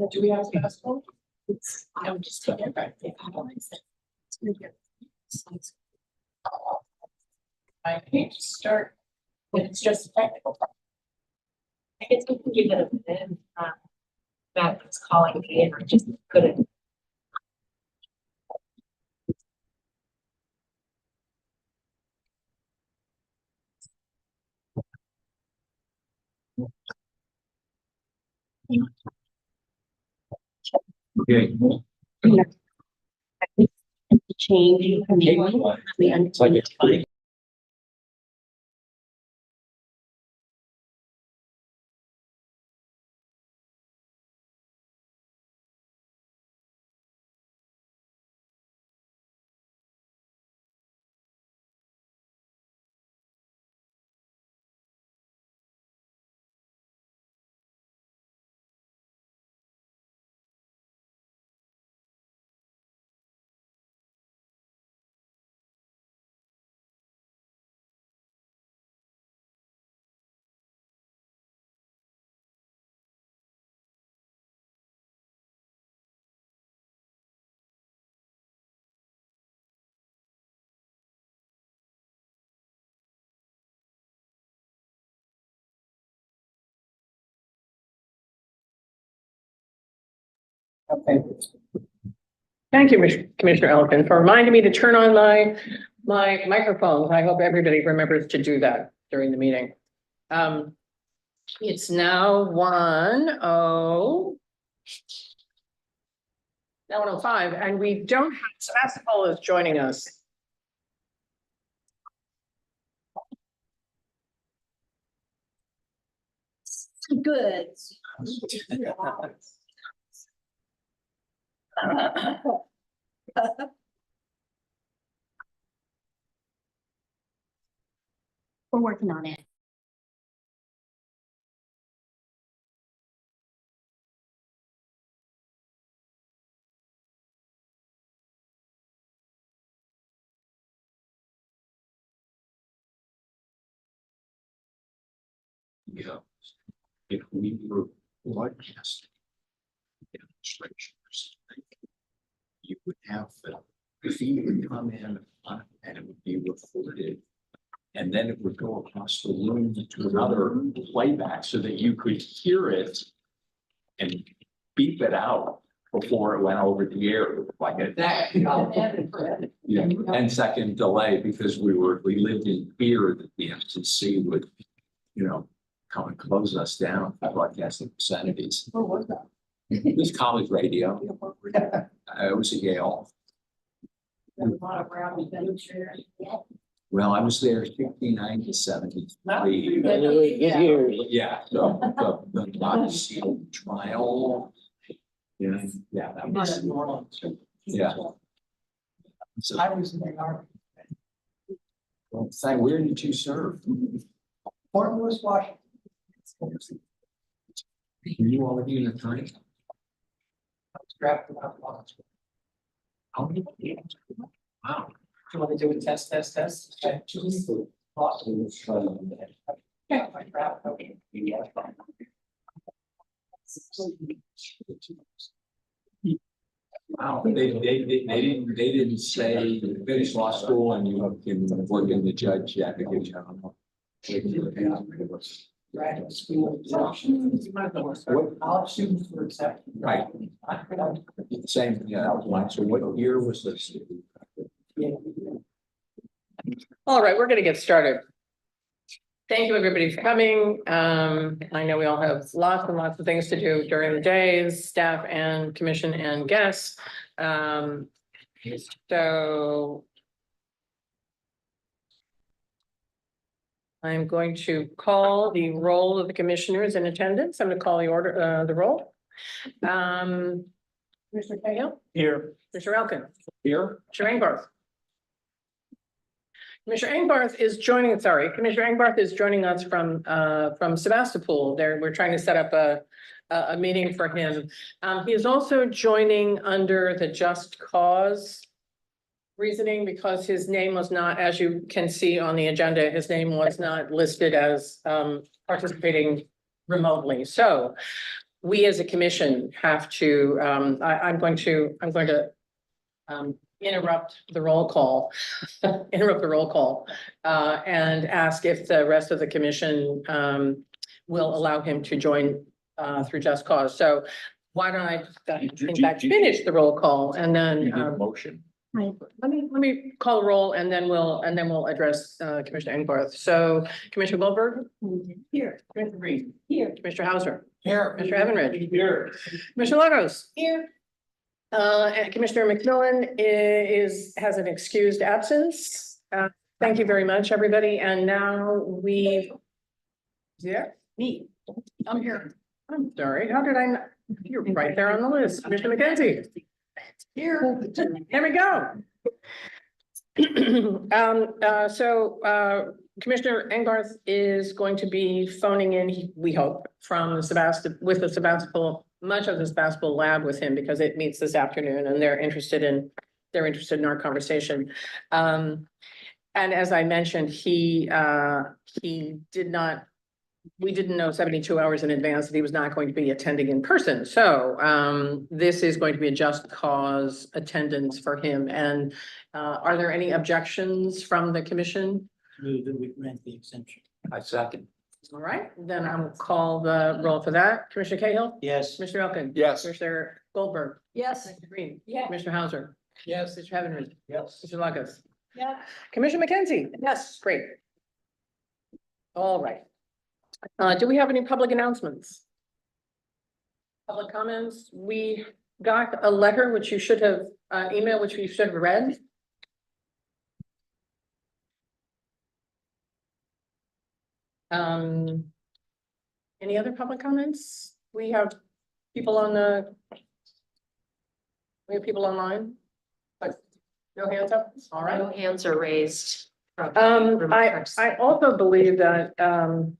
Do we have a basketball? I would just take it back. I hate to start, but it's just a technical problem. I guess we can give it a minute. Matt was calling me and I just couldn't. Okay. Change. Okay. Thank you, Commissioner Elkin, for reminding me to turn on my microphone. I hope everybody remembers to do that during the meeting. It's now 1:05, and we don't have Sebastopol is joining us. Good. We're working on it. Yeah. If we were broadcasting demonstration or something, you would have the feed would come in and it would be recorded. And then it would go across the room to another playback so that you could hear it and beep it out before it went over the air like a yeah, and second delay because we lived in fear that the FCC would, come and close us down for broadcasting obscenities. Where was that? It was college radio. It was at Yale. Well, I was there 59 to 73. Yeah, the Bobby Seale trial. Yeah, that was, yeah. So, I was in the army. well, say, where did you serve? Fort Lewis, Washington. Were you already an attorney? I was drafted out of law school. How many years? Wow. Do you want to do a test? Okay. Law school. Yeah, I drafted, okay. Wow, they didn't say you finished law school and you can work in the judge advocate general. Graduate school. College students were accepted. Right. Same, yeah, that was mine. So what year was this? All right, we're gonna get started. Thank you, everybody, for coming. I know we all have lots and lots of things to do during the days, staff and commission and guests. So I'm going to call the roll of the commissioners in attendance. I'm going to call the roll. Commissioner Cahill? Here. Mr. Elkin? Here? Commissioner Engbarth? Commissioner Engbarth is joining us from Sebastopol. We're trying to set up a meeting for him. He is also joining under the Just Cause reasoning because his name was not, as you can see on the agenda, his name was not listed as participating remotely. So we as a commission have to, I'm going to interrupt the roll call, and ask if the rest of the commission, will allow him to join, through Just Cause. So why don't I, in fact, finish the roll call and then, Motion. let me call the roll and then we'll address, Commissioner Engbarth. So Commissioner Goldberg? Here. Commissioner Green? Here. Commissioner Hauser? Here. Commissioner Evanridge? Here. Commissioner Lagos? Here. And Commissioner McMillan has an excused absence. Thank you very much, everybody. And now me, I'm here. I'm sorry, how did I not? You're right there on the list. Commissioner McKenzie. Here. There we go. Commissioner Engbarth is going to be phoning in, we hope, from much of the Sebastopol lab with him because it meets this afternoon and they're interested in our conversation. And as I mentioned, we didn't know 72 hours in advance that he was not going to be attending in person. So this is going to be a Just Cause attendance for him. And are there any objections from the commission? Move that we grant the exemption. I second. All right, then I will call the roll for that. Commissioner Cahill? Yes. Commissioner Elkin? Yes. Commissioner Goldberg? Yes. Commissioner Green? Yeah. Commissioner Hauser? Yes. Commissioner Evanridge? Yes. Commissioner Lagos? Yeah. Commissioner McKenzie? Yes. Great. All right. Do we have any public announcements? Public comments? We got a letter which you should have, email which you should have read. Any other public comments? We have people online? But no hands up? All right. No hands are raised. I also believe that,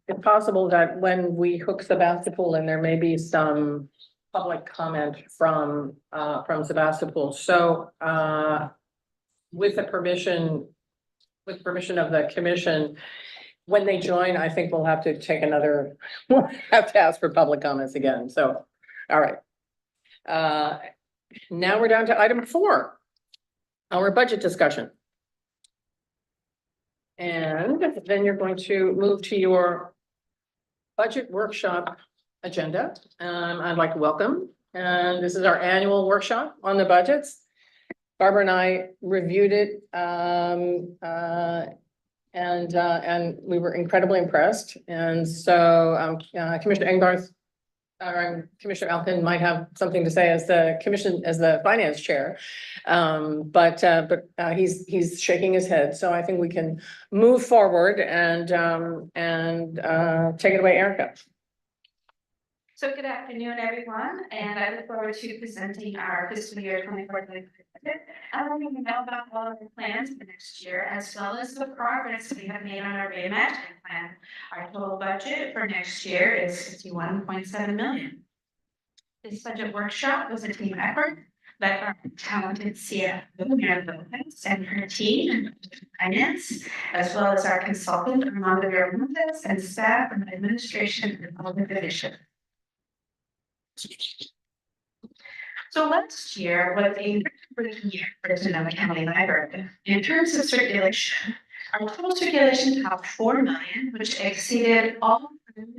it's possible that when we hook Sebastopol in, there may be some public comment from Sebastopol. So, with permission of the commission, when they join, I think we'll have to take we'll have to ask for public comments again. So, all right. Now we're down to item 4, our budget discussion. And then you're going to move to your budget workshop agenda. I'd like to welcome, and this is our annual workshop on the budgets. Barbara and I reviewed it, and we were incredibly impressed. And so, Commissioner Engbarth, Commissioner Elkin might have something to say as the finance chair. But he's shaking his head. So I think we can move forward and take it away, Erica. So good afternoon, everyone, and I look forward to presenting our fiscal year 24-25 budget. I want you to know about all of the plans for next year, as well as the progress we have made on our reimagining plan. Our total budget for next year is $51.7 million. This budget workshop was a team effort led by our talented CFO, Mary Lopez, and her team in finance, as well as our consultant, Armando Viramontes, and staff from administration and public division. So last year was a record year for Sonoma County Library. In terms of circulation, our total circulation topped 4 million, which exceeded all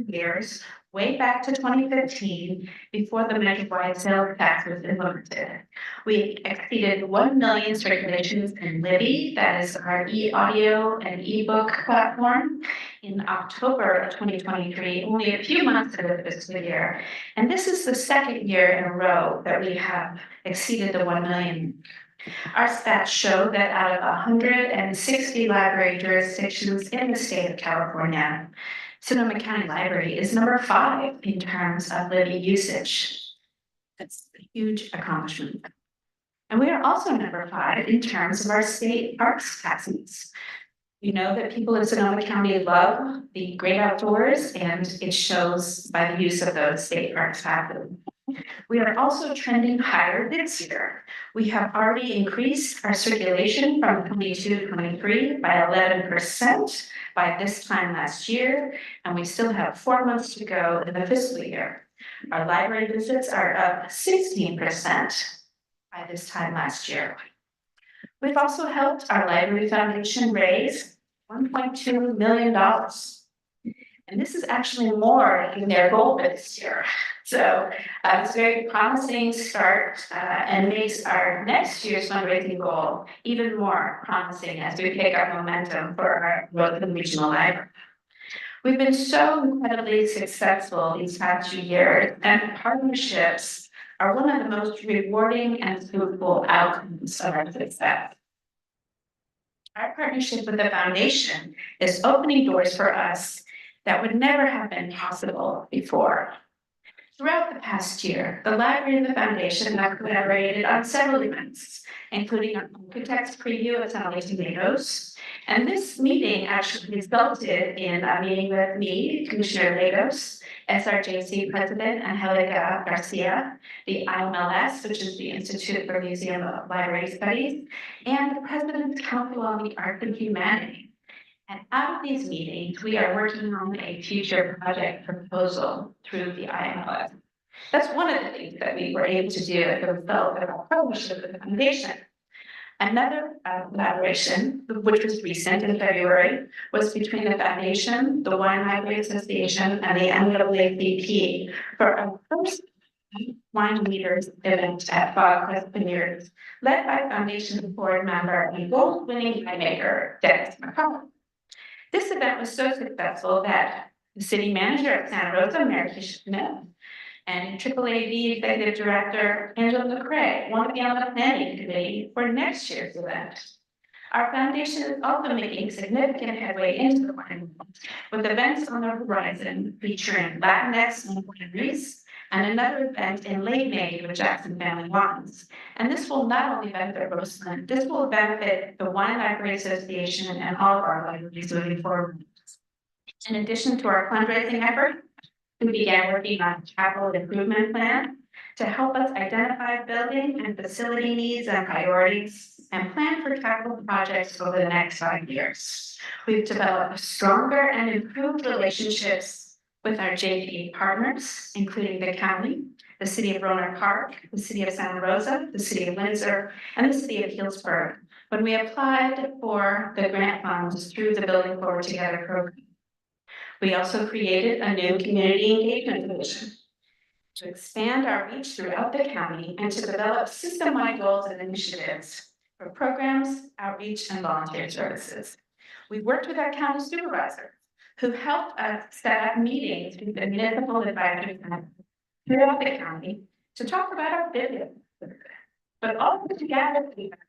years way back to 2015 before the measure-wide sales tax was implemented. We exceeded 1 million circulations in Libby, that is our e-audio and e-book platform, in October of 2023, only a few months into the fiscal year. And this is the second year in a row that we have exceeded the 1 million. Our stats show that out of 160 library jurisdictions in the state of California, Sonoma County Library is number 5 in terms of Libby usage. That's a huge accomplishment. And we are also number 5 in terms of our state arts taxes. We know that people in Sonoma County love the great outdoors, and it shows by the use of those state arts taxes. We are also trending higher this year. We have already increased our circulation from 22 to 23 by 11% by this time last year, and we still have 4 months to go in the fiscal year. Our library visits are up 16% by this time last year. We've also helped our Library Foundation raise $1.2 million. And this is actually more than their goal for this year. So it's a very promising start and makes our next year's fundraising goal even more promising as we pick up momentum for our Rutland Regional Library. We've been so incredibly successful these past few years, and partnerships are one of the most rewarding and fruitful outcomes of our success. Our partnership with the foundation is opening doors for us that would never have been possible before. Throughout the past year, the library and the foundation have collaborated on several events, including an architect's preview of San Luis Tomatoes. And this meeting actually resulted in a meeting with me, Commissioner Lagos, SRJC President Angelica Garcia, the IMLS, which is the Institute for Museum of Library Studies, and the President's Council on the Arts and Humanities. And out of these meetings, we are working on a future project proposal through the IMLS. That's one of the things that we were able to do as a result of our partnership with the foundation. Another collaboration, which was recent in February, was between the foundation, the Wine Library Association, and the NAACP for our first wine leaders event at Fog Crest Vineyards, led by foundation board member and gold-winning winemaker Dennis McCollum. This event was so successful that the city manager at Santa Rosa, Mary Keisha Smith, and AAAV Executive Director Angela McCrae want to be on the planning committee for next year's event. Our foundation is also making significant headway into the wine world, with events on the horizon featuring Latinx wineries and another event in late May with Jackson Family Wines. And this will not only benefit Roseland, this will benefit the Wine Library Association and all of our libraries moving forward. In addition to our fundraising effort, we began working on a capital improvement plan to help us identify building and facility needs and priorities and plan for capital projects over the next 5 years. We've developed stronger and improved relationships with our JV partners, including the county, the city of Rohnert Park, the city of Santa Rosa, the city of Windsor, and the city of Healdsburg, when we applied for the grant funds through the Building Forward Together program. We also created a new community engagement division to expand our reach throughout the county and to develop system-wide goals and initiatives for programs, outreach, and volunteer services. We worked with our county supervisor, who helped us set up meetings with the municipal advisory council throughout the county to talk about our vision, but also to gather feedback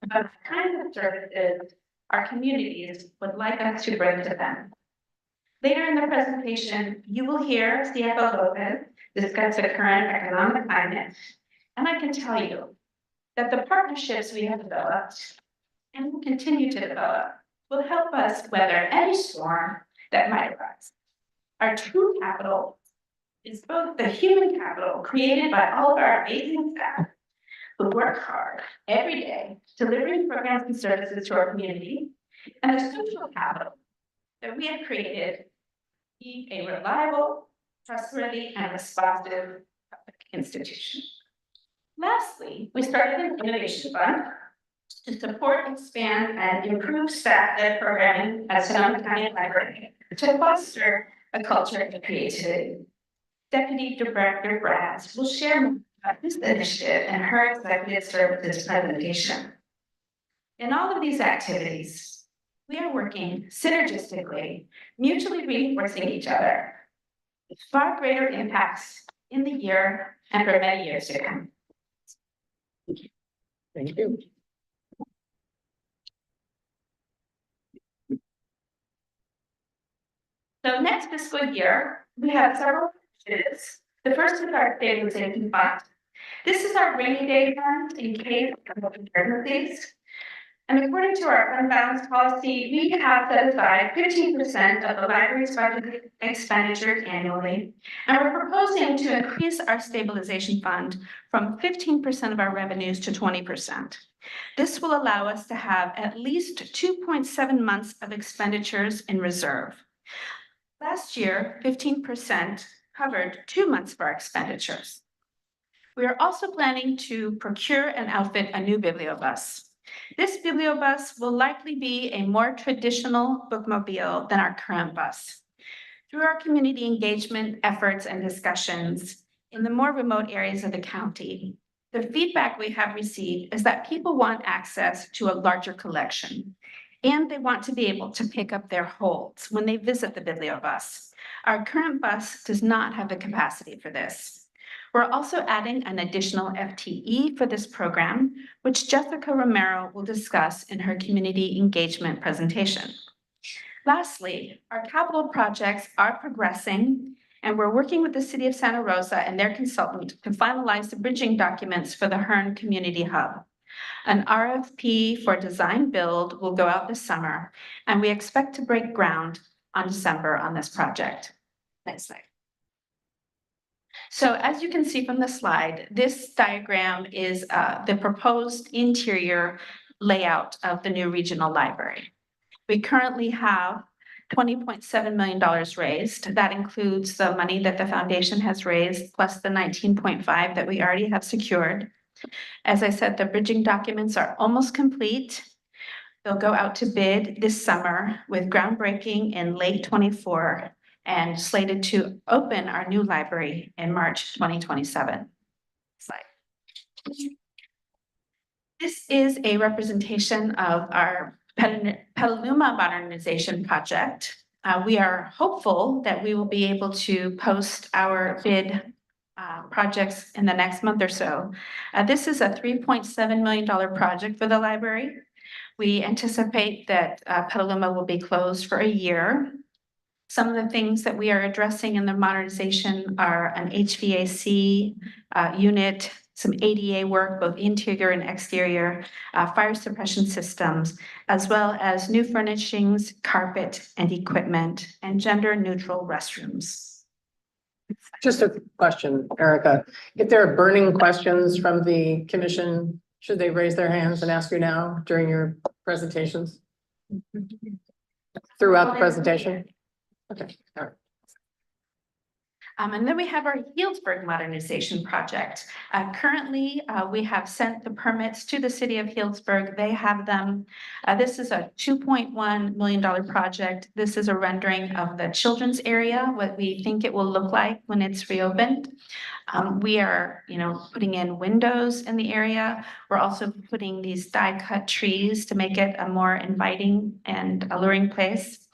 about the kinds of services our communities would like us to bring to them. Later in the presentation, you will hear CFO Lopez discuss the current economic climate, and I can tell you that the partnerships we have developed and will continue to develop will help us weather any storm that might arise. Our true capital is both the human capital created by all of our amazing staff who work hard every day delivering programs and services to our community, and the social capital that we have created to be a reliable, trustworthy, and responsive public institution. Lastly, we started an innovation fund to support, expand, and improve staff-led programming at Sonoma County Library to foster a culture of creativity. Deputy Director Bratz will share more about this initiative and her executive services presentation. In all of these activities, we are working synergistically, mutually reinforcing each other, with far greater impacts in the year and for many years to come. Thank you. So next fiscal year, we have several initiatives. The first is our stabilization fund. This is our rainy day fund in case of emergencies. And according to our fund balance policy, we have set aside 15% of the library's budget expenditures annually. And we're proposing to increase our stabilization fund from 15% of our revenues to 20%. This will allow us to have at least 2.7 months of expenditures in reserve. Last year, 15% covered 2 months of our expenditures. We are also planning to procure and outfit a new bibliobus. This bibliobus will likely be a more traditional bookmobile than our current bus. Through our community engagement efforts and discussions in the more remote areas of the county, the feedback we have received is that people want access to a larger collection, and they want to be able to pick up their holds when they visit the bibliobus. Our current bus does not have the capacity for this. We're also adding an additional FTE for this program, which Jessica Romero will discuss in her community engagement presentation. Lastly, our capital projects are progressing, and we're working with the City of Santa Rosa and their consultant to finalize the bridging documents for the Hearn Community Hub. An RFP for design build will go out this summer, and we expect to break ground on December on this project. Next slide. So as you can see from the slide, this diagram is the proposed interior layout of the new regional library. We currently have $20.7 million raised. That includes the money that the foundation has raised, plus the 19.5 that we already have secured. As I said, the bridging documents are almost complete. They'll go out to bid this summer with groundbreaking in late 24 and slated to open our new library in March 2027. Slide. This is a representation of our Petaluma modernization project. We are hopeful that we will be able to post our bid projects in the next month or so. This is a $3.7 million project for the library. We anticipate that Petaluma will be closed for a year. Some of the things that we are addressing in the modernization are an HVAC unit, some ADA work, both interior and exterior, fire suppression systems, as well as new furnishings, carpet and equipment, and gender-neutral restrooms. Just a question, Erica. If there are burning questions from the commission, should they raise their hands and ask you now during your presentations? Throughout the presentation? Okay, all right. And then we have our Healdsburg modernization project. Currently, we have sent the permits to the city of Healdsburg. They have them. This is a $2.1 million project. This is a rendering of the children's area, what we think it will look like when it's reopened. We are, putting in windows in the area. We're also putting these die-cut trees to make it a more inviting and alluring place.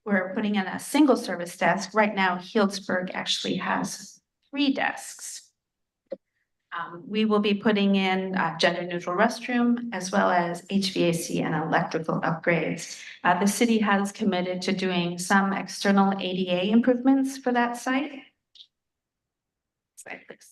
We're putting in a single service desk. Right now, Healdsburg actually has 3 desks. We will be putting in a gender-neutral restroom as well as HVAC and electrical upgrades. The city has committed to doing some external ADA improvements for that site. Slide, please.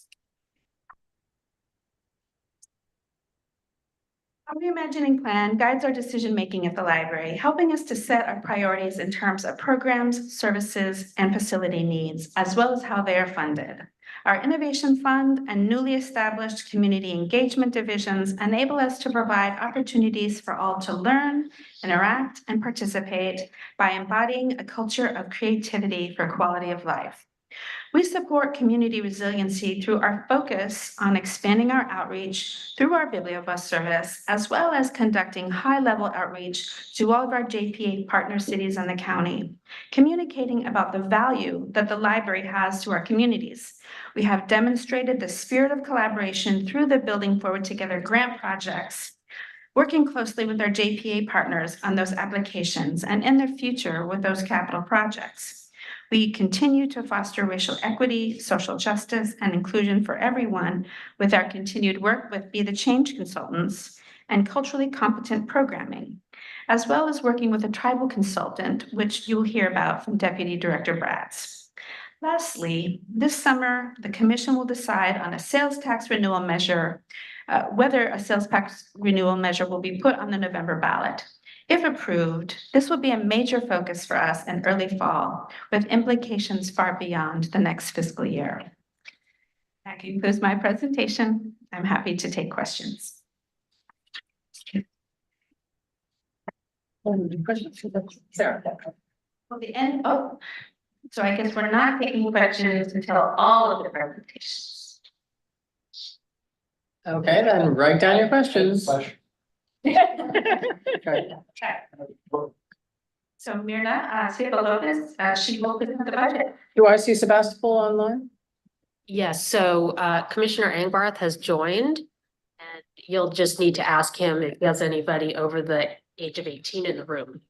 Our reimagining plan guides our decision-making at the library, helping us to set our priorities in terms of programs, services, and facility needs, as well as how they are funded. Our Innovation Fund and newly established community engagement divisions enable us to provide opportunities for all to learn, interact, and participate by embodying a culture of creativity for quality of life. We support community resiliency through our focus on expanding our outreach through our bibliobus service, as well as conducting high-level outreach to all of our JPA partner cities in the county, communicating about the value that the library has to our communities. We have demonstrated the spirit of collaboration through the Building Forward Together grant projects, working closely with our JPA partners on those applications and in the future with those capital projects. We continue to foster racial equity, social justice, and inclusion for everyone with our continued work with Be the Change consultants and culturally competent programming, as well as working with a tribal consultant, which you'll hear about from Deputy Director Bratz. Lastly, this summer, the commission will decide on a sales tax renewal measure, whether a sales tax renewal measure will be put on the November ballot. If approved, this will be a major focus for us in early fall, with implications far beyond the next fiscal year. That concludes my presentation. I'm happy to take questions. Questions? Sarah. Well, the end, So I guess we're not taking questions until all of the presentations. Okay, then write down your questions. Okay. So Mirna, Silva Lopez, she will present the budget. Do I see Sebastopol online? Yes, so Commissioner Angbarth has joined. And you'll just need to ask him if he has anybody over the age of 18 in the room.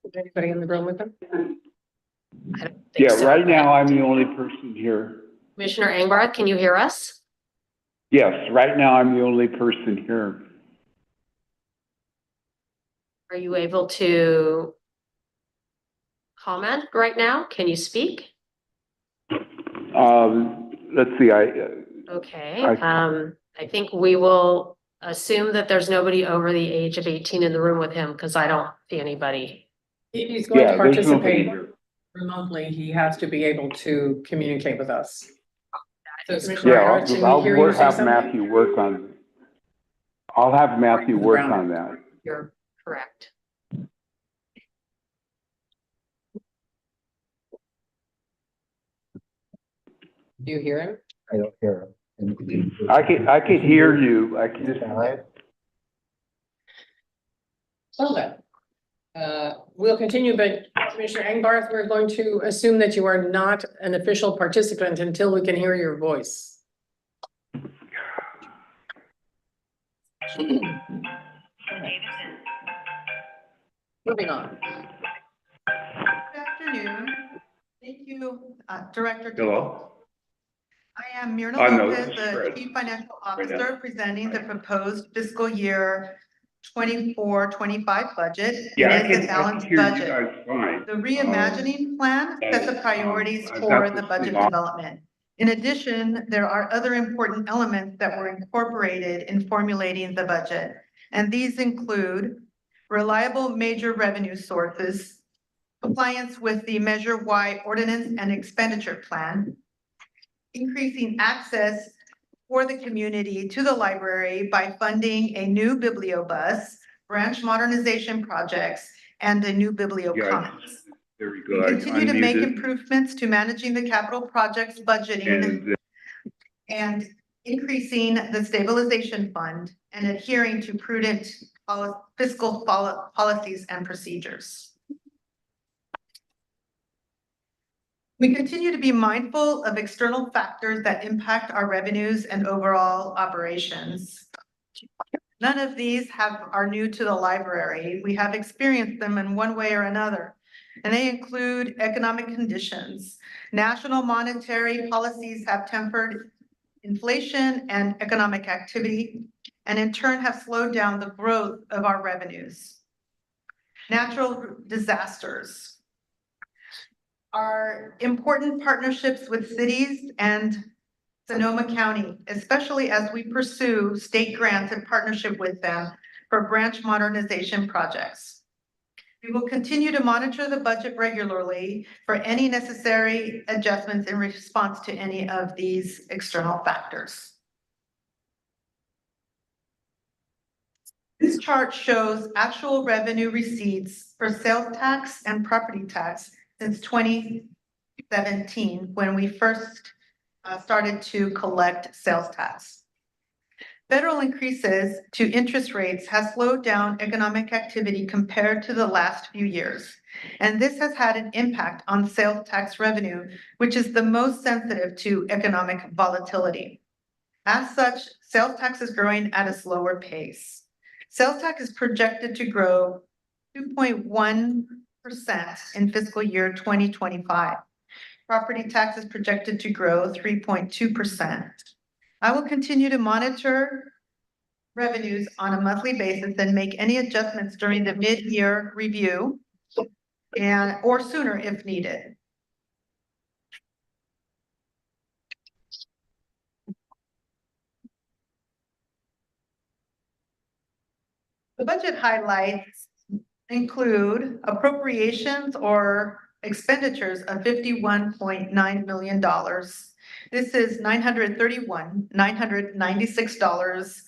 Is anybody in the room with them? I don't think Yeah, so. right now I'm the only person here. Commissioner Angbarth, can you hear us? Yes, right now I'm the only person here. Are you able to comment right now? Can you speak? Let's see, Okay, I think we will assume that there's nobody over the age of 18 in the room with him because I don't see anybody. If he's going to yeah, there's nobody participate here. remotely, he has to be able to communicate with us. So Yeah, Commissioner Harris, can we hear you say have something? Matthew work on, I'll have Matthew the work ground. on that. You're correct. Do you hear him? I don't hear him. I could hear you. I can just. So then, we'll continue, but Commissioner Angbarth, we're going to assume that you are not an official participant until we can hear your voice. Moving on. Good afternoon. Thank you, Director. Hello? I am Myrna I know, Lopez, this is the Fred. Chief Financial Right now. Officer, presenting the proposed fiscal year 24-25 budget. Yeah, It is a balanced hear you budget. guys fine. The reimagining plan sets the priorities I've for got the this budget thing on. development. In addition, there are other important elements that were incorporated in formulating the budget. And these include reliable major revenue sources, compliance with the Measure Y ordinance and expenditure plan, increasing access for the community to the library by funding a new bibliobus, branch modernization projects, and a new Yeah, bibliocommons. very We good. I continue to make unmuted. improvements to managing the capital projects budgeting And and increasing the stabilization fund and adhering to prudent fiscal policies and procedures. We continue to be mindful of external factors that impact our revenues and overall operations. None of these are new to the library. We have experienced them in one way or another. And they include economic conditions. National monetary policies have tempered inflation and economic activity, and in turn have slowed down the growth of our revenues. Natural disasters. Our important partnerships with cities and Sonoma County, especially as we pursue state grants in partnership with them for branch modernization projects. We will continue to monitor the budget regularly for any necessary adjustments in response to any of these external factors. This chart shows actual revenue receipts for sales tax and property tax since 2017, when we first started to collect sales tax. Federal increases to interest rates has slowed down economic activity compared to the last few years. And this has had an impact on sales tax revenue, which is the most sensitive to economic volatility. As such, sales tax is growing at a slower pace. Sales tax is projected to grow 2.1% in fiscal year 2025. Property tax is projected to grow 3.2%. I will continue to monitor revenues on a monthly basis and make any adjustments during the mid-year review or sooner if needed. The budget highlights include appropriations or expenditures of $51.9 million. This is $996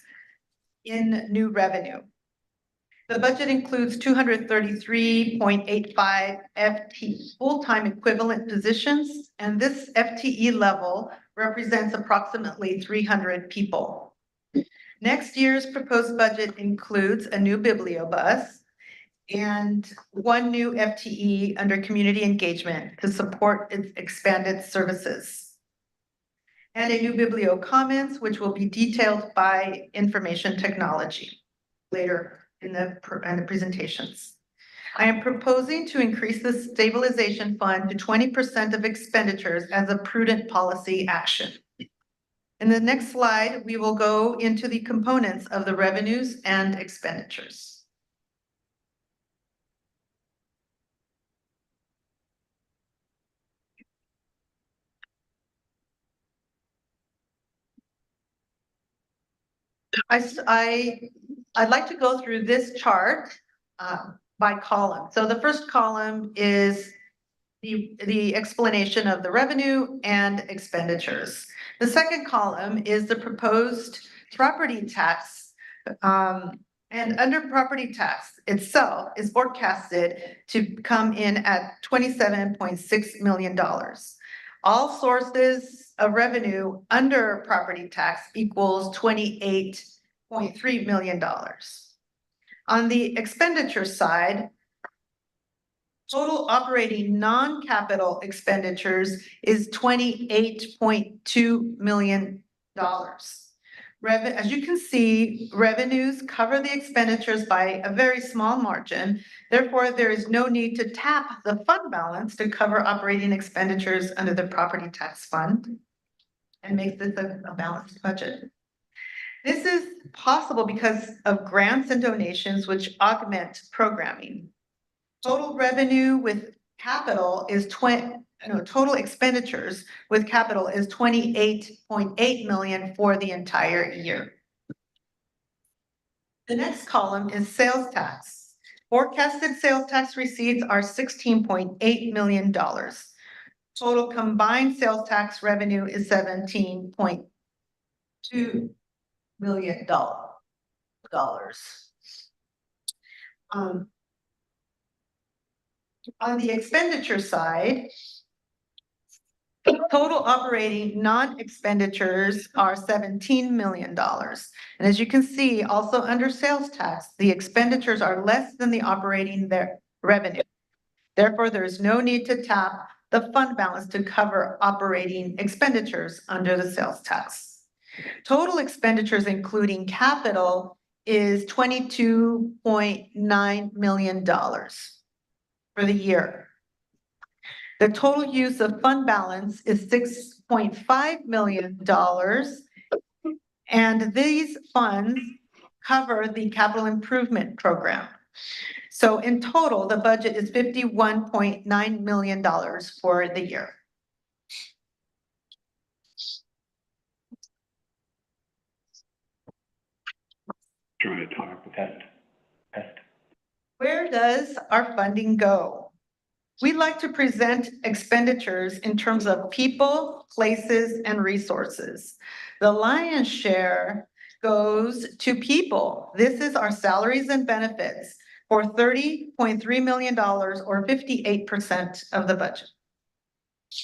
in new revenue. The budget includes 233.85 FTE full-time equivalent positions, and this FTE level represents approximately 300 people. Next year's proposed budget includes a new bibliobus and one new FTE under community engagement to support its expanded services. And a new Biblio Commons, which will be detailed by information technology later in the presentations. I am proposing to increase the stabilization fund to 20% of expenditures as a prudent policy action. In the next slide, we will go into the components of the revenues and expenditures. I'd like to go through this chart by column. So the first column is the explanation of the revenue and expenditures. The second column is the proposed property tax. And under property tax itself is forecasted to come in at $27.6 million. All sources of revenue under property tax equals $28.3 million. On the expenditure side, total operating non-capital expenditures is $28.2 million. As you can see, revenues cover the expenditures by a very small margin. Therefore, there is no need to tap the fund balance to cover operating expenditures under the property tax fund and make this a balanced budget. This is possible because of grants and donations which augment programming. Total revenue with capital is total expenditures with capital is $28.8 million for the entire year. The next column is sales tax. Forecasted sales tax receipts are $16.8 million. Total combined sales tax revenue is $17.2 million. On the expenditure side, total operating non-expenditures are $17 million. And as you can see, also under sales tax, the expenditures are less than the operating revenue. Therefore, there is no need to tap the fund balance to cover operating expenditures under the sales tax. Total expenditures, including capital, is $22.9 million for the year. The total use of fund balance is $6.5 million, and these funds cover the capital improvement program. So in total, the budget is $51.9 million for the year. Trying to talk with that. Where does our funding go? We like to present expenditures in terms of people, places, and resources. The lion's share goes to people. This is our salaries and benefits for $30.3 million or 58% of the budget.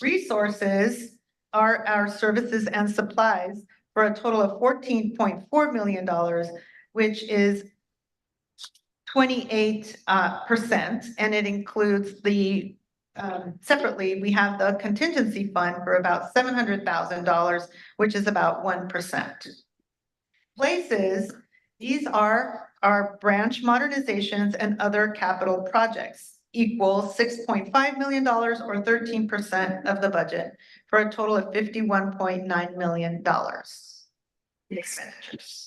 Resources are our services and supplies for a total of $14.4 million, which is 28%, and it includes the separately, we have the contingency fund for about $700,000, which is about 1%. Places, these are our branch modernizations and other capital projects, equals $6.5 million or 13% of the budget for a total of $51.9 million in expenditures.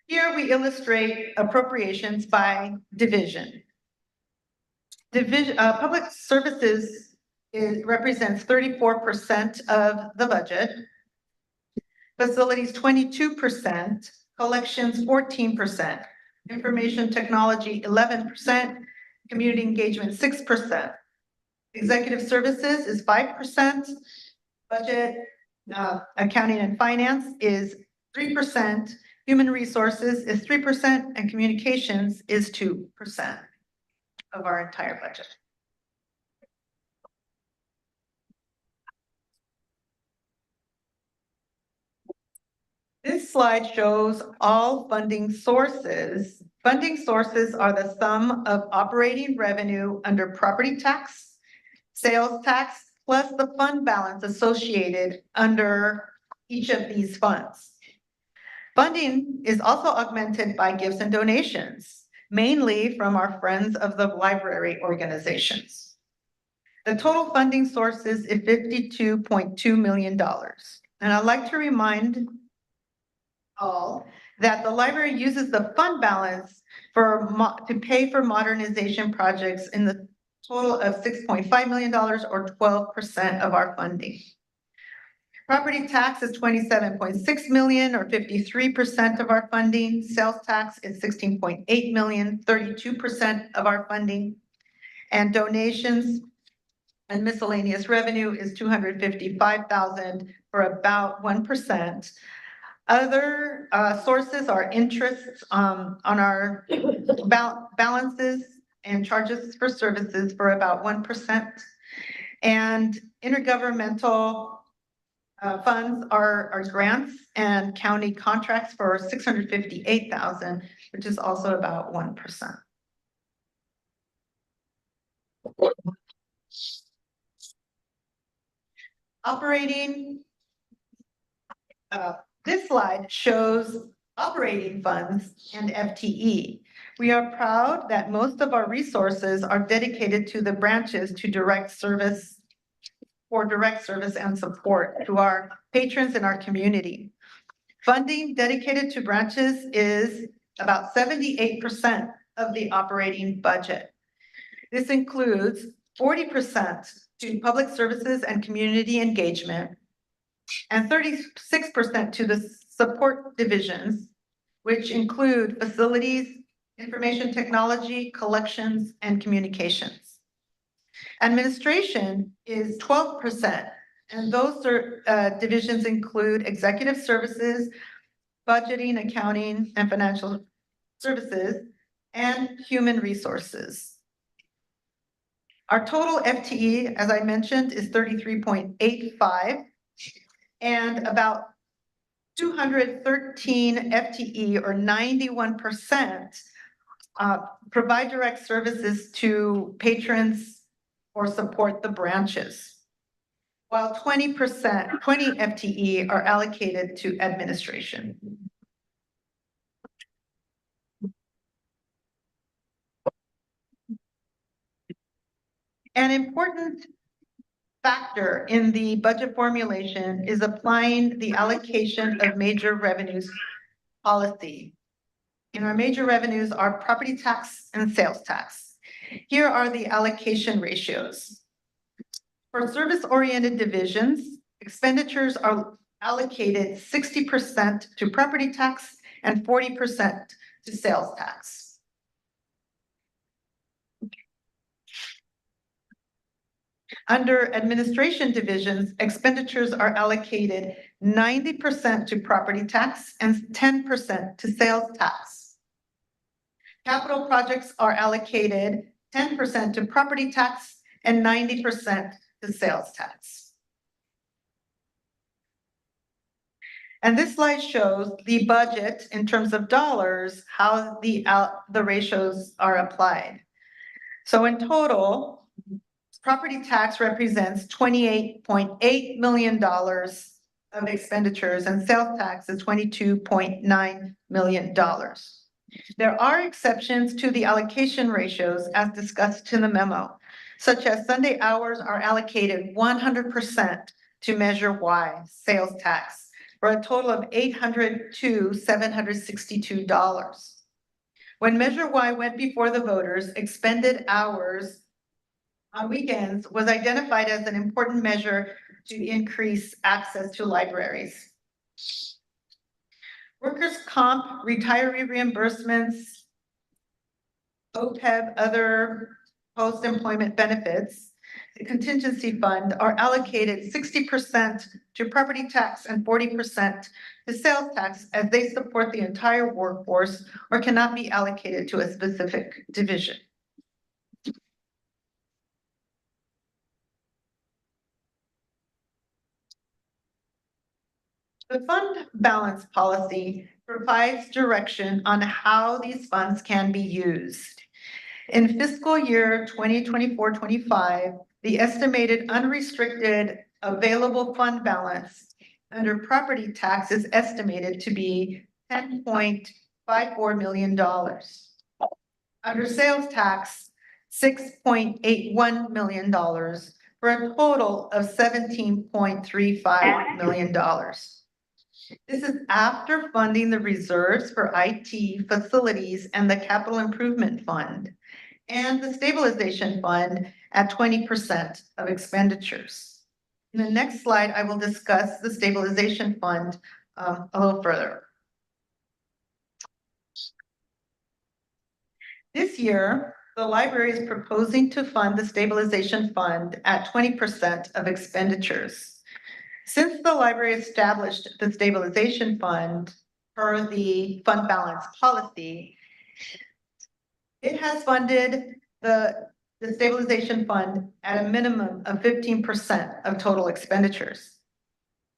Here we illustrate appropriations by division. Public services represents 34% of the budget. Facilities 22%, collections 14%, information technology 11%, community engagement 6%. Executive services is 5%. Budget, accounting and finance is 3%. Human resources is 3% and communications is 2% of our entire budget. This slide shows all funding sources. Funding sources are the sum of operating revenue under property tax, sales tax, plus the fund balance associated under each of these funds. Funding is also augmented by gifts and donations, mainly from our Friends of the Library organizations. The total funding sources is $52.2 million. And I'd like to remind all that the library uses the fund balance to pay for modernization projects in the total of $6.5 million or 12% of our funding. Property tax is $27.6 million or 53% of our funding. Sales tax is $16.8 million, 32% of our funding. And donations and miscellaneous revenue is $255,000 for about 1%. Other sources are interests on our balances and charges for services for about 1%. And intergovernmental funds are grants and county contracts for $658,000, which is also about 1%. Operating. This slide shows operating funds and FTE. We are proud that most of our resources are dedicated to the branches for direct service and support to our patrons in our community. Funding dedicated to branches is about 78% of the operating budget. This includes 40% to public services and community engagement, and 36% to the support divisions, which include facilities, information technology, collections, and communications. Administration is 12%, and those divisions include executive services, budgeting, accounting, and financial services, and human resources. Our total FTE, as I mentioned, is 33.85, and about 213 FTE or 91% provide direct services to patrons or support the branches, while 20 FTE are allocated to administration. An important factor in the budget formulation is applying the allocation of major revenues policy. And our major revenues are property tax and sales tax. Here are the allocation ratios. For service-oriented divisions, expenditures are allocated 60% to property tax and 40% to sales tax. Under administration divisions, expenditures are allocated 90% to property tax and 10% to sales tax. Capital projects are allocated 10% to property tax and 90% to sales tax. And this slide shows the budget in terms of dollars, how the ratios are applied. So in total, property tax represents $28.8 million of expenditures, and sales tax is $22.9 million. There are exceptions to the allocation ratios as discussed in the memo, such as Sunday hours are allocated 100% to Measure Y, sales tax, for a total of $800 to $762. When Measure Y went before the voters, expended hours on weekends was identified as an important measure to increase access to libraries. Workers' comp, retiree reimbursements, OPEB, other post-employment benefits contingency fund are allocated 60% to property tax and 40% to sales tax as they support the entire workforce or cannot be allocated to a specific division. The fund balance policy provides direction on how these funds can be used. In fiscal year 2024-25, the estimated unrestricted available fund balance under property tax is estimated to be $10.54 million. Under sales tax, $6.81 million for a total of $17.35 million. This is after funding the reserves for IT, facilities, and the capital improvement fund, and the stabilization fund at 20% of expenditures. In the next slide, I will discuss the stabilization fund a little further. This year, the library is proposing to fund the stabilization fund at 20% of expenditures. Since the library established the stabilization fund per the fund balance policy, it has funded the stabilization fund at a minimum of 15% of total expenditures.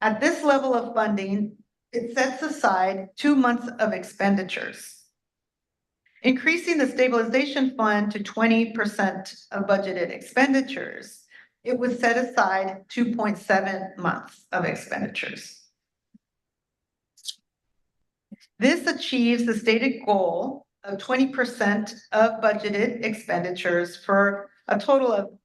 At this level of funding, it sets aside 2 months of expenditures. Increasing the stabilization fund to 20% of budgeted expenditures, it would set aside 2.7 months of expenditures. This achieves the stated goal of 20% of budgeted expenditures for a total of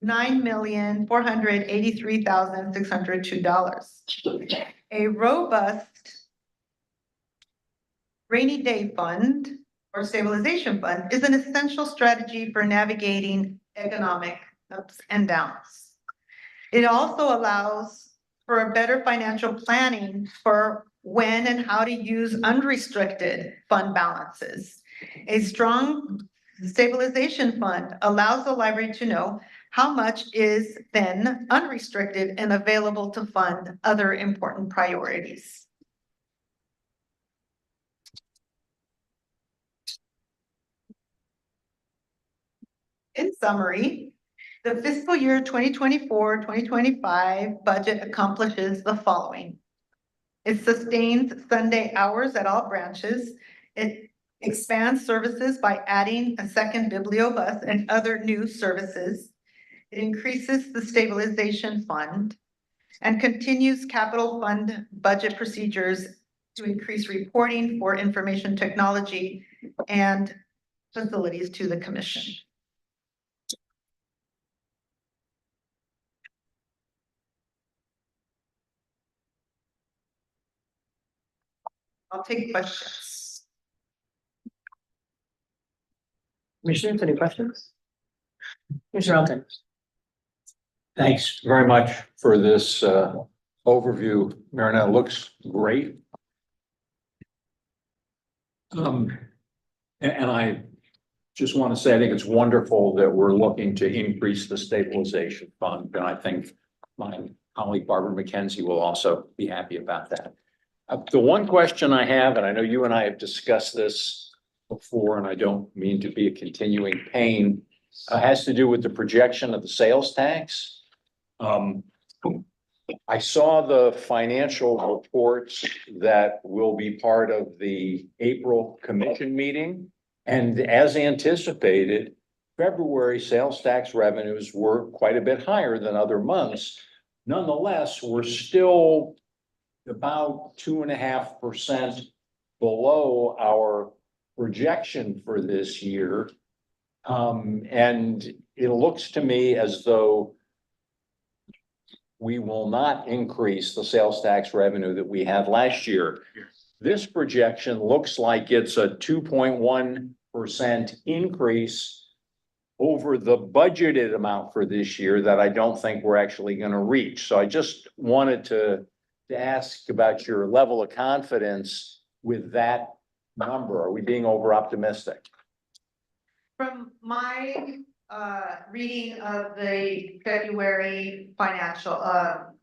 $9,483,602. A robust rainy day fund or stabilization fund is an essential strategy for navigating economic ups and downs. It also allows for a better financial planning for when and how to use unrestricted fund balances. A strong stabilization fund allows the library to know how much is then unrestricted and available to fund other important priorities. In summary, the fiscal year 2024-2025 budget accomplishes the following. It sustains Sunday hours at all branches. It expands services by adding a second bibliobus and other new services. It increases the stabilization fund and continues capital fund budget procedures to increase reporting for information technology and facilities to the commission. I'll take questions. Commissioners, any questions? Commissioner Elton. Thanks very much for this overview, Marina. It looks great. And I just want to say, I think it's wonderful that we're looking to increase the stabilization fund. And I think my colleague Barbara McKenzie will also be happy about that. The one question I have, and I know you and I have discussed this before, and I don't mean to be a continuing pain, has to do with the projection of the sales tax. I saw the financial reports that will be part of the April commission meeting. And as anticipated, February sales tax revenues were quite a bit higher than other months. Nonetheless, we're still about 2.5% below our projection for this year. And it looks to me as though we will not increase the sales tax revenue that we had last year. This projection looks like it's a 2.1% increase over the budgeted amount for this year that I don't think we're actually going to reach. So I just wanted to ask about your level of confidence with that number. Are we being over optimistic? From my reading of the February financials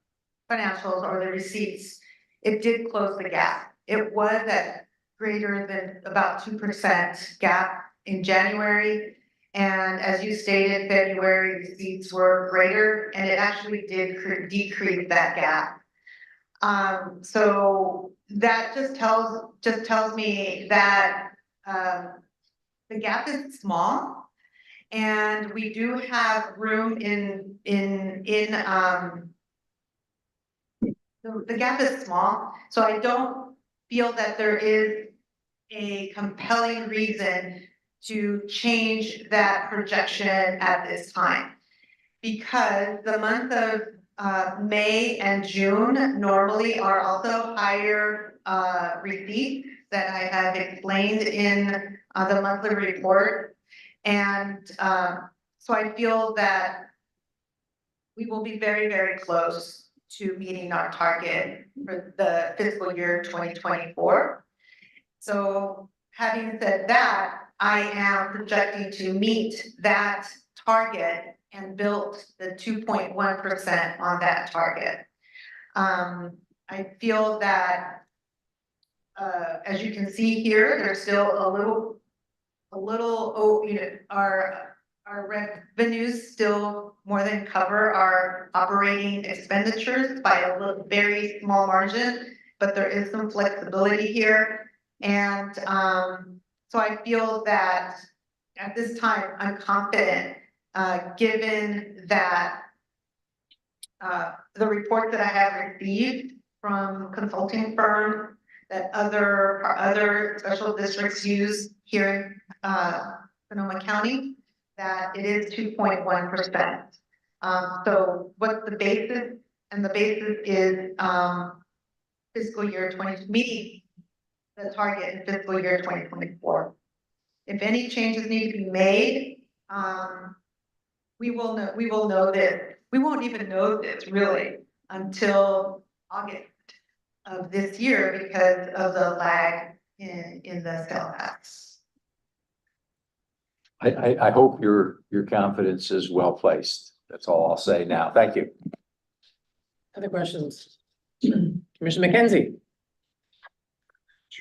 or the receipts, it did close the gap. It was at greater than about 2% gap in January. And as you stated, February receipts were greater, and it actually did decrease that gap. So that just tells me that the gap is small, and we do have room the gap is small, so I don't feel that there is a compelling reason to change that projection at this time. Because the month of May and June normally are also higher receipts that I have explained in the monthly report. And so I feel that we will be very, very close to meeting our target for the fiscal year 2024. So having said that, I am projecting to meet that target and build the 2.1% on that target. I feel that, as you can see here, there's still a little, our revenues still more than cover our operating expenditures by a very small margin, but there is some flexibility here. And so I feel that at this time, I'm confident, given that the report that I have received from consulting firm that other special districts use here in Sonoma County, that it is 2.1%. So what's the basis? And the basis is fiscal year 20, meeting the target in fiscal year 2024. If any changes need to be made, we will know that we won't even know this really until August of this year because of the lag in the sales tax. I hope your confidence is well placed. That's all I'll say now. Thank you. Other questions? Commissioner McKenzie?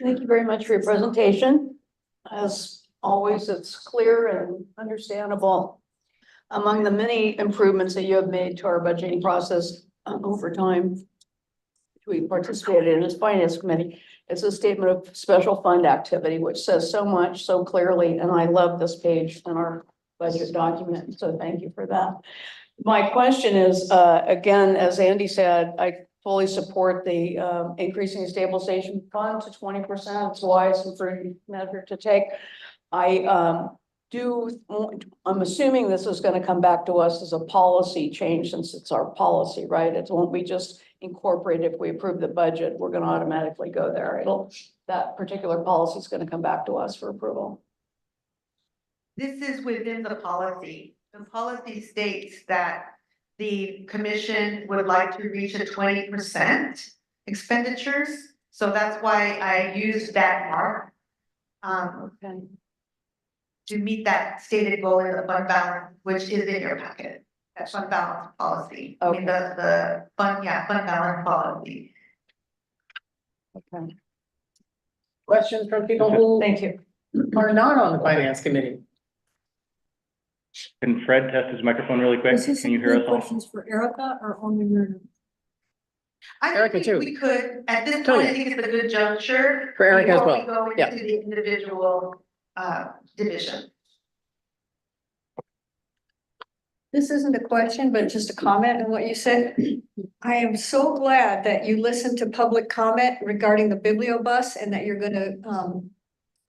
Thank you very much for your presentation. As always, it's clear and understandable. Among the many improvements that you have made to our budgeting process over time, which we participated in as finance committee, it's a statement of special fund activity, which says so much so clearly. And I love this page in our budget document. So thank you for that. My question is, again, as Andy said, I fully support the increasing stabilization fund to 20%. It's wise and prudent measure to take. I'm assuming this is going to come back to us as a policy change since it's our policy, right? It won't be just incorporated if we approve the budget, we're going to automatically go there. That particular policy is going to come back to us for approval. This is within the policy. The policy states that the commission would like to reach a 20% expenditures. So that's why I used that mark. Okay. To meet that stated goal in the fund balance, which is in your packet. That fund balance policy. I mean, the fund balance policy. Okay. Questions from people who Thank you. are not on the finance committee? Can Fred test his microphone really quick? Can you hear us all? Questions for Erica or only Myrna? I Erica, think too. we could, at this Tony. point, I think it's a good juncture. For Erica as before well. we go Yeah. into the individual division. This isn't a question, but just a comment on what you said. I am so glad that you listened to public comment regarding the bibliobus and that you're gonna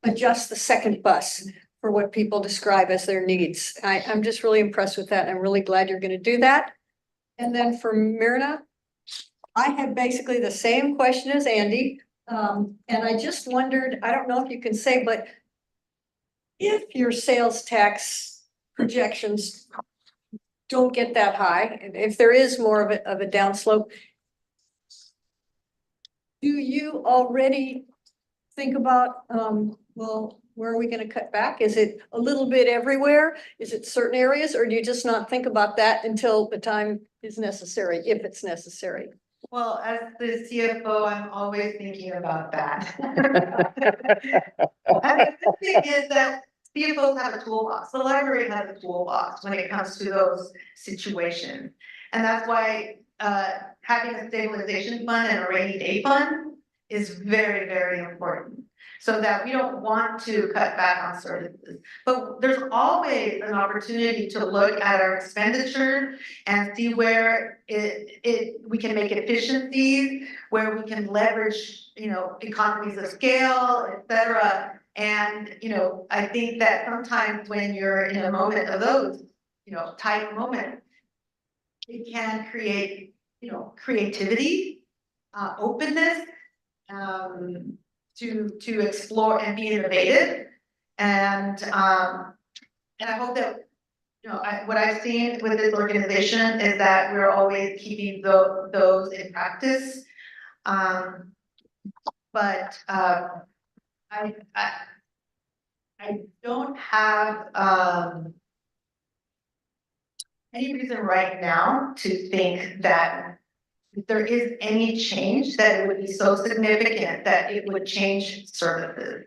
adjust the second bus for what people describe as their needs. I'm just really impressed with that. I'm really glad you're gonna do that. And then for Myrna, I had basically the same question as Andy. And I just wondered, I don't know if you can say, but if your sales tax projections don't get that high, and if there is more of a downslope, do you already think about, well, where are we gonna cut back? Is it a little bit everywhere? Is it certain areas, or do you just not think about that until the time is necessary, if it's necessary? Well, as the CFO, I'm always thinking about that. And the thing is that CFOs have a toolbox, the library has a toolbox when it comes to those situations. And that's why, having a stabilization fund and a rainy day fund is very, very important. So that we don't want to cut back on services, but there's always an opportunity to look at our expenditure and see where we can make efficiencies, where we can leverage, economies of scale, et cetera. And, I think that sometimes when you're in a moment of those, tight moments, it can create, creativity, openness, to explore and be innovative. And I hope that, what I've seen with this organization is that we're always keeping those in practice. But I don't have any reason right now to think that if there is any change, that it would be so significant that it would change services.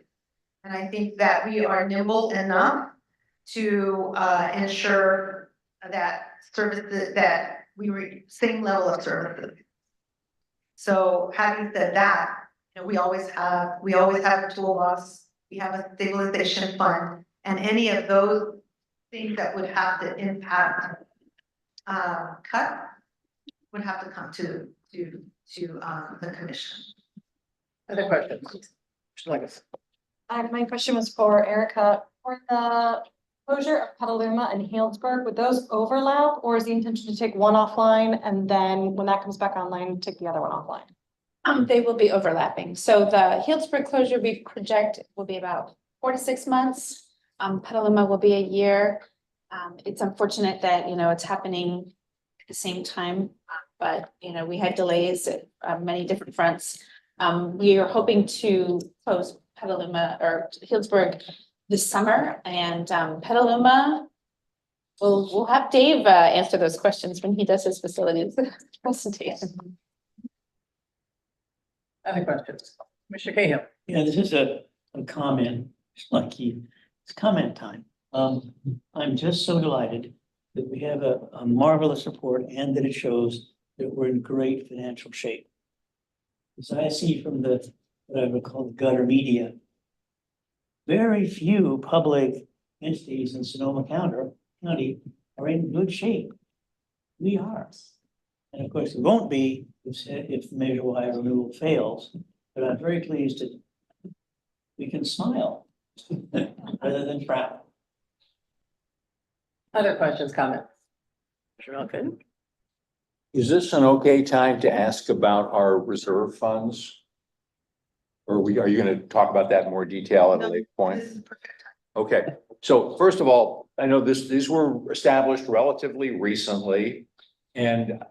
And I think that we are nimble enough to ensure that services, that we reach same level of services. So having said that, we always have a toolbox, we have a stabilization fund, and any of those things that would have to impact cut would have to come to the commission. Other questions? My question was for Erica. For the closure of Petaluma and Healdsburg, would those overlap, or is the intention to take one offline and then when that comes back online, take the other one offline? They will be overlapping. So the Healdsburg closure we project will be about 4 to 6 months. Petaluma will be a year. It's unfortunate that, it's happening at the same time, but, we had delays at many different fronts. We are hoping to close Petaluma or Healdsburg this summer, and Petaluma, we'll have Dave answer those questions when he does his facilities presentation. Other questions? Commissioner Cahill? Yeah, this is a comment, it's like it's comment time. I'm just so delighted that we have a marvelous report and that it shows that we're in great financial shape. As I see from what I would call the gutter media, very few public entities in Sonoma County are in good shape. We are. And of course, it won't be if Measure Y renewal fails, but I'm very pleased that we can smile rather than frown. Other questions, comments? Commissioner Elkin? Is this an okay time to ask about our reserve funds? Or are you gonna talk about that in more detail at a later point? This is perfect. Okay, so first of all, I know these were established relatively recently. And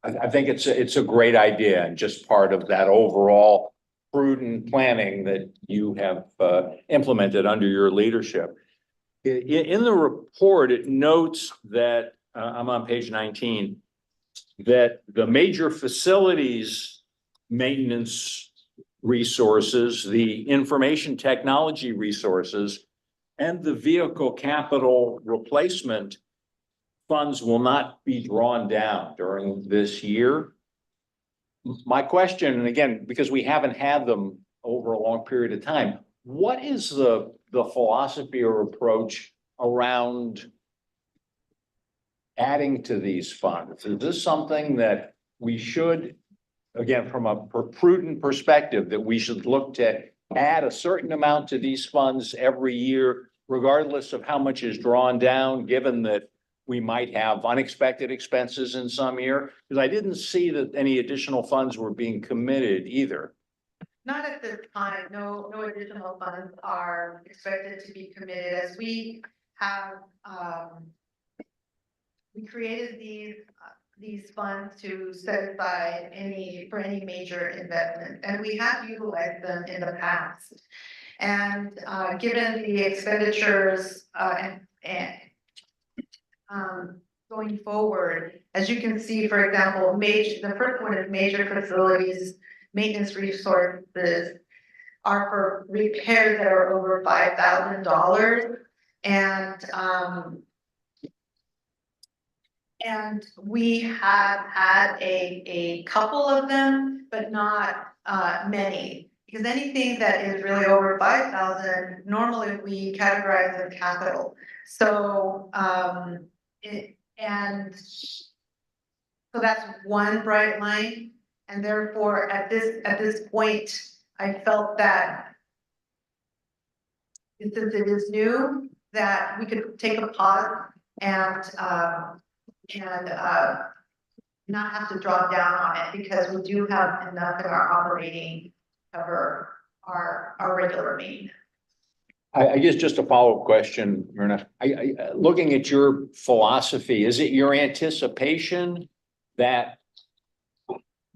I think it's a great idea and just part of that overall prudent planning that you have implemented under your leadership. In the report, it notes that, I'm on page 19, that the major facilities maintenance resources, the information technology resources, and the vehicle capital replacement funds will not be drawn down during this year. My question, and again, because we haven't had them over a long period of time, what is the philosophy or approach around adding to these funds? Is this something that we should, again, from a prudent perspective, that we should look to add a certain amount to these funds every year, regardless of how much is drawn down, given that we might have unexpected expenses in some year? Because I didn't see that any additional funds were being committed either. Not at this time, no additional funds are expected to be committed as we have, we created these funds to set aside for any major investment, and we have utilized them in the past. And given the expenditures and going forward, as you can see, for example, the first one is major facilities, maintenance resources are for repairs that are over $5,000. And we have had a couple of them, but not many. Because anything that is really over 5,000, normally we categorize as capital. So so that's one bright line. And therefore, at this point, I felt that since it is new, that we could take a pause and not have to draw down on it, because we do have enough in our operating to cover our regular maintenance. I guess just a follow-up question, Myrna. Looking at your philosophy, is it your anticipation that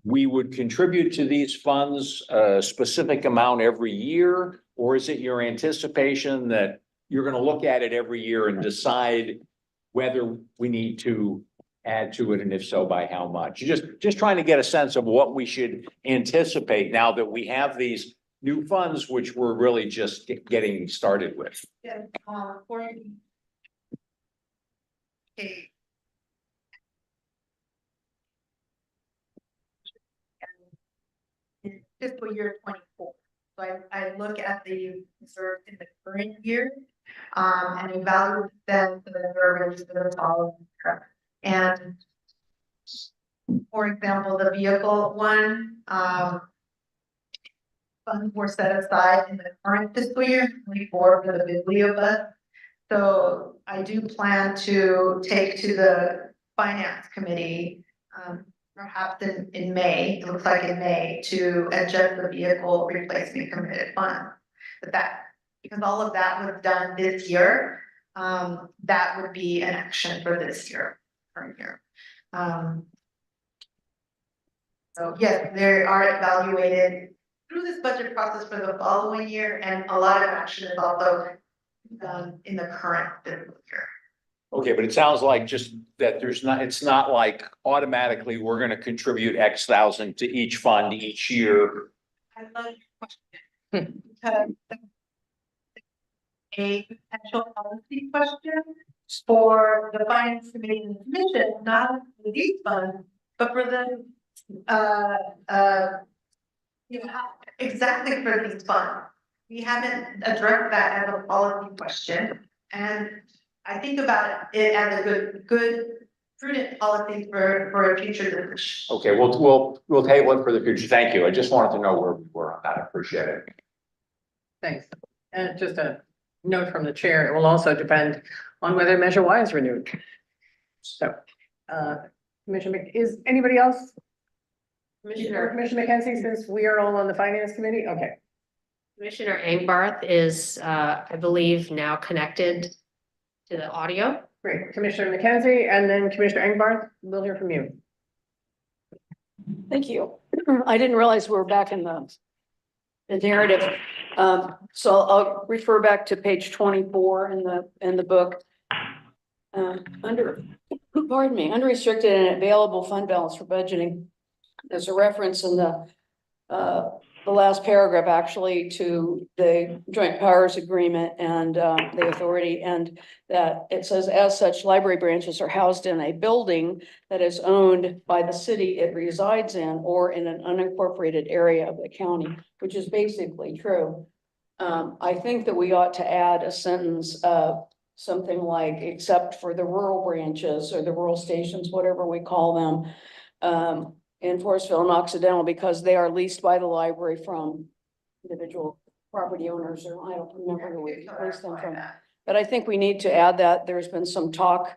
we would contribute to these funds a specific amount every year? Or is it your anticipation that you're gonna look at it every year and decide whether we need to add to it, and if so, by how much? Just trying to get a sense of what we should anticipate now that we have these new funds, which we're really just getting started with. Yeah, okay. In fiscal year 24. So I look at the reserve in the current year, and evaluate them for the verbiage that are following. And for example, the vehicle one, funds were set aside in the current fiscal year 24 for the Biblio bus. So I do plan to take to the finance committee, perhaps in May, it looks like in May, to adjust the vehicle replacement committed fund. But because all of that was done this year, that would be an action for this year, current year. So yes, they are evaluated through this budget process for the following year, and a lot of action is also done in the current fiscal year. Okay, but it sounds like just that it's not like automatically we're gonna contribute X thousand to each fund each year. I love your question. Because a potential policy question for the finance committee and the commission, not for these funds, but for the exactly for these funds. We haven't addressed that as a policy question, and I think about it as a good prudent policy for a future discussion. Okay, we'll table it for the future. Thank you. I just wanted to know where we were on that. I appreciate it. Thanks. And just a note from the chair, it will also depend on whether Measure Y is renewed. So, Commissioner, is anybody else? Commissioner McKenzie, since we are all on the finance committee, okay. Commissioner Engbarth is, I believe, now connected to the audio. Great, Commissioner McKenzie, and then Commissioner Engbarth, we'll hear from you. Thank you. I didn't realize we were back in the narrative. So I'll refer back to page 24 in the book. Under unrestricted and available fund balance for budgeting. There's a reference in the last paragraph actually to the joint powers agreement and the authority, and that it says, as such, library branches are housed in a building that is owned by the city it resides in or in an unincorporated area of the county, which is basically true. I think that we ought to add a sentence of something like, except for the rural branches or the rural stations, whatever we call them, in Forestville and Occidental, because they are leased by the library from individual property owners, or I don't remember who we leased them from. But I think we need to add that. There's been some talk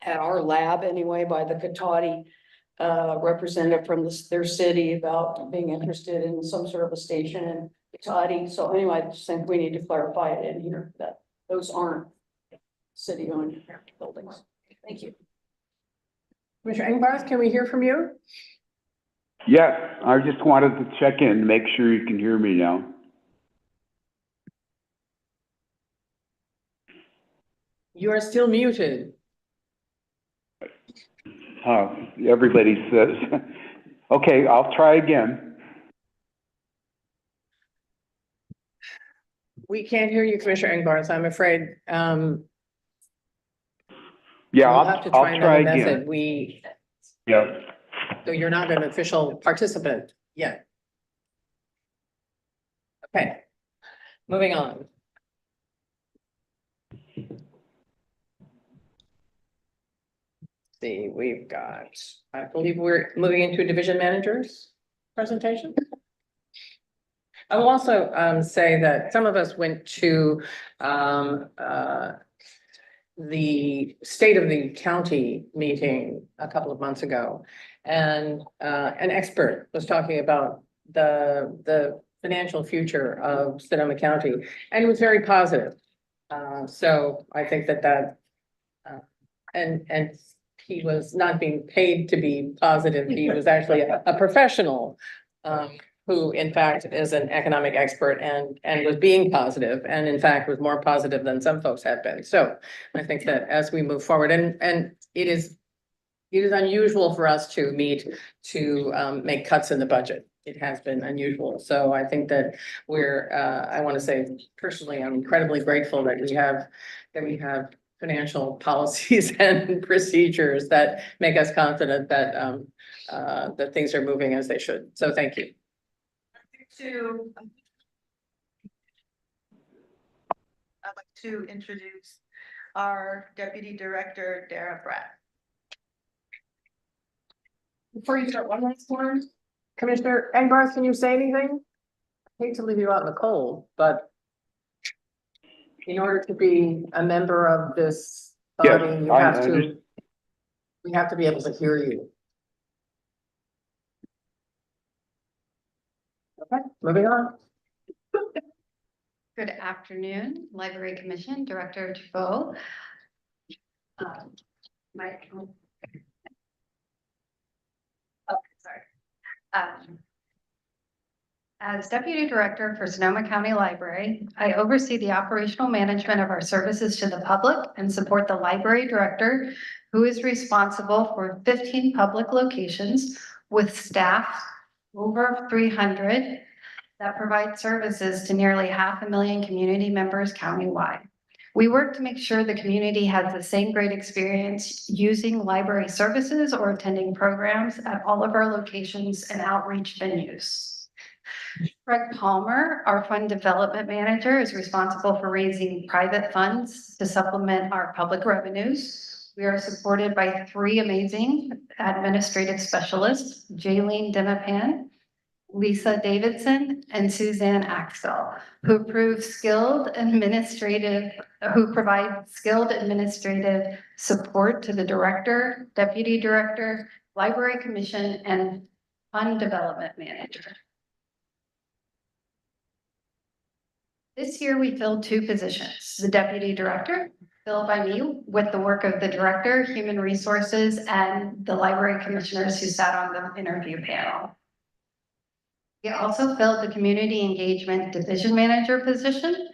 at our lab anyway by the Cotati representative from their city about being interested in some sort of a station in Cotati. So anyway, I just think we need to clarify it in here that those aren't city-owned buildings. Thank you. Commissioner Engbarth, can we hear from you? Yes, I just wanted to check in, make sure you can hear me now. You are still muted. Everybody says, okay, I'll try again. We can't hear you, Commissioner Engbarth, I'm afraid. Yeah, We'll have to I'll try try another again. method. Yeah. So you're not an official participant yet. Okay, moving on. See, we've got, I believe we're moving into a division manager's presentation. I will also say that some of us went to the state of the county meeting a couple of months ago. And an expert was talking about the financial future of Sonoma County, and it was very positive. So I think that and he was not being paid to be positive. He was actually a professional who in fact is an economic expert and was being positive, and in fact was more positive than some folks have been. So I think that as we move forward, and it is unusual for us to meet to make cuts in the budget. It has been unusual. So I think that I want to say personally, I'm incredibly grateful that we have financial policies and procedures that make us confident that that things are moving as they should. So thank you. I'd like to introduce our Deputy Director, Dara Bratt. Before you start, one last one. Commissioner Engbarth, can you say anything? I hate to leave you out in the cold, but in order to be a member of this body, Yes, we have to be able to hear you. Okay, moving on. Good afternoon, Library Commission Director Defoe. As Deputy Director for Sonoma County Library, I oversee the operational management of our services to the public and support the Library Director, who is responsible for 15 public locations with staff over 300 that provide services to nearly 500,000 community members countywide. We work to make sure the community has the same great experience using library services or attending programs at all of our locations and outreach venues. Greg Palmer, our fund development manager, is responsible for raising private funds to supplement our public revenues. We are supported by 3 amazing administrative specialists, Jaylene Demapan, Lisa Davidson, and Suzanne Axel, who provide skilled administrative support to the director, deputy director, library commission, and fund development manager. This year, we filled 2 positions. The deputy director, filled by me, with the work of the director, human resources, and the library commissioners who sat on the interview panel. We also filled the community engagement division manager position.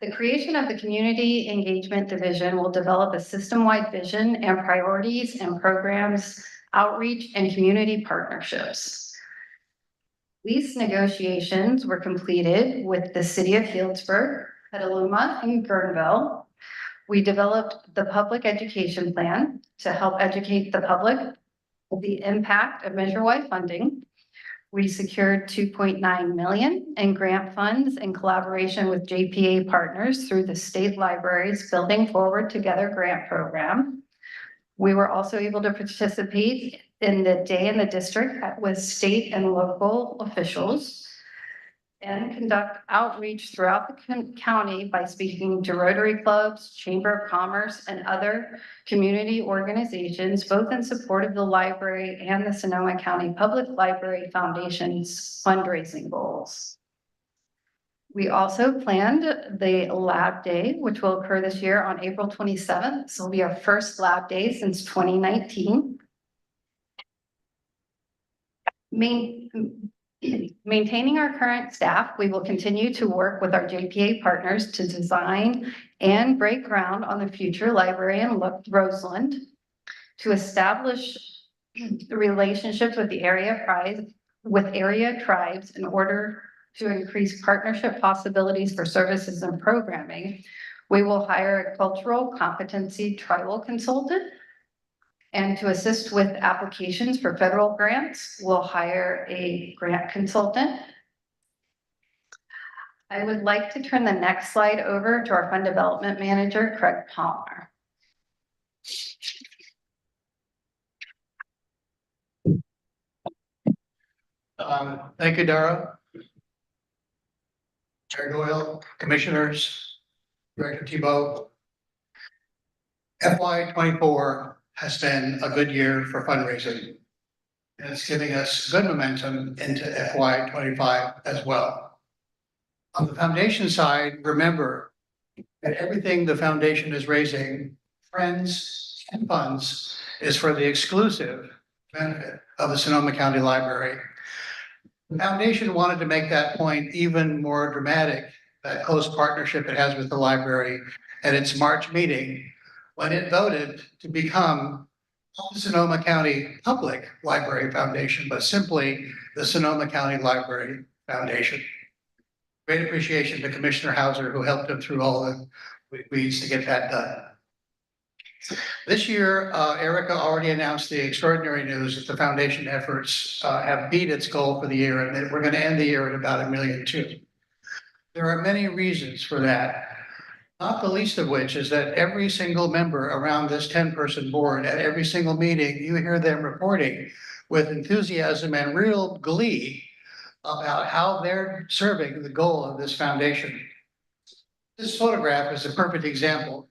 The creation of the community engagement division will develop a system-wide vision and priorities and programs, outreach, and community partnerships. Lease negotiations were completed with the city of Healdsburg, Petaluma, and Guerneville. We developed the public education plan to help educate the public of the impact of Measure Y funding. We secured $2.9 million in grant funds in collaboration with JPA partners through the state libraries Building Forward Together grant program. We were also able to participate in the Day in the District with state and local officials and conduct outreach throughout the county by speaking to Rotary clubs, Chamber of Commerce, and other community organizations, both in support of the library and the Sonoma County Public Library Foundation's fundraising goals. We also planned the Lab Day, which will occur this year on April 27th. This will be our first Lab Day since 2019. Maintaining our current staff, we will continue to work with our JPA partners to design and break ground on the future library in Roseland, to establish the relationships with the area tribes in order to increase partnership possibilities for services and programming. We will hire a cultural competency tribal consultant. And to assist with applications for federal grants, we'll hire a grant consultant. I would like to turn the next slide over to our fund development manager, Craig Palmer. Thank you, Dara. Chair Doyle, commissioners, Director Tebow. FY 24 has been a good year for fundraising. And it's giving us good momentum into FY 25 as well. On the foundation side, remember that everything the foundation is raising, friends and funds, is for the exclusive benefit of the Sonoma County Library. The foundation wanted to make that point even more dramatic, that close partnership it has with the library at its March meeting, when it voted to become the Sonoma County Public Library Foundation, but simply the Sonoma County Library Foundation. Great appreciation to Commissioner Hauser, who helped him through all the weeds to get that done. This year, Erica already announced the extraordinary news that the foundation efforts have beat its goal for the year, and that we're going to end the year at about $1.2 million. There are many reasons for that, not the least of which is that every single member around this 10-person board, at every single meeting, you hear them reporting with enthusiasm and real glee about how they're serving the goal of this foundation. This photograph is a perfect example.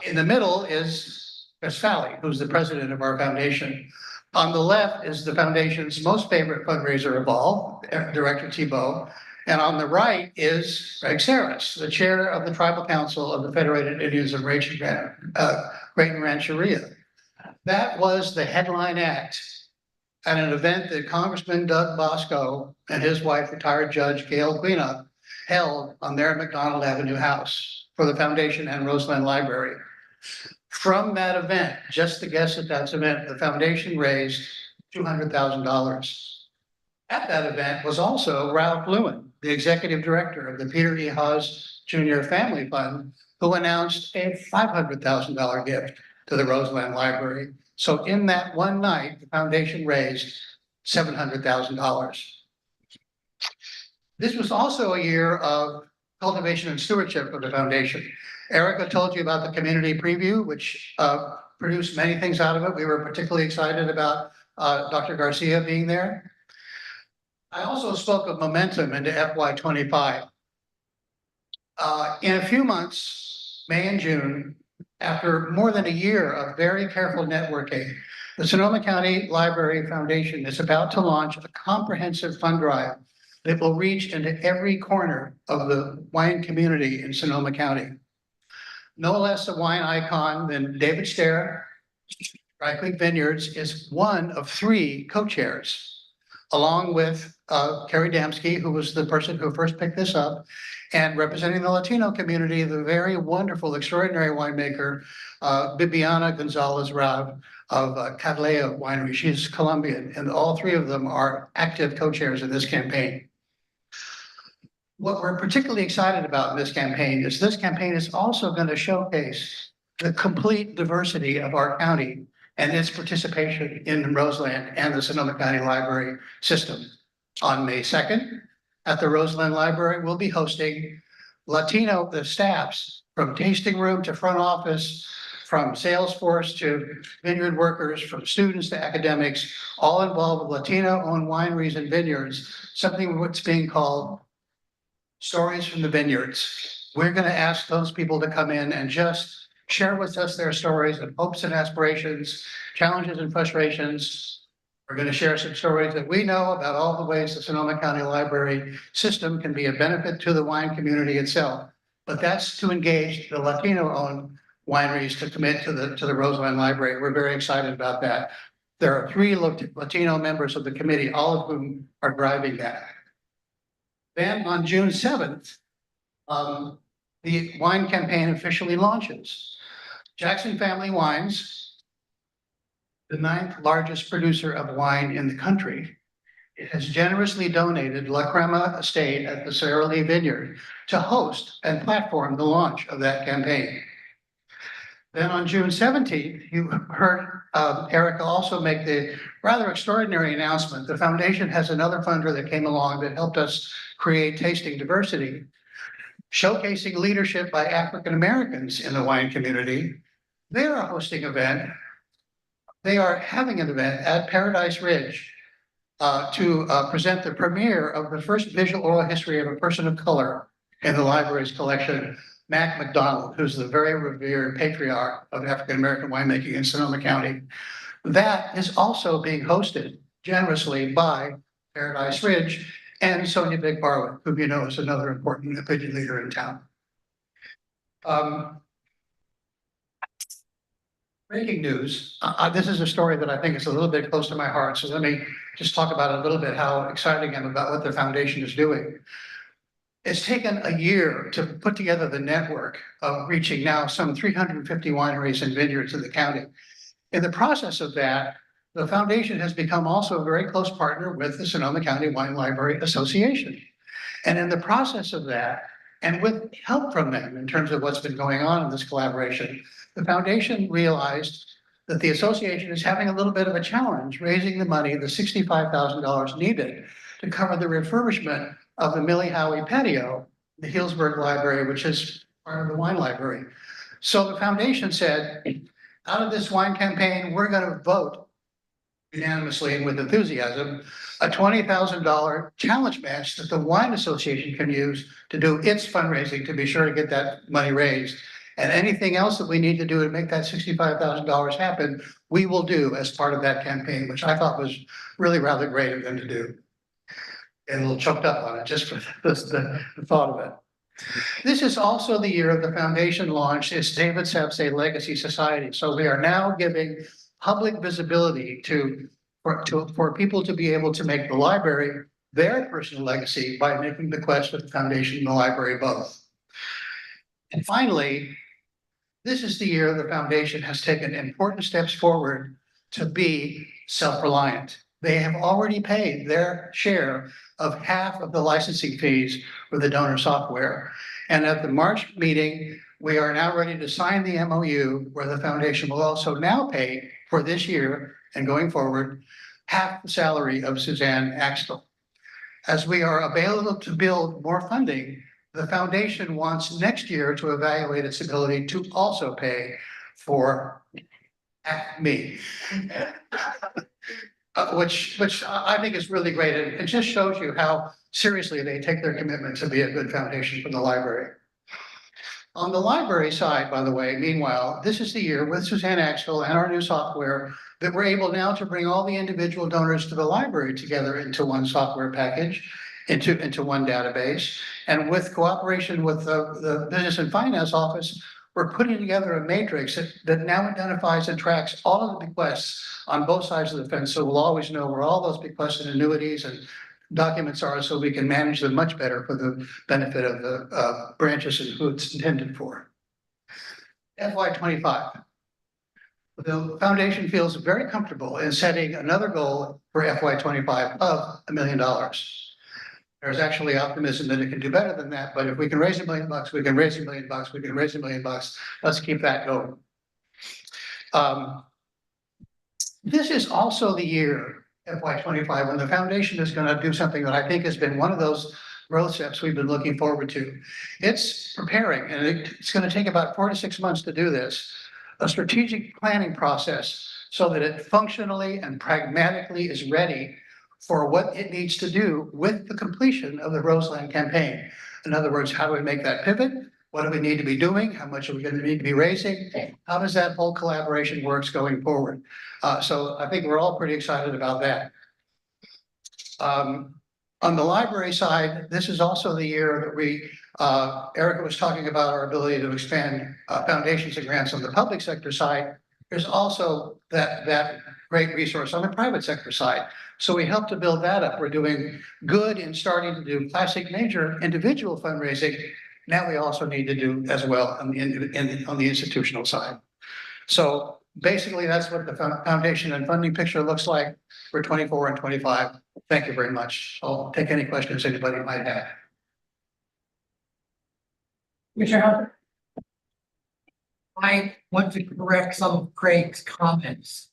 In the middle is Chris Falley, who's the president of our foundation. On the left is the foundation's most favorite fundraiser of all, Director Tebow. And on the right is Greg Saris, the chair of the Tribal Council of the Federated Indians of Great Rancheria. That was the headline act at an event that Congressman Doug Bosco and his wife, retired Judge Gail Cleanup, held on their McDonald Avenue house for the foundation and Roseland Library. From that event, just to guess at that event, the foundation raised $200,000. At that event was also Ralph Lewin, the executive director of the Peter E. Haas Jr. Family Fund, who announced a $500,000 gift to the Roseland Library. So in that one night, the foundation raised $700,000. This was also a year of cultivation and stewardship of the foundation. Erica told you about the community preview, which produced many things out of it. We were particularly excited about Dr. Garcia being there. I also spoke of momentum into FY 25. In a few months, May and June, after more than a year of very careful networking, the Sonoma County Library Foundation is about to launch a comprehensive fund drive that will reach into every corner of the wine community in Sonoma County. No less a wine icon than David Stair, Dry Creek Vineyards, is one of 3 co-chairs, along with Carrie Damsky, who was the person who first picked this up, and representing the Latino community, the very wonderful, extraordinary winemaker, Bibiana Gonzalez Rav of Catalea Winery. She's Colombian, and all 3 of them are active co-chairs in this campaign. What we're particularly excited about in this campaign is also going to showcase the complete diversity of our county and its participation in Roseland and the Sonoma County Library system. On May 2nd, at the Roseland Library, we'll be hosting Latino staffs from tasting room to front office, from sales force to vineyard workers, from students to academics, all involved with Latino-owned wineries and vineyards, something what's being called Stories from the Vineyards. We're going to ask those people to come in and just share with us their stories of hopes and aspirations, challenges and frustrations. We're going to share some stories that we know about all the ways the Sonoma County Library system can be a benefit to the wine community itself. But that's to engage the Latino-owned wineries to commit to the Roseland Library. We're very excited about that. There are 3 Latino members of the committee, all of whom are driving that. Then on June 7th, the wine campaign officially launches. Jackson Family Wines, the 9th largest producer of wine in the country, it has generously donated La Crema Estate at the Sara Lee Vineyard to host and platform the launch of that campaign. Then on June 17th, you heard Erica also make the rather extraordinary announcement. The foundation has another funder that came along that helped us create Tasting Diversity, showcasing leadership by African Americans in the wine community. They are hosting an event. They are having an event at Paradise Ridge to present the premiere of the first visual oral history of a person of color in the library's collection, Mac McDonald, who's the very revered patriarch of African-American winemaking in Sonoma County. That is also being hosted generously by Paradise Ridge and Sonia Big Barwick, who you know is another important opinion leader in town. Breaking news, this is a story that I think is a little bit close to my heart, so let me just talk about it a little bit, how excited I am about what the foundation is doing. It's taken a year to put together the network of reaching now some 350 wineries and vineyards in the county. In the process of that, the foundation has become also a very close partner with the Sonoma County Wine Library Association. And in the process of that, and with help from them in terms of what's been going on in this collaboration, the foundation realized that the association is having a little bit of a challenge raising the money, the $65,000 needed to cover the refurbishment of the Millie Howie patio, the Healdsburg Library, which is part of the wine library. So the foundation said, out of this wine campaign, we're going to vote unanimously and with enthusiasm, a $20,000 challenge match that the Wine Association can use to do its fundraising to be sure to get that money raised. And anything else that we need to do to make that $65,000 happen, we will do as part of that campaign, which I thought was really rather great of them to do. And a little choked up on it just for the thought of it. This is also the year of the foundation launch its David Sapsay Legacy Society. So we are now giving public visibility for people to be able to make the library their personal legacy by making the quest of the foundation and the library both. And finally, this is the year the foundation has taken important steps forward to be self-reliant. They have already paid their share of half of the licensing fees for the donor software. And at the March meeting, we are now ready to sign the MOU where the foundation will also now pay for this year and going forward, half the salary of Suzanne Axtell. As we are available to build more funding, the foundation wants next year to evaluate its ability to also pay for me. Which I think is really great. It just shows you how seriously they take their commitment to be a good foundation for the library. On the library side, by the way, meanwhile, this is the year with Suzanne Axtell and our new software that we're able now to bring all the individual donors to the library together into one software package, into one database. And with cooperation with the Business and Finance Office, we're putting together a matrix that now identifies and tracks all of the bequests on both sides of the fence. So we'll always know where all those bequests and annuities and documents are, so we can manage them much better for the benefit of the branches and who it's intended for. FY25. The foundation feels very comfortable in setting another goal for FY25 of $1 million. There's actually optimism that it can do better than that, but if we can raise $1 million, we can raise $1 million, we can raise $1 million. Let's keep that going. This is also the year, FY25, when the foundation is going to do something that I think has been one of those growth steps we've been looking forward to. It's preparing, and it's going to take about 4 to 6 months to do this, a strategic planning process so that it functionally and pragmatically is ready for what it needs to do with the completion of the Roseland campaign. In other words, how do we make that pivot? What do we need to be doing? How much are we going to need to be raising? How does that whole collaboration works going forward? So I think we're all pretty excited about that. On the library side, this is also the year that we, Erica was talking about our ability to expand foundations and grants on the public sector side. There's also that great resource on the private sector side. So we help to build that up. We're doing good in starting to do classic major individual fundraising And that we also need to do as well on the institutional side. So basically, that's what the foundation and funding picture looks like for 24 and 25. Thank you very much. I'll take any questions anybody might have. Commissioner Hunter? I want to correct some of Craig's comments.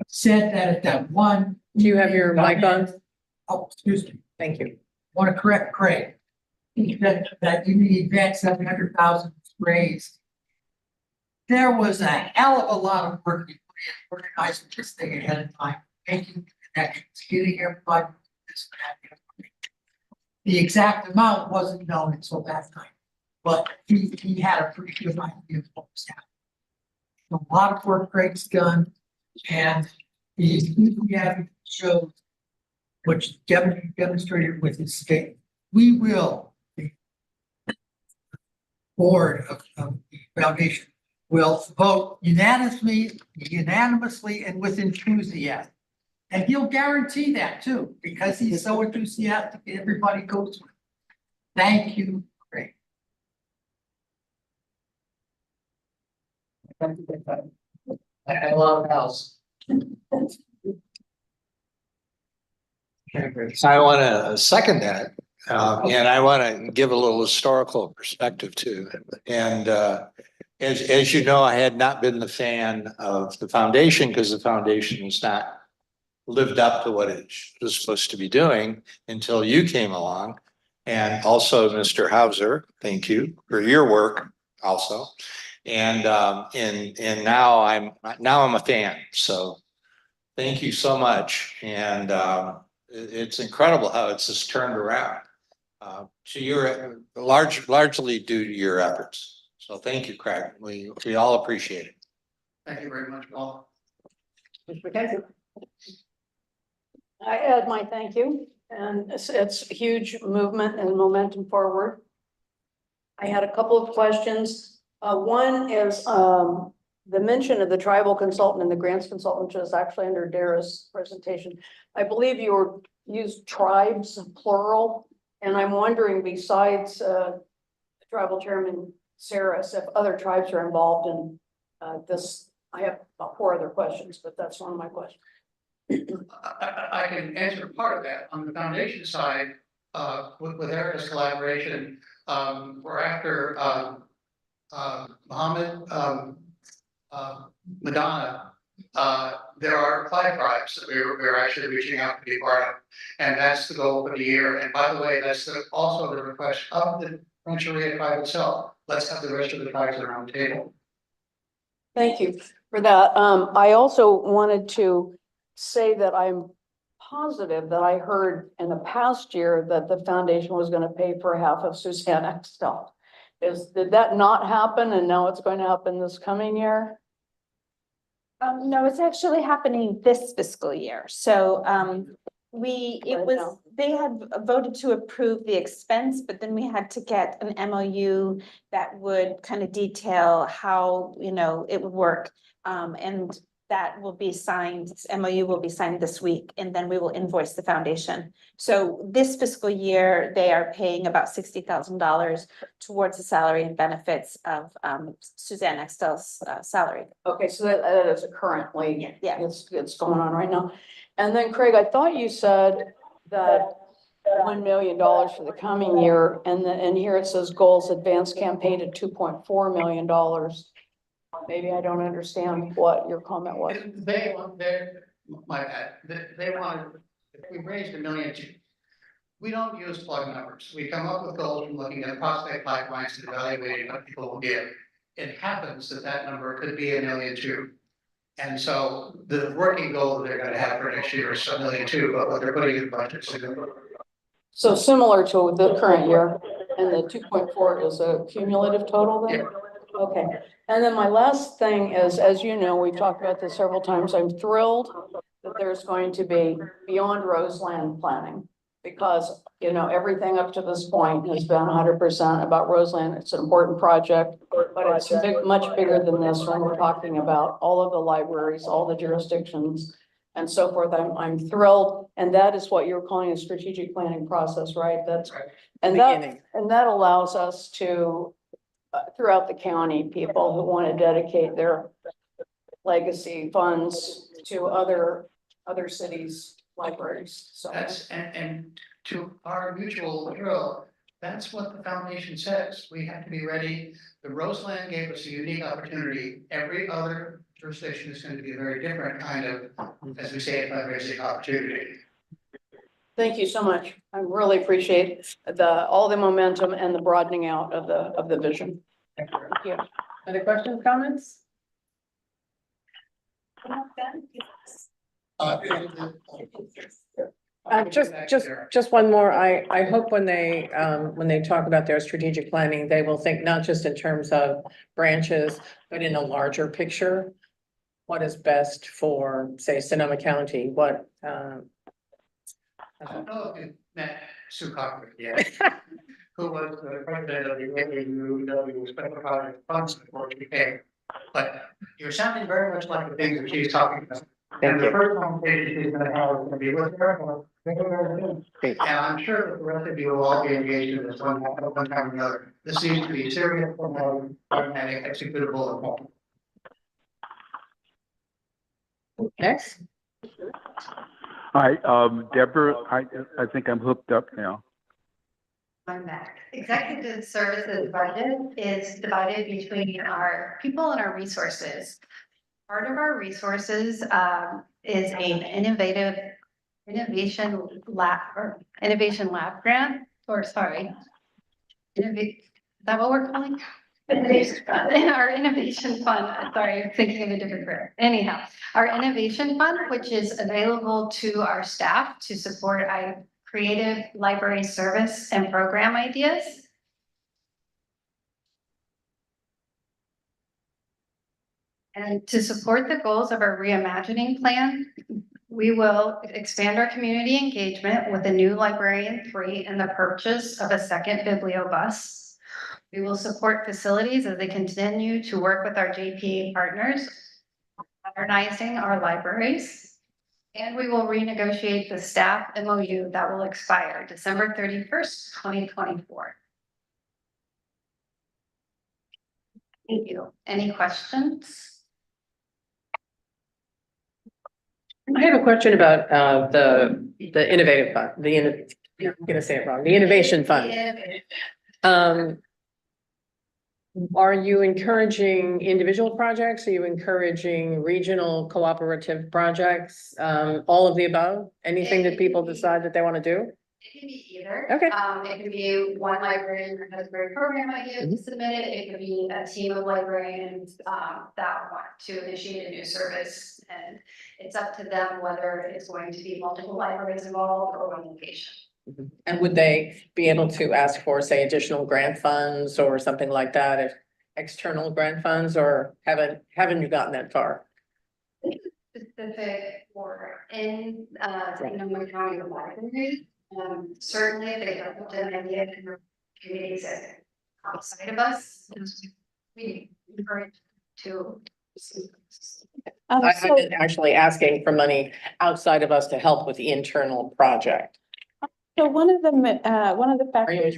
Said that at that one. Do you have your mic on? Oh, excuse me. Thank you. Want to correct Craig. He said that in the event 700,000 was raised. There was a hell of a lot of work we put in organizing this thing ahead of time, making connections, getting everybody this, that, the exact amount wasn't known until that time. But he had a pretty good idea of what was happening. A lot of work Craig's done, and the enthusiasm shows, which demonstrated with his state. We will, the board of the foundation will vote unanimously and with enthusiasm. And he'll guarantee that too, because he's so enthusiastic, everybody goes with it. Thank you, Craig. I love house. I want to second that, and I want to give a little historical perspective too. And as you know, I had not been the fan of the foundation because the foundation was not lived up to what it was supposed to be doing until you came along. And also Mr. Hauser, thank you for your work also. And now I'm a fan. So thank you so much. And it's incredible how it's just turned around to your largely due to your efforts. So thank you, Craig. We all appreciate it. Thank you very much, Paul. I add my thank you, and it's a huge movement and momentum forward. I had a couple of questions. One is the mention of the tribal consultant and the grants consultant, which is actually under Dara's presentation. I believe you used tribes plural, and I'm wondering, besides tribal chairman Sarah, if other tribes are involved in this. I have about 4 other questions, but that's one of my questions. I can answer part of that. On the foundation side, with Erica's collaboration, we're after Muhammad, Madonna. There are 5 tribes that we're actually reaching out to be part of, and that's the goal for the year. And by the way, that's also the request of the Rancheria tribe itself. Let's have the rest of the tribes around the table. Thank you for that. I also wanted to say that I'm positive that I heard in the past year that the foundation was going to pay for half of Suzanne Extel. Did that not happen, and now it's going to happen this coming year? No, it's actually happening this fiscal year. So they had voted to approve the expense, but then we had to get an MOU that would kind of detail how, it would work. And that will be signed, this MOU will be signed this week, and then we will invoice the foundation. So this fiscal year, they are paying about $60,000 towards the salary and benefits of Suzanne Extel's salary. Okay, so that is currently, it's going on right now. And then Craig, I thought you said that $1 million for the coming year, and here it says goals advanced campaign to $2.4 million. Maybe I don't understand what your comment was. They wanted, if we raised $1 million, we don't use plug numbers. We come up with goals from looking at prospect pipelines and evaluating what people will give. It happens that number could be $1 million too. And so the working goal that they're going to have for next year is $1 million too, but what they're putting in the budget is so similar to the current year, and the 2.4 is a cumulative total then? Yeah. Okay. And then my last thing is, as you know, we've talked about this several times. I'm thrilled that there's going to be beyond Roseland planning, because, everything up to this point has been 100% about Roseland. It's an important project, but it's much bigger than this when we're talking about all of the libraries, all the jurisdictions, and so forth. I'm thrilled. And that is what you're calling a strategic planning process, right? That's, and Beginning. that allows us to, throughout the county, people who want to dedicate their legacy funds to other cities' libraries. So That's, and to our mutual thrill, that's what the foundation says. We have to be ready. The Roseland gave us a unique opportunity. Every other jurisdiction is going to be a very different kind of, as we say, fundraising opportunity. thank you so much. I really appreciate all the momentum and the broadening out of the vision. Thank you. Other questions, comments? Just one more. I hope when they talk about their strategic planning, they will think not just in terms of branches, but in a larger picture. What is best for, say, Sonoma County? What, I don't know if you met Sue Cochran yet, who was the president of the AAUW Special Project Funds before she came. But you're sounding very much like the things that she's talking about. And the first conversation she's gonna have is gonna be with her. And I'm sure that the rest of you will all be engaged in this one time or another. This seems to be serious, pragmatic, executable, and more. next? Hi, Deborah, I think I'm hooked up now. I'm back. Executive services budget is divided between our people and our resources. Part of our resources is an innovation lab grant, or sorry. Is that what we're calling? Our innovation fund, sorry, I'm thinking of a different grant. Anyhow, our innovation fund, which is available to our staff to support creative library service and program ideas. And to support the goals of our reimagining plan, we will expand our community engagement with a new librarian 3 and the purchase of a second bibliobus. We will support facilities as they continue to work with our JPA partners, modernizing our libraries. And we will renegotiate the staff MOU that will expire December 31st, 2024. Thank you. Any questions? I have a question about the innovative fund, I'm gonna say it wrong, the innovation fund. Are you encouraging individual projects? Are you encouraging regional cooperative projects? All of the above? Anything that people decide that they want to do? It can be either. Okay. It can be one librarian who has a great program idea to submit it. It could be a team of librarians that want to initiate a new service. And it's up to them whether it's going to be multiple libraries involved or one location. And would they be able to ask for, say, additional grant funds or something like that, if external grant funds, or haven't you gotten that far? Specific or in Sonoma County Library, certainly if they have an idea in their communities outside of us, we encourage to. I've been actually asking for money outside of us to help with the internal project. So one of the Are you, factors,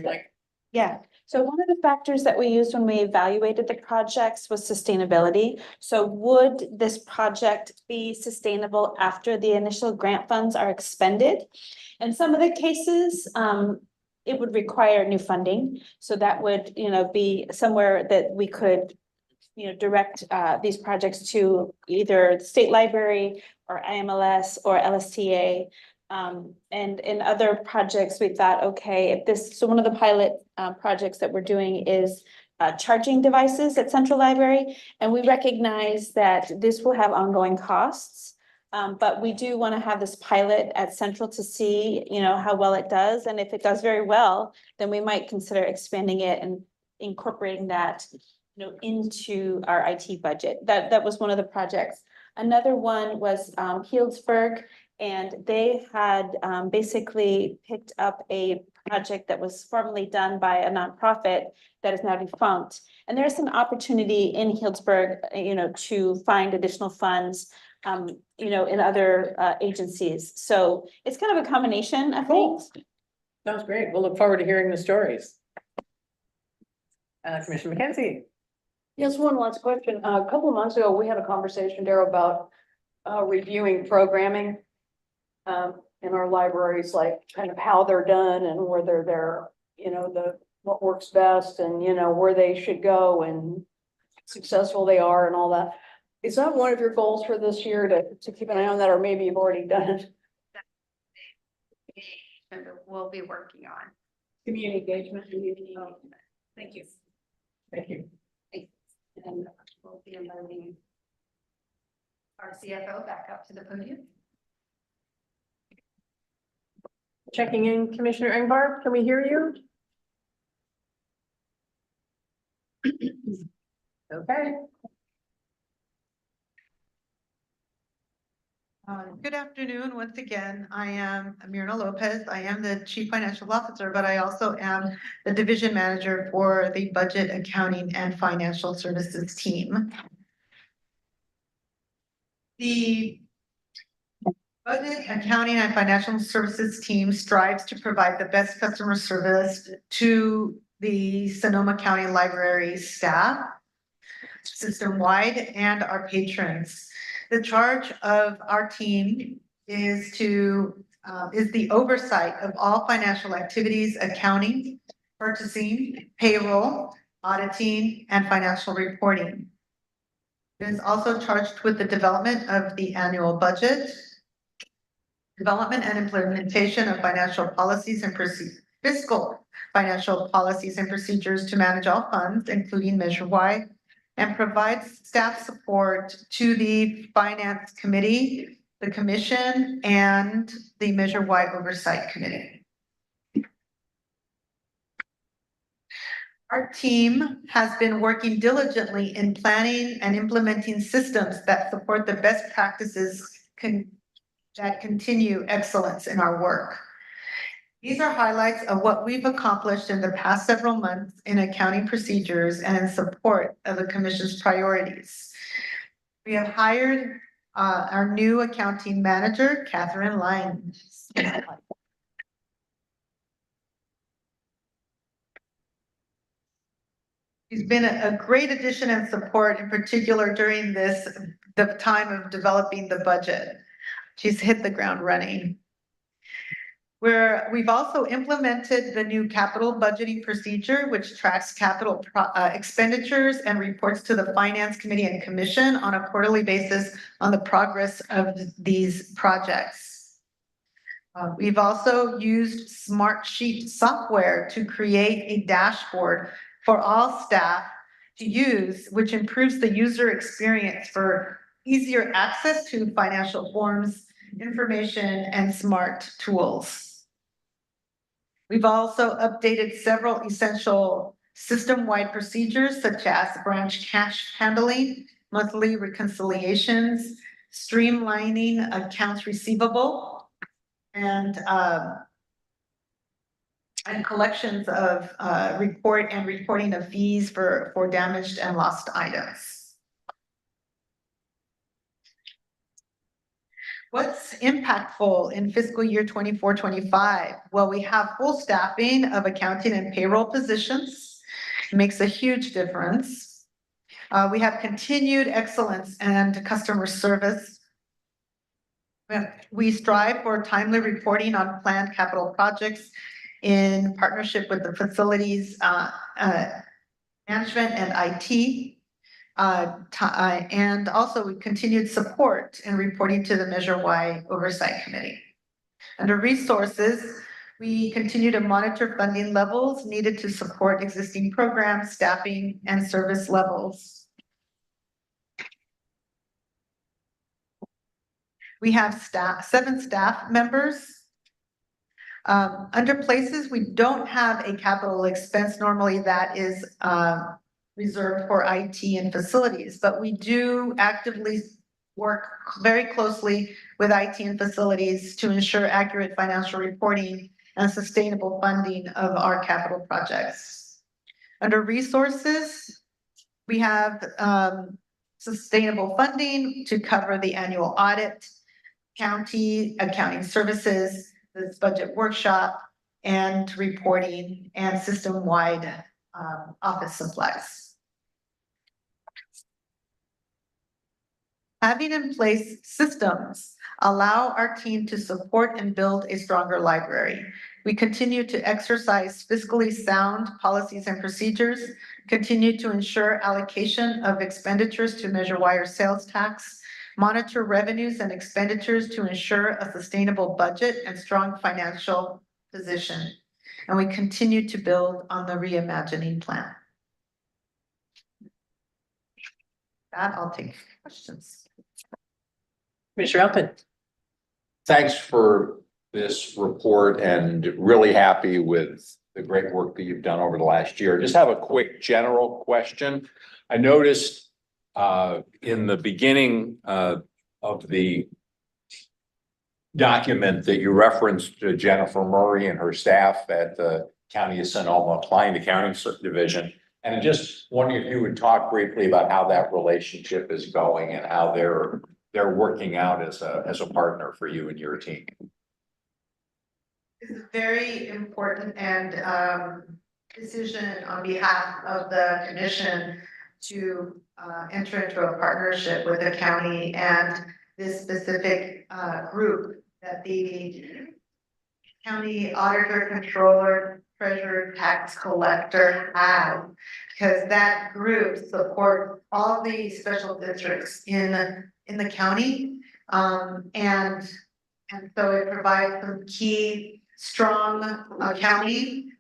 so one of the factors that we used when we evaluated the projects was sustainability. So would this project be sustainable after the initial grant funds are expended? In some of the cases, it would require new funding. So that would, be somewhere that we could, direct these projects to either the state library or IMLS or LSTA. And in other projects, we thought, okay, so one of the pilot projects that we're doing is charging devices at Central Library. And we recognize that this will have ongoing costs. But we do want to have this pilot at Central to see, how well it does. And if it does very well, then we might consider expanding it and incorporating that, into our IT budget. That was one of the projects. Another one was Healdsburg. And they had basically picked up a project that was formerly done by a nonprofit that is now defunct. And there's an opportunity in Healdsburg, to find additional funds in other agencies. So it's kind of a combination of things. Sounds great. We'll look forward to hearing the stories. Commissioner McKenzie. Yes, one last question. A couple of months ago, we had a conversation, Darryl, about reviewing programming in our libraries, like kind of how they're done and whether they're, what works best and, where they should go and successful they are and all that. Is that one of your goals for this year to keep an eye on that, or maybe you've already done it? And we'll be working on. Community engagement. Thank you. Thank you. And we'll be inviting our CFO back up to the podium. Checking in, Commissioner Engbar, can we hear you? Okay. Good afternoon. Once again, I am Myrna Lopez. I am the Chief Financial Officer, but I also am the Division Manager for the Budget, Accounting, and Financial Services team. The Budget, Accounting, and Financial Services team strives to provide the best customer service to the Sonoma County Library staff, system-wide, and our patrons. The charge of our team is the oversight of all financial activities, accounting, purchasing, payroll, auditing, and financial reporting. It is also charged with the development of the annual budget, development and implementation of financial policies and fiscal financial policies and procedures to manage all funds, including Measure-Y, and provides staff support to the Finance Committee, the Commission, and the Measure-Y Oversight Committee. Our team has been working diligently in planning and implementing systems that support the best practices that continue excellence in our work. These are highlights of what we've accomplished in the past several months in accounting procedures and in support of the Commission's priorities. We have hired our new accounting manager, Catherine Lyne. She's been a great addition and support, in particular during the time of developing the budget. She's hit the ground running. We've also implemented the new capital budgeting procedure, which tracks capital expenditures and reports to the Finance Committee and Commission on a quarterly basis on the progress of these projects. We've also used Smartsheet software to create a dashboard for all staff to use, which improves the user experience for easier access to financial forms, information, and smart tools. We've also updated several essential system-wide procedures such as branch cash handling, monthly reconciliations, streamlining accounts receivable, and collections of reporting of fees for damaged and lost items. What's impactful in fiscal year 24-25? Well, we have full staffing of accounting and payroll positions. It makes a huge difference. We have continued excellence and customer service. We strive for timely reporting on planned capital projects in partnership with the facilities management and IT. And also we continued support in reporting to the Measure-Y Oversight Committee. Under resources, we continue to monitor funding levels needed to support existing programs, staffing, and service levels. We have 7 staff members. Under places, we don't have a capital expense normally that is reserved for IT and facilities, but we do actively work very closely with IT and facilities to ensure accurate financial reporting and sustainable funding of our capital projects. Under resources, we have sustainable funding to cover the annual audit, county accounting services, this budget workshop, and reporting and system-wide office supplies. Having in place systems allow our team to support and build a stronger library. We continue to exercise fiscally sound policies and procedures, continue to ensure allocation of expenditures to Measure Wire sales tax, monitor revenues and expenditures to ensure a sustainable budget and strong financial position. And we continue to build on the reimagining plan. That I'll take questions. Commissioner Elton. Thanks for this report and really happy with the great work that you've done over the last year. Just have a quick general question. I noticed in the beginning of the document that you referenced to Jennifer Murray and her staff at the County of Sonoma Client Accounting Division. And I just wondering if you would talk briefly about how that relationship is going and how they're working out as a partner for you and your team. This is very important and decision on behalf of the commission to enter into a partnership with the county and this specific group that the county auditor, controller, treasurer, tax collector have, because that group supports all the special districts in the county. And so it provides some key, strong county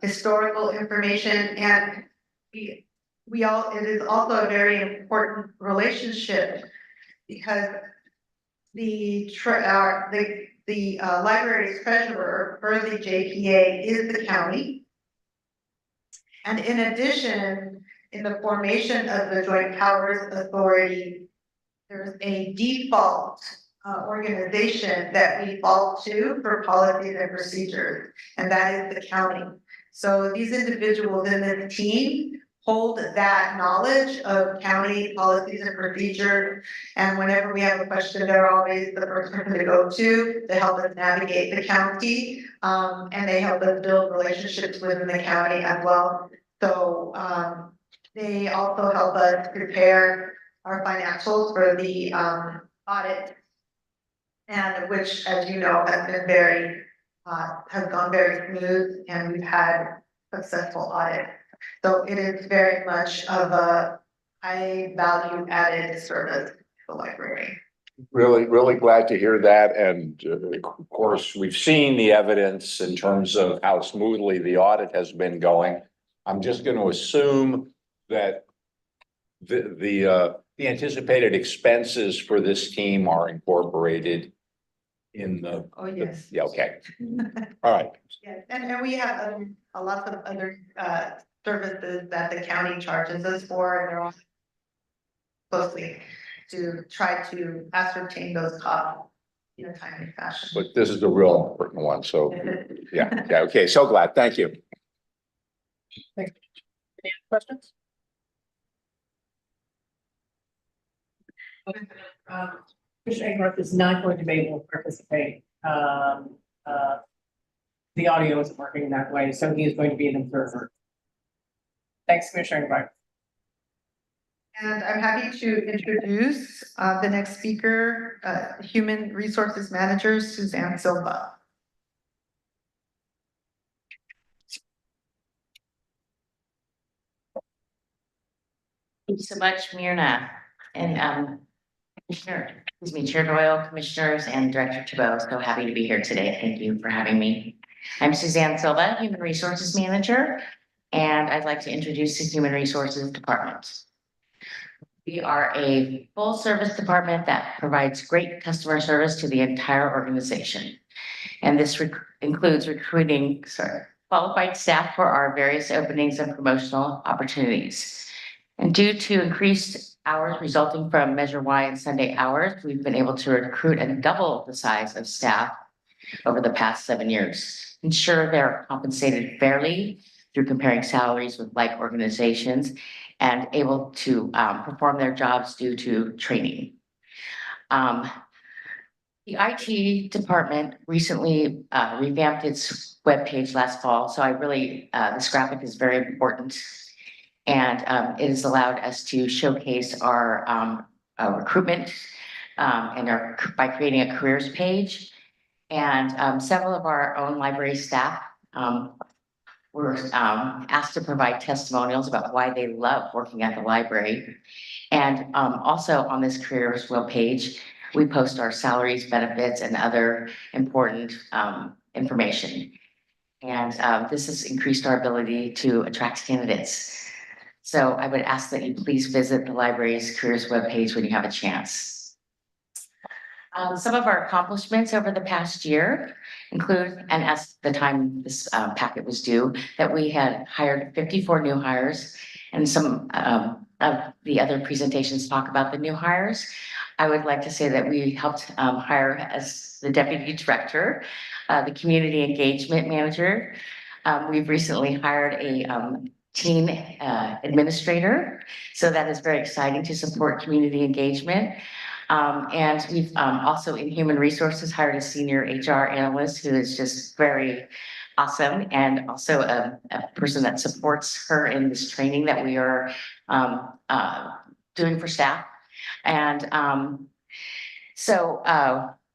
historical information, and it is also a very important relationship because the library's treasurer for the JPA is the county. And in addition, in the formation of the Joint Powers Authority, there's a default organization that we fall to for policies and procedures, and that is the county. So these individuals in this team hold that knowledge of county policies and procedures, and whenever we have a question, they're always the person to go to help us navigate the county, and they help us build relationships within the county as well. So they also help us prepare our financials for the audit, and which, as you know, has been has gone very smooth, and we've had successful audit. So it is very much of a high value added service to the library. Really glad to hear that. And of course, we've seen the evidence in terms of how smoothly the audit has been going. I'm just going to assume that the anticipated expenses for this team are incorporated in the. Oh, yes. Yeah, okay. All right. Yeah, and we have a lot of other services that the county charges us for, and they're all closely to try to ascertain those costs in a timely fashion. But this is a real important one. So yeah, okay. So glad. Thank you. Thanks. Any other questions? Commissioner Engworth is not going to be able to participate. The audio isn't working that way, so he is going to be an observer. Thanks, Commissioner Engworth. And I'm happy to introduce the next speaker, Human Resources Manager, Suzanne Silva. Thank you so much, Myrna, and Chair Doyle, Commissioners, and Director Chabot. So happy to be here today. Thank you for having me. I'm Suzanne Silva, Human Resources Manager, and I'd like to introduce the Human Resources Department. We are a full service department that provides great customer service to the entire organization. And this includes recruiting qualified staff for our various openings and promotional opportunities. And due to increased hours resulting from Measure Y and Sunday hours, we've been able to recruit and double the size of staff over the past 7 years. Ensure they're compensated fairly through comparing salaries with like organizations, and able to perform their jobs due to training. The IT department recently revamped its webpage last fall, so I really, this graphic is very important. And it has allowed us to showcase our recruitment and by creating a careers page. And several of our own library staff were asked to provide testimonials about why they love working at the library. And also on this careers webpage, we post our salaries, benefits, and other important information. And this has increased our ability to attract candidates. So I would ask that you please visit the library's careers webpage when you have a chance. Some of our accomplishments over the past year include, and as the time this packet was due, that we had hired 54 new hires, and some of the other presentations talk about the new hires. I would like to say that we helped hire as the deputy director, the community engagement manager. We've recently hired a teen administrator, so that is very exciting to support community engagement. And we've also in human resources hired a senior HR analyst who is just very awesome, and also a person that supports her in this training that we are doing for staff. And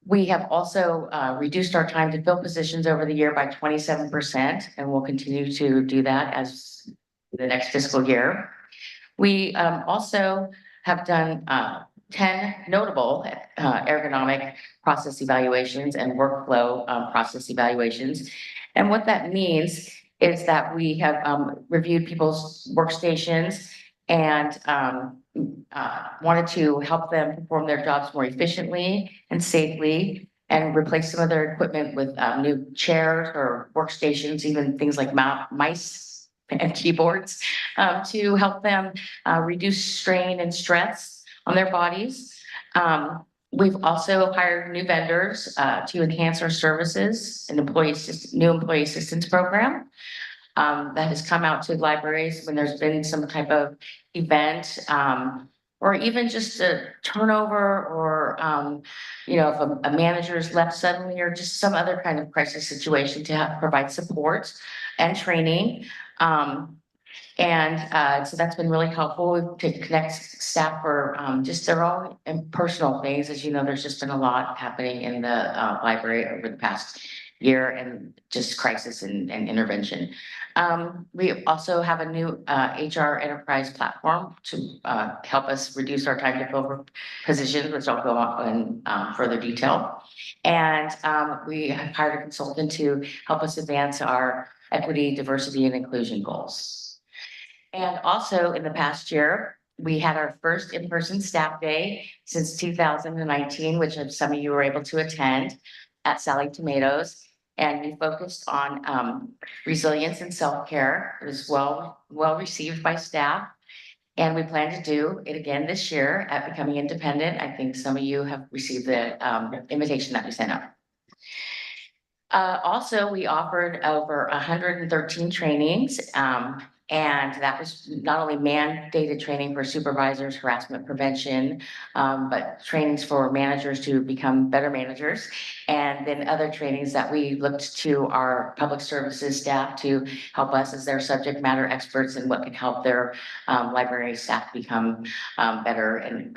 we have also reduced our time to fill positions over the year by 27%, and we'll continue to do that as the next fiscal year. We also have done 10 notable ergonomic process evaluations and workflow process evaluations. And what that means is that we have reviewed people's workstations and wanted to help them perform their jobs more efficiently and safely, and replace some of their equipment with new chairs or workstations, even things like mice and keyboards, to help them reduce strain and stress on their bodies. We've also hired new vendors to enhance our services, an new employee assistance program that has come out to libraries when there's been some type of event, or even just a turnover, or if a manager's left suddenly, or just some other kind of crisis situation, to provide support and training. So that's been really helpful to connect staff for just their own personal things. As you know, there's just been a lot happening in the library over the past year, and just crisis and intervention. We also have a new HR enterprise platform to help us reduce our time to fill positions, which I'll go on in further detail. And we have hired a consultant to help us advance our equity, diversity, and inclusion goals. And also in the past year, we had our first in-person staff day since 2019, which some of you were able to attend at Sally Tomatoes. And we focused on resilience and self-care. It was well received by staff. And we plan to do it again this year at Becoming Independent. I think some of you have received the invitation that we sent out. Also, we offered over 113 trainings. And that was not only mandated training for supervisors, harassment prevention, but trainings for managers to become better managers. And then other trainings that we looked to our public services staff to help us as their subject matter experts in what can help their library staff become better and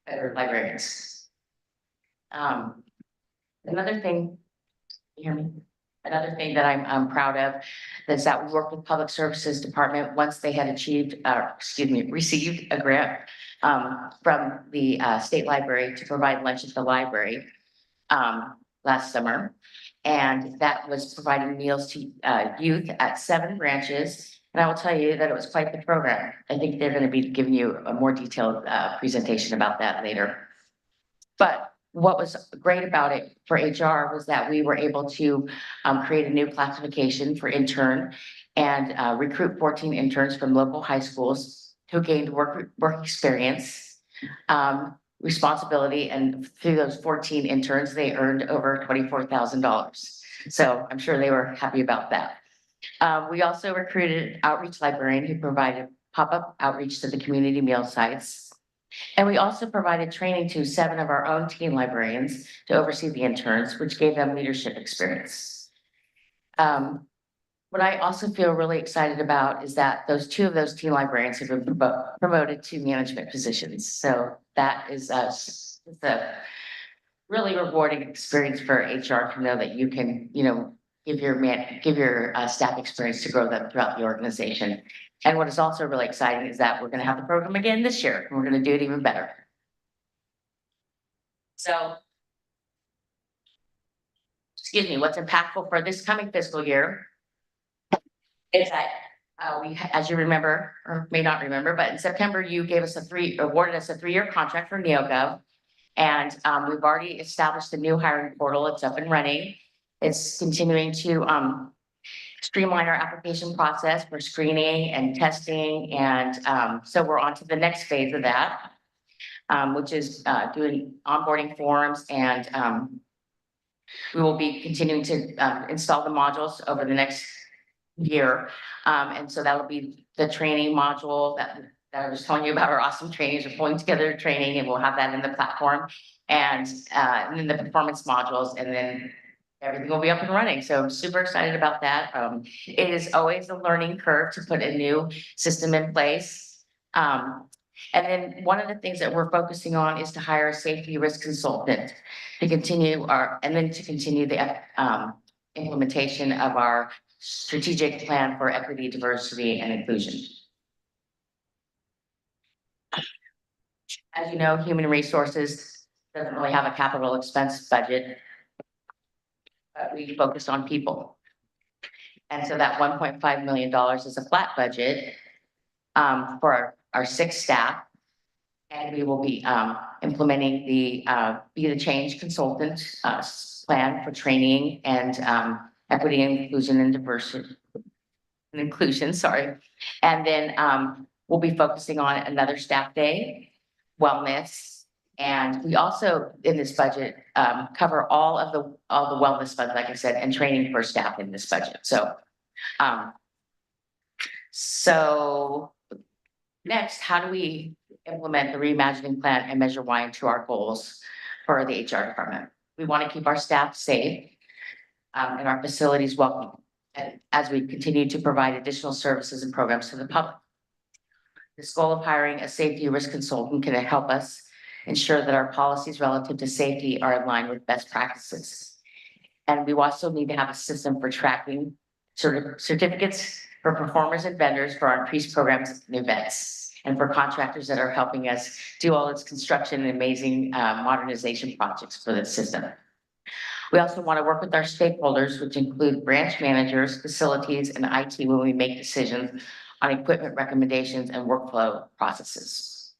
better librarians. Another thing, you hear me? Another thing that I'm proud of is that we worked with Public Services Department once they had received a grant from the state library to provide lunch at the library last summer. And that was providing meals to youth at 7 branches. And I will tell you that it was quite the program. I think they're going to be giving you a more detailed presentation about that later. But what was great about it for HR was that we were able to create a new classification for intern and recruit 14 interns from local high schools who gained work experience, responsibility, and through those 14 interns, they earned over $24,000. So I'm sure they were happy about that. We also recruited an outreach librarian who provided pop-up outreach to the community meal sites. And we also provided training to 7 of our own teen librarians to oversee the interns, which gave them leadership experience. What I also feel really excited about is that two of those teen librarians have been promoted to management positions. So that is it's a really rewarding experience for HR to know that you can, give your staff experience to grow them throughout the organization. And what is also really exciting is that we're going to have the program again this year, and we're going to do it even better. So, excuse me, what's impactful for this coming fiscal year is that we, as you remember, or may not remember, but in September, you gave us awarded us a 3-year contract for NeoGov. And we've already established the new hiring portal. It's up and running. It's continuing to streamline our application process for screening and testing. And so we're on to the next phase of that, which is doing onboarding forms. And we will be continuing to install the modules over the next year. And so that'll be the training module that I was telling you about. Our awesome trainings are pulling together training, and we'll have that in the platform, and then the performance modules, and then everything will be up and running. So I'm super excited about that. It is always a learning curve to put a new system in place. And then one of the things that we're focusing on is to hire a safety risk consultant to continue the implementation of our strategic plan for equity, diversity, and inclusion. As you know, human resources doesn't really have a capital expense budget, but we focus on people. And so that $1.5 million is a flat budget for our 6 staff. And we will be implementing the Be the Change consultant plan for training and equity, inclusion, and diversity and inclusion, sorry. And then we'll be focusing on another staff day, wellness. And we also, in this budget, cover all the wellness funds, like I said, and training for staff in this budget. So next, how do we implement the reimagining plan and measure Y into our goals for the HR department? We want to keep our staff safe and our facilities welcome as we continue to provide additional services and programs to the public. This goal of hiring a safety risk consultant can help us ensure that our policies relative to safety are in line with best practices. And we also need to have a system for tracking certificates for performers and vendors for our increased programs and events, and for contractors that are helping us do all its construction and amazing modernization projects for the system. We also want to work with our stakeholders, which include branch managers, facilities, and IT when we make decisions on equipment recommendations and workflow processes.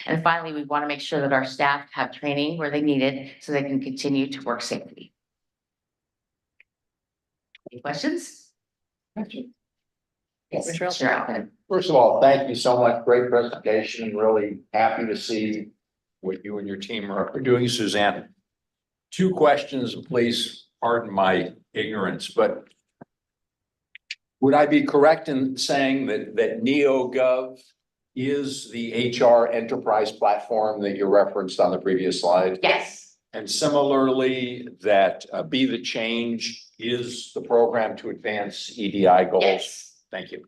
And finally, we want to make sure that our staff have training where they need it so they can continue to work safely. Any questions? Yes, sure. First of all, thank you so much. Great presentation. Really happy to see what you and your team are doing, Suzanne. 2 questions, please pardon my ignorance, but would I be correct in saying that NeoGov is the HR enterprise platform that you referenced on the previous slide? Yes. And similarly, that Be the Change is the program to advance EDI goals? Yes. Thank you.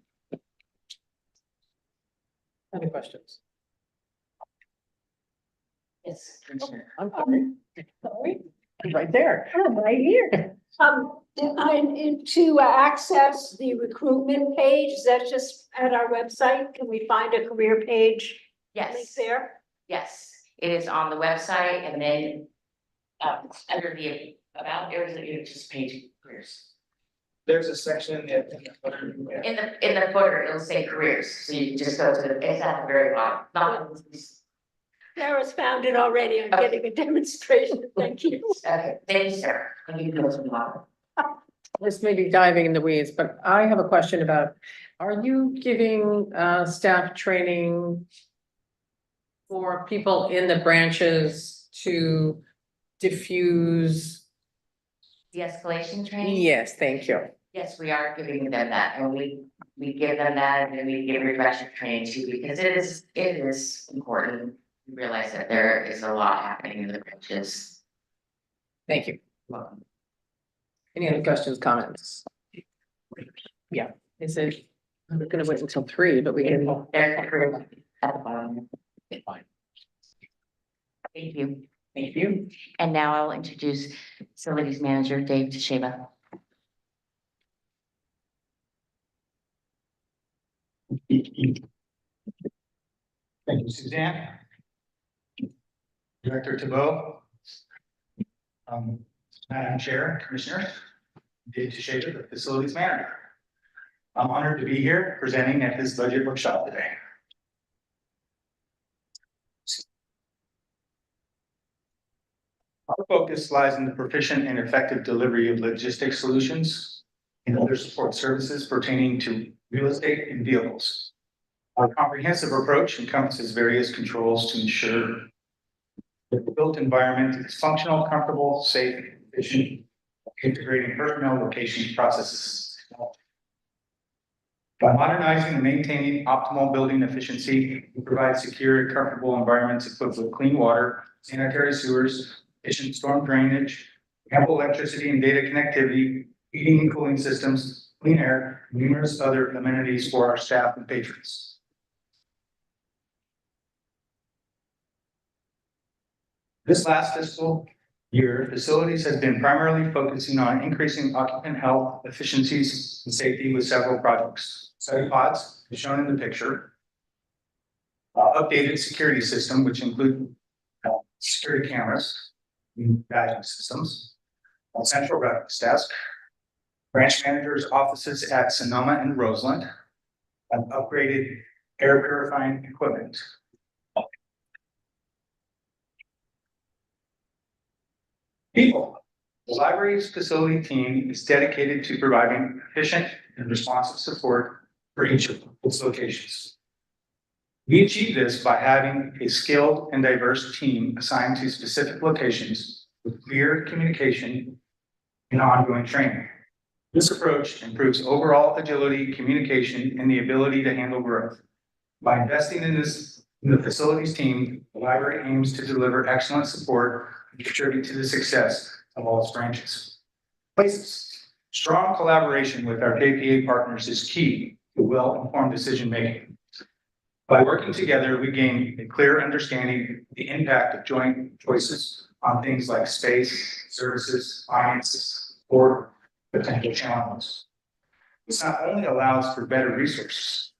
Any questions? Yes, Commissioner. I'm sorry. I'm right there. I'm right here. To access the recruitment page, is that just at our website? Can we find a career page? Link Yes. there? Yes, it is on the website, and then under the about areas that you just page careers. There's a section in the footer. In the footer, it'll say careers, so you just go to it's at the very bottom. Sarah's found it already. I'm getting a demonstration. Thank you. Okay, thank you, sir. This may be diving in the weeds, but I have a question about, are you giving staff training for people in the branches to diffuse? De-escalation training? Yes, thank you. Yes, we are giving them that, and we give them that, and we give refresher training too, because it is important. We realize that there is a lot happening in the branches. Thank you. Any other questions, comments? Yeah, is it, I'm gonna wait until 3, but we can. They're at the bottom. Fine. Thank you. Thank you. And now I'll introduce Facilities Manager Dave Tasheba. Thank you, Suzanne. Director Thibault. Madam Chair, Commissioners, Dave Tasheba, the Facilities Manager. I'm honored to be here presenting at this budget workshop today. Our focus lies in the proficient and effective delivery of logistics solutions and other support services pertaining to real estate and vehicles. Our comprehensive approach encompasses various controls to ensure that the built environment is functional, comfortable, safe, efficient, integrating personnel, locations, processes. By modernizing and maintaining optimal building efficiency, we provide secure and comfortable environments equipped with clean water, sanitary sewers, efficient storm drainage, ample electricity and data connectivity, heating and cooling systems, clean air, and numerous other amenities for our staff and patrons. This last fiscal year, facilities has been primarily focusing on increasing occupant health, efficiencies, and safety with several projects. Study pods, as shown in the picture. Updated security system, which include security cameras, badging systems, a central records desk, branch managers' offices at Sonoma and Roseland, and upgraded air purifying equipment. People. The library's facility team is dedicated to providing efficient and responsive support for each of its locations. We achieve this by having a skilled and diverse team assigned to specific locations with clear communication and ongoing training. This approach improves overall agility, communication, and the ability to handle growth. By investing in the facilities team, the library aims to deliver excellent support and contribute to the success of all its branches. Places. Strong collaboration with our KPA partners is key to well-informed decision-making. By working together, we gain a clear understanding of the impact of joint choices on things like space, services, finances, or potential challenges. This not only allows for better resources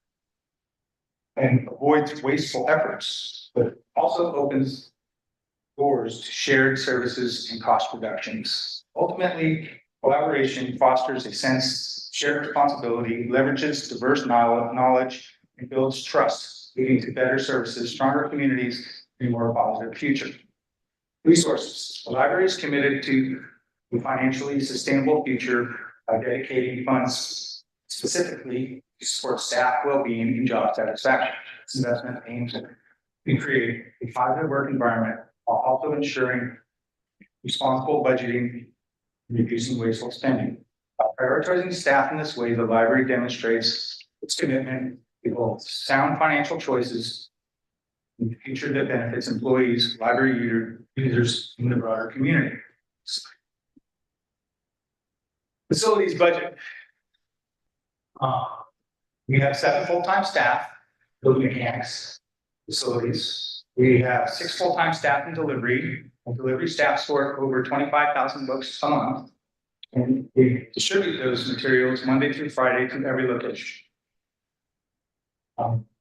and avoids wasteful efforts, but also opens doors to shared services and cost reductions. Ultimately, collaboration fosters a sense of shared responsibility, leverages diverse knowledge, and builds trust, leading to better services, stronger communities, and a more positive future. Resources. The library is committed to a financially sustainable future by dedicating funds specifically to support staff well-being and job satisfaction. This investment aims to create a positive work environment while also ensuring responsible budgeting and reducing wasteful spending. By prioritizing staff in this way, the library demonstrates its commitment to both sound financial choices and the future that benefits employees, library users, and the broader community. Facilities budget. We have 7 full-time staff, building mechanics, facilities. We have 6 full-time staff in delivery. And delivery staff sort over 25,000 books a month. And we distribute those materials Monday through Friday to every location.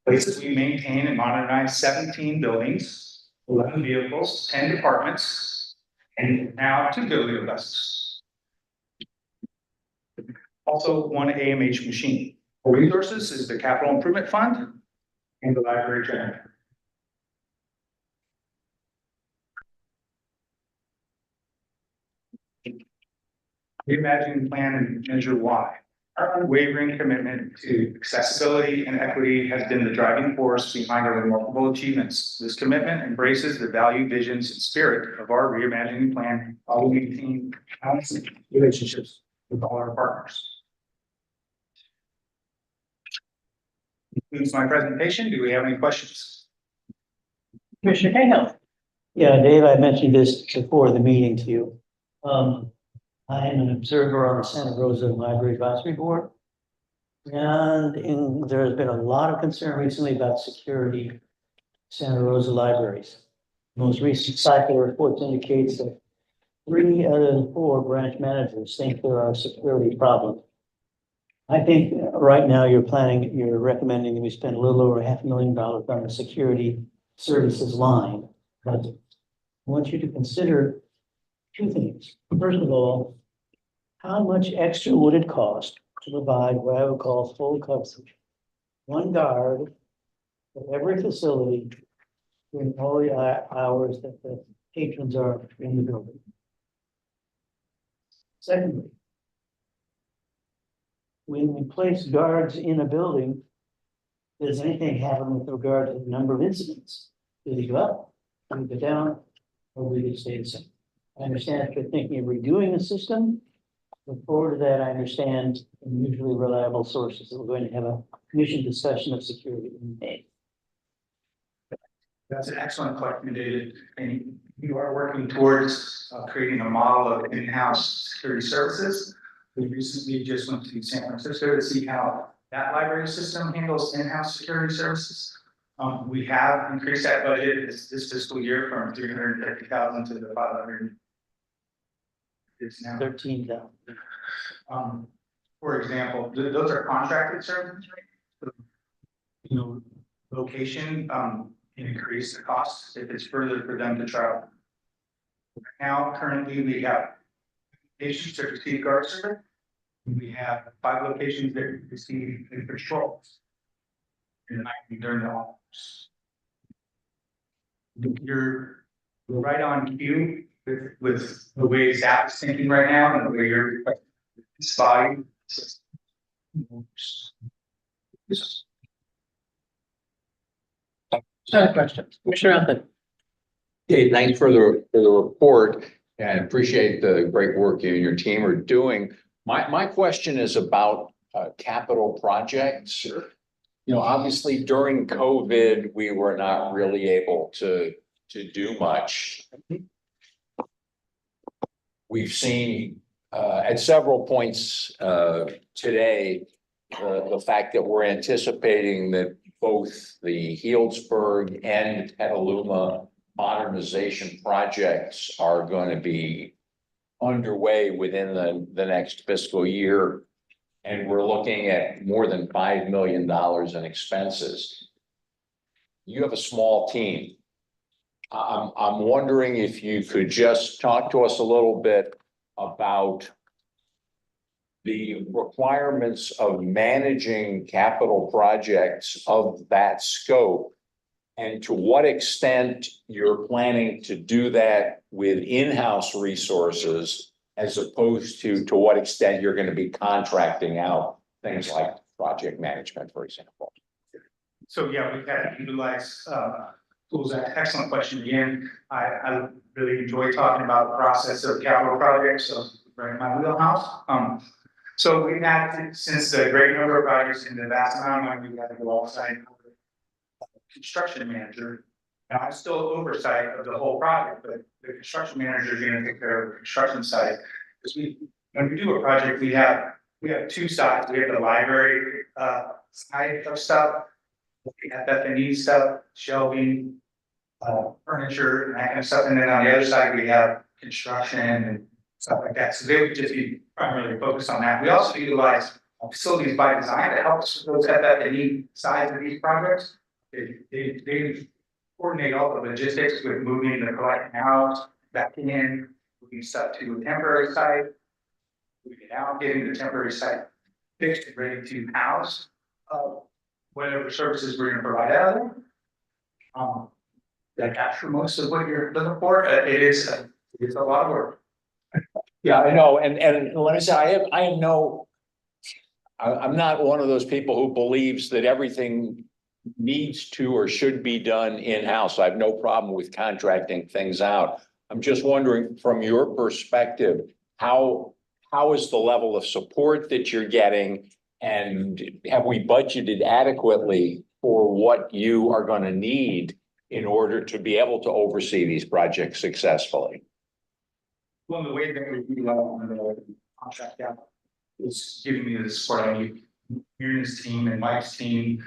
Places we maintain and modernize 17 buildings, 11 vehicles, 10 departments, and now 2 biblio buses. Also 1 AMH machine. For resources is the Capital Improvement Fund and the library generator. Reimagine, plan, and measure why. Our unwavering commitment to accessibility and equity has been the driving force behind our remarkable achievements. This commitment embraces the value, visions, and spirit of our reimagining plan while we maintain balanced relationships with all our partners. concludes my presentation. Do we have any questions? Commissioner Cahill. Yeah, Dave, I mentioned this before the meeting to you. I am an observer on the Santa Rosa Library Advisory Board. And there has been a lot of concern recently about security in Santa Rosa libraries. Most recent cycle reports indicates that 3 out of 4 branch managers think there are security problems. I think right now you're recommending that we spend a little over $500,000 on the security services line. But I want you to consider 2 things. First of all, how much extra would it cost to provide what I would call full coverage? 1 guard at every facility during all the hours that the patrons are in the building. Secondly, when we place guards in a building, does anything happen with regard to the number of incidents? Do they go up, do they go down, or do they stay the same? I understand if you're thinking of redoing the system. Look forward to that. I understand from usually reliable sources that we're going to have a commission discussion of security in May. That's an excellent question, David. And you are working towards creating a model of in-house security services. We recently just went to San Francisco to see how that library system handles in-house security services. We have increased that budget this fiscal year from 350,000 to the 500. It's now 13,000. For example, those are contracted services, right? You know, location can increase the cost if it's further for them to travel. Now, currently, we have locations that receive guard service. We have 5 locations that receive patrols in the night and during the hours. You're right on cue with the way Zap is thinking right now and the way you're spotting. Other questions? Commissioner Upton. Hey, thanks for the report and appreciate the great work you and your team are doing. My question is about capital projects. Sure. You know, obviously during COVID, we were not really able to do much. We've seen at several points today, the fact that we're anticipating that both the Healdsburg and Petaluma modernization projects are going to be underway within the next fiscal year. And we're looking at more than $5 million in expenses. You have a small team. I'm wondering if you could just talk to us a little bit about the requirements of managing capital projects of that scope, and to what extent you're planning to do that with in-house resources, as opposed to what extent you're going to be contracting out things like project management, for example. So yeah, we've had to utilize tools. Excellent question again. I really enjoy talking about the process of capital projects, so right in my wheelhouse. So we've had, since the great number of projects in the vast amount of money, we had to go outside construction manager. And I still oversight of the whole project, but the construction manager is going to take care of the construction side. Because when we do a project, we have 2 sides. We have the library side of stuff, we have FF&E stuff, shelving, furniture, and that kind of stuff. And then on the other side, we have construction and stuff like that. So they would just be primarily focused on that. We also utilize facilities by design to help us with those FF&E sides of these projects. They coordinate all the logistics with moving the collecting out, back in, moving stuff to a temporary site, moving it out, getting the temporary site fixed and ready to house whatever services we're going to provide out of there. That capture most of what you're looking for. It's a lot of work. Yeah, I know. And let me say, I'm not one of those people who believes that everything needs to or should be done in-house. I have no problem with contracting things out. I'm just wondering, from your perspective, how is the level of support that you're getting, And have we budgeted adequately for what you are going to need in order to be able to oversee these projects successfully? Well, the way that we do that on the contract out is giving me the support I need. Miriam's team and Mike's team,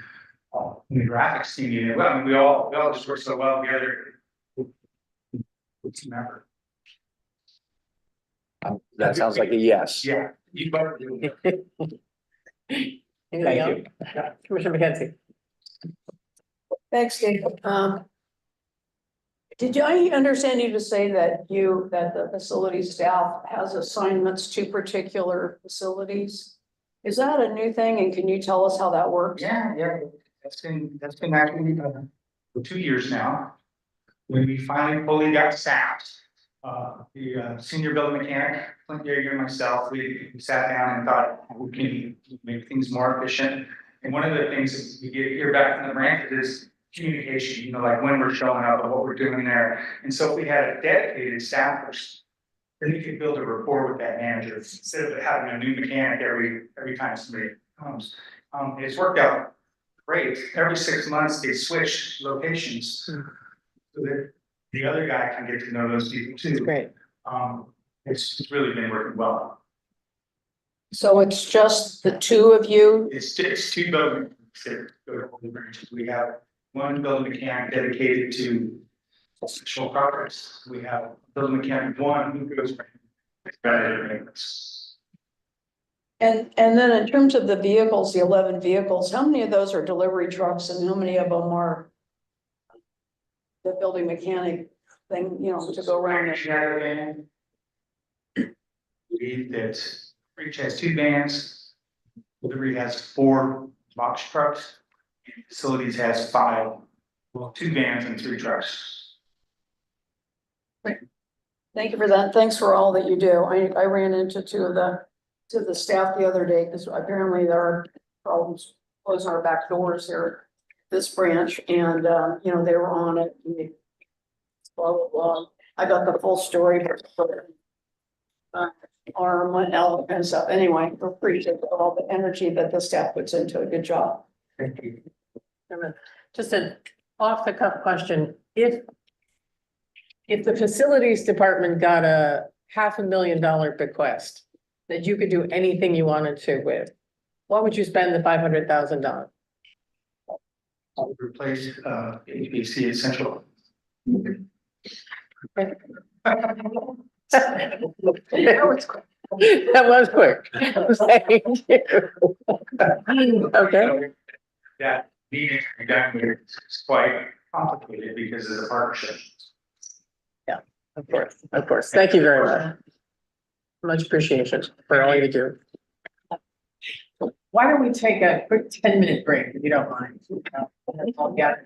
and the graphics team, you know, well, I mean, we all just work so well together. Team effort. That sounds like a yes. Yeah. You better do it. Anything else? Commissioner McKenzie. Thanks, Dave. Did I understand you to say that the facility staff has assignments to particular facilities? Is that a new thing, and can you tell us how that works? Yeah, that's been actually for 2 years now. When we finally fully got staffed, the senior building mechanic, Clint Yeager and myself, we sat down and thought, we can make things more efficient. And one of the things that we get here back from the branch is communication, you know, like when we're showing up and what we're doing there. And so if we had a dedicated staff person, then we could build a rapport with that manager instead of having a new mechanic every time somebody comes. It's worked out great. Every 6 months, they switch locations. So that the other guy can get to know those people too. That's great. It's really been working well. So it's just the two of you? It's two buildings that go to all the branches. We have one building mechanic dedicated to official projects. We have building mechanic one who goes maintenance. And then in terms of the vehicles, the 11 vehicles, how many of those are delivery trucks and how many of them are the building mechanic thing, you know, to go around and Believe that Reach has 2 vans, delivery has 4 box trucks, and facilities has 5, well, 2 vans and 3 trucks. Thank you for that. Thanks for all that you do. I ran into two of the staff the other day, because apparently there are problems closing our back doors here at this branch, and you know, they were on it. And they, blah, blah, blah. I got the full story for arm and all that kind of stuff. Anyway, we're appreciative of all the energy that the staff puts into a good job. Thank you. Just an off the cuff question, if the facilities department got a $500,000 bequest that you could do anything you wanted to with, what would you spend the $500,000? Replace HVAC at Central. That was quick. Thank you. Okay. That needed to be done here is quite complicated because of the partnership. Yeah, of course, of course. Thank you very much. Much appreciation for all you do. Why don't we take a quick 10-minute break, if you don't mind? Yeah.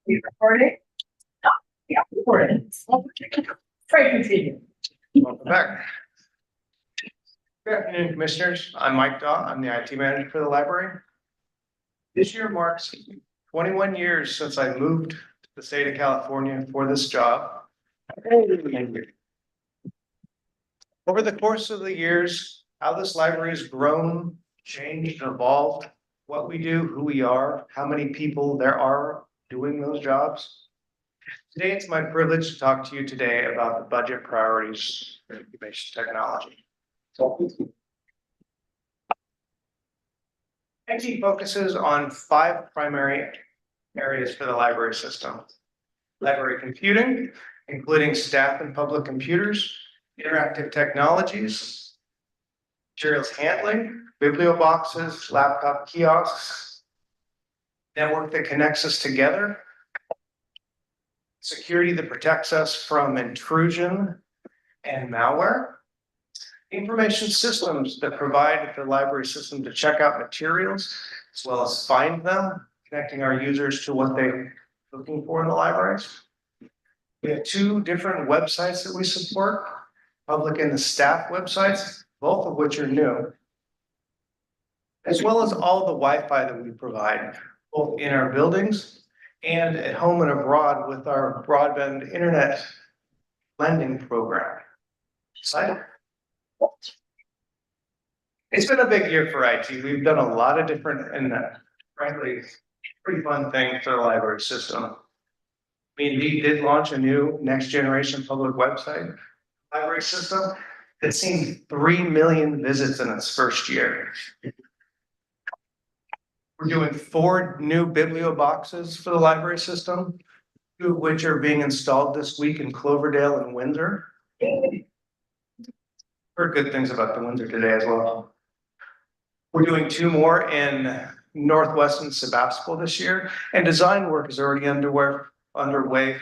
Recording? Yeah, recording. Try to continue. Welcome back. Good afternoon, Commissioners. I'm Mike Daw. I'm the IT manager for the library. This year marks 21 years since I moved to the state of California for this job. Over the course of the years, how this library has grown, changed, and evolved, what we do, who we are, how many people there are doing those jobs. Today, it's my privilege to talk to you today about the budget priorities for information technology. IT focuses on 5 primary areas for the library system. Library computing, including staff and public computers, interactive technologies, materials handling, biblioboxes, laptop kiosks, network that connects us together, security that protects us from intrusion and malware, information systems that provide the library system to check out materials as well as find them, connecting our users to what they're looking for in the libraries. We have 2 different websites that we support, public and the staff websites, both of which are new, as well as all the Wi-Fi that we provide, both in our buildings and at home and abroad with our broadband internet lending program. Excited? It's been a big year for IT. We've done a lot of different and frankly, pretty fun things for the library system. We indeed did launch a new next generation public website library system that's seen 3 million visits in its first year. We're doing 4 new biblioboxes for the library system, 2 of which are being installed this week in Cloverdale and Windsor. Heard good things about the Windsor today as well. We're doing 2 more in Northwest and Sebastopol this year, and design work is already underway.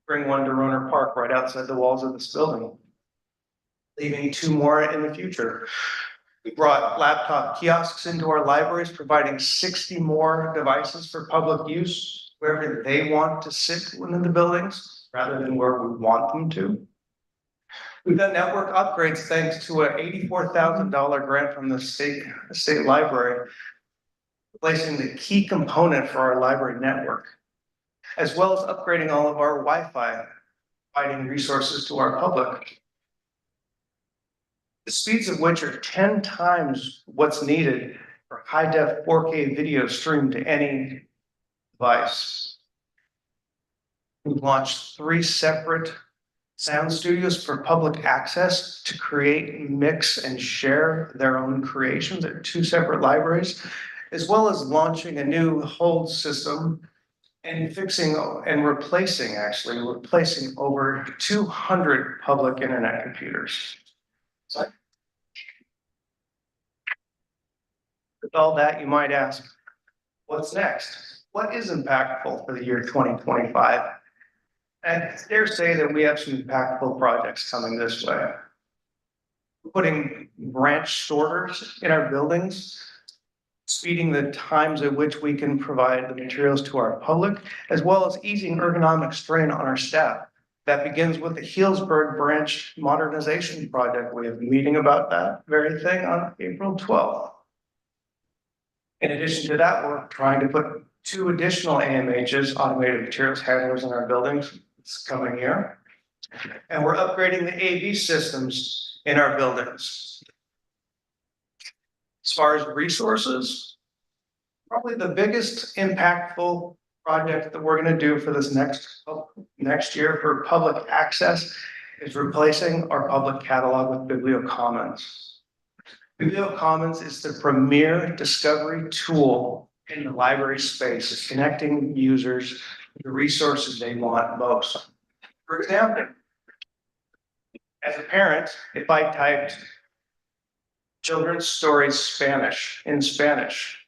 Bring one to Roner Park right outside the walls of this building. Leaving 2 more in the future. We brought laptop kiosks into our libraries, providing 60 more devices for public use wherever they want to sit within the buildings rather than where we want them to. We've done network upgrades thanks to an $84,000 grant from the state library, replacing the key component for our library network, as well as upgrading all of our Wi-Fi, providing resources to our public. The speeds of which are 10 times what's needed for high-def 4K video streamed to any device. We've launched 3 separate sound studios for public access to create, mix, and share their own creations at 2 separate libraries, as well as launching a new hold system and replacing over 200 public internet computers. So, with all that, you might ask, what's next? What is impactful for the year 2025? And I dare say that we have some impactful projects coming this way. We're putting branch sorters in our buildings, speeding the times at which we can provide the materials to our public, as well as easing ergonomic strain on our staff. That begins with the Healdsburg branch modernization project. We have a meeting about that very thing on April 12th. In addition to that, we're trying to put 2 additional AMHs, automated materials handlers, in our buildings this coming year. And we're upgrading the AV systems in our buildings. As far as resources, probably the biggest impactful project that we're going to do for this next year for public access is replacing our public catalog with BiblioCommons. BiblioCommons is the premier discovery tool in the library space. It's connecting users to the resources they want most. For example, as a parent, if I typed children's stories Spanish in Spanish,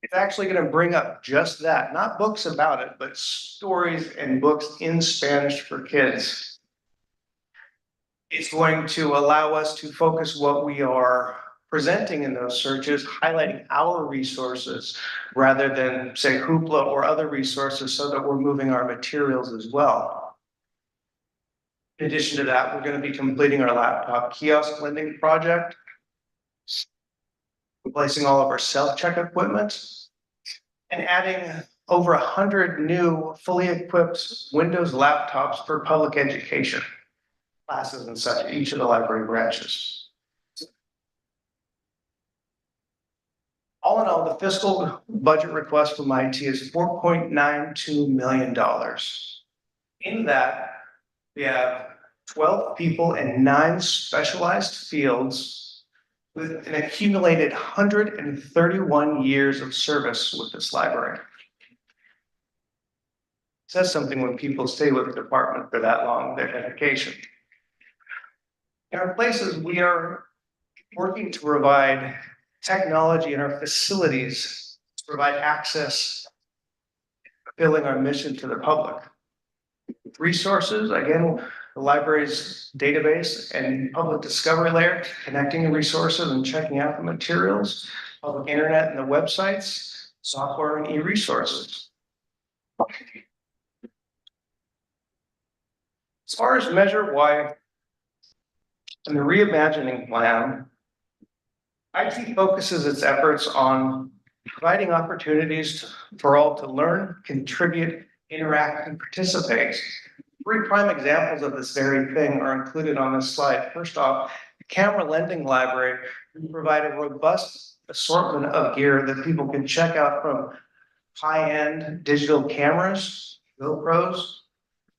it's actually going to bring up just that, not books about it, but stories and books in Spanish for kids. It's going to allow us to focus what we are presenting in those searches, highlighting our resources rather than say Hoopla or other resources so that we're moving our materials as well. In addition to that, we're going to be completing our laptop kiosk lending project, replacing all of our self-check equipment, and adding over 100 new fully equipped Windows laptops for public education classes and such at each of the library branches. All in all, the fiscal budget request from IT is $4.92 million. In that, we have 12 people in 9 specialized fields with an accumulated 131 years of service with this library. It says something when people stay with the department for that long, their dedication. In our places, we are working to provide technology in our facilities to provide access, fulfilling our mission to the public. Resources, again, the library's database and public discovery layer, connecting the resources and checking out the materials, public internet and the websites, software and e-resources. As far as Measure Y and the reimagining plan, IT focuses its efforts on providing opportunities for all to learn, contribute, interact, and participate. 3 prime examples of this very thing are included on this slide. First off, the Camera Lending Library provide a robust assortment of gear that people can check out, from high-end digital cameras, GoPros,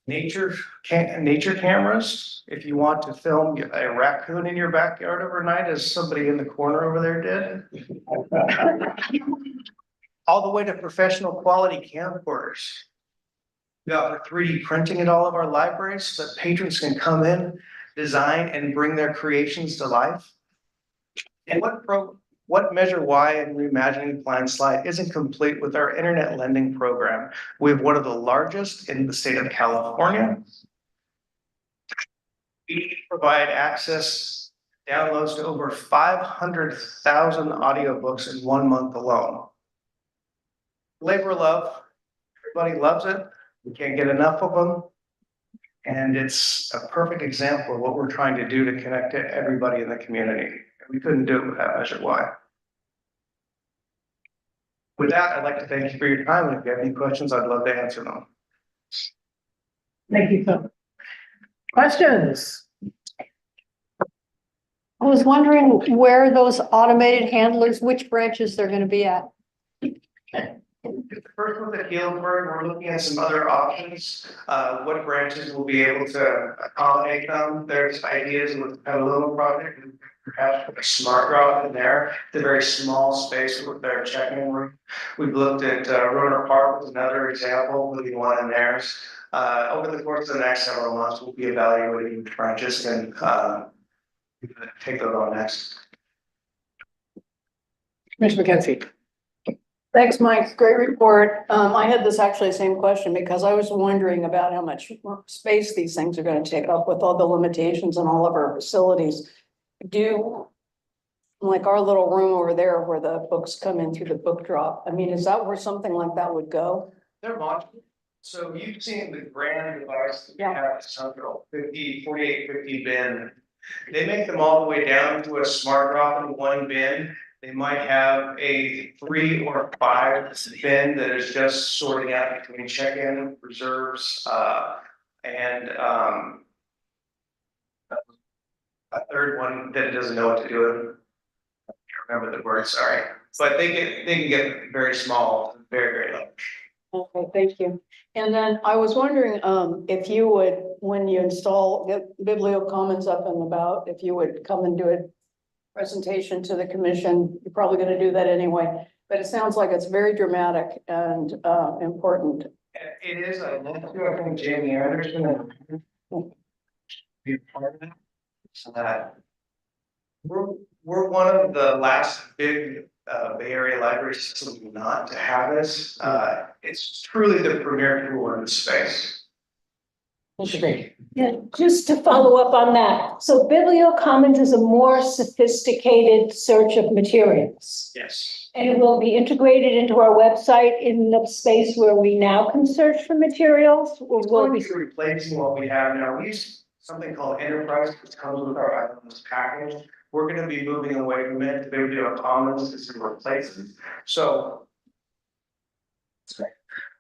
nature cameras. If you want to film a raccoon in your backyard overnight, as somebody in the corner over there did, all the way to professional quality camcorders. We offer 3D printing at all of our libraries so that patrons can come in, design, and bring their creations to life. And what Measure Y and Reimagining Plan slide isn't complete with our internet lending program. We have one of the largest in the state of California. We provide access, downloads to over 500,000 audiobooks in 1 month alone. Labor of love, everybody loves it. We can't get enough of them. And it's a perfect example of what we're trying to do to connect to everybody in the community. We couldn't do it without Measure Y. With that, I'd like to thank you for your time. And if you have any questions, I'd love to answer them. Thank you, Phil. Questions? I was wondering where those automated handlers, which branches they're gonna be at. First with the Healdsburg, we're looking at some other options. What branches will be able to accommodate them. There's ideas with the Petaluma project, perhaps put a smart drop in there. It's a very small space with their check-in room. We've looked at Roner Park was another example, putting one in theirs. Over the course of the next several months, we'll be evaluating which branches and take those on next. Commissioner McKenzie. Thanks, Mike. Great report. I had this actually same question because I was wondering about how much space these things are going to take up with all the limitations in all of our facilities. Like our little room over there where the books come in through the book drop. I mean, is that where something like that would go? They're modular. So you've seen the grand device that we have at Central, 4850 bin. They make them all the way down to a smart drop in one bin. They might have a 3 or 5 bin that is just sorting out between check-in, reserves, and a third one that doesn't know what to do with. I can't remember the word, sorry. But they can get very small, very, very large. Okay, thank you. And then I was wondering, if you would, when you install, get Biblio Commons up and about, if you would come and do a presentation to the commission. You're probably going to do that anyway, but it sounds like it's very dramatic and important. It is. I think Jamie Anderson will be a part of that. So that we're one of the last big Bay Area library systems not to have this. It's truly the premier tool in the space. Great. Yeah, just to follow up on that. So BiblioCommons is a more sophisticated search of materials. Yes. And it will be integrated into our website in the space where we now can search for materials, or It's will going be. to be replacing what we have now. We use something called Enterprise, which comes with our items package. We're gonna be moving away from it. BiblioCommons is to replace it. So,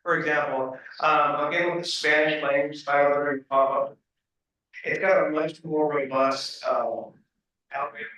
for example, again, with the Spanish language title pop-up, it's got a much more robust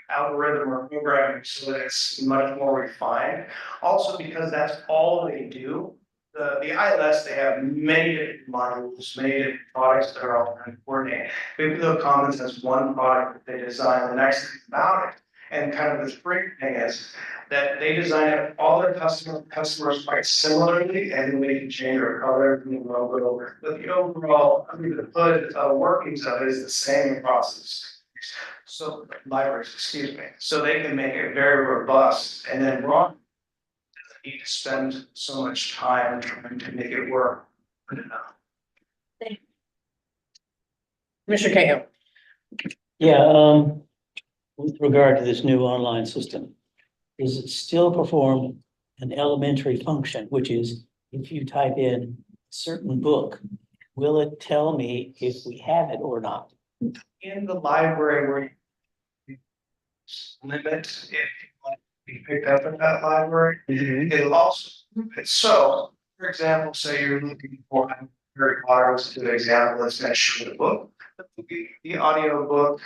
algorithm or programming, so that it's much more refined. Also, because that's all they do. The ILS, they have many different modules, many different products that are all trying to coordinate. BiblioCommons has one product that they design. The nice thing about it, and kind of the great thing is that they design all their customers quite similarly, and then we can change our color and the logo. But the overall, under the hood, workings of it is the same process. So libraries, excuse me, so they can make it very robust, and then Ron doesn't need to spend so much time trying to make it work. Commissioner Cahill. Yeah, with regard to this new online system, does it still perform an elementary function, which is if you type in certain book, will it tell me if we have it or not? In the library where you limit if you want to be picked up at that library, it'll also, so, for example, say you're looking for Harry Potter was a good example, it's gonna show the book, the audio book,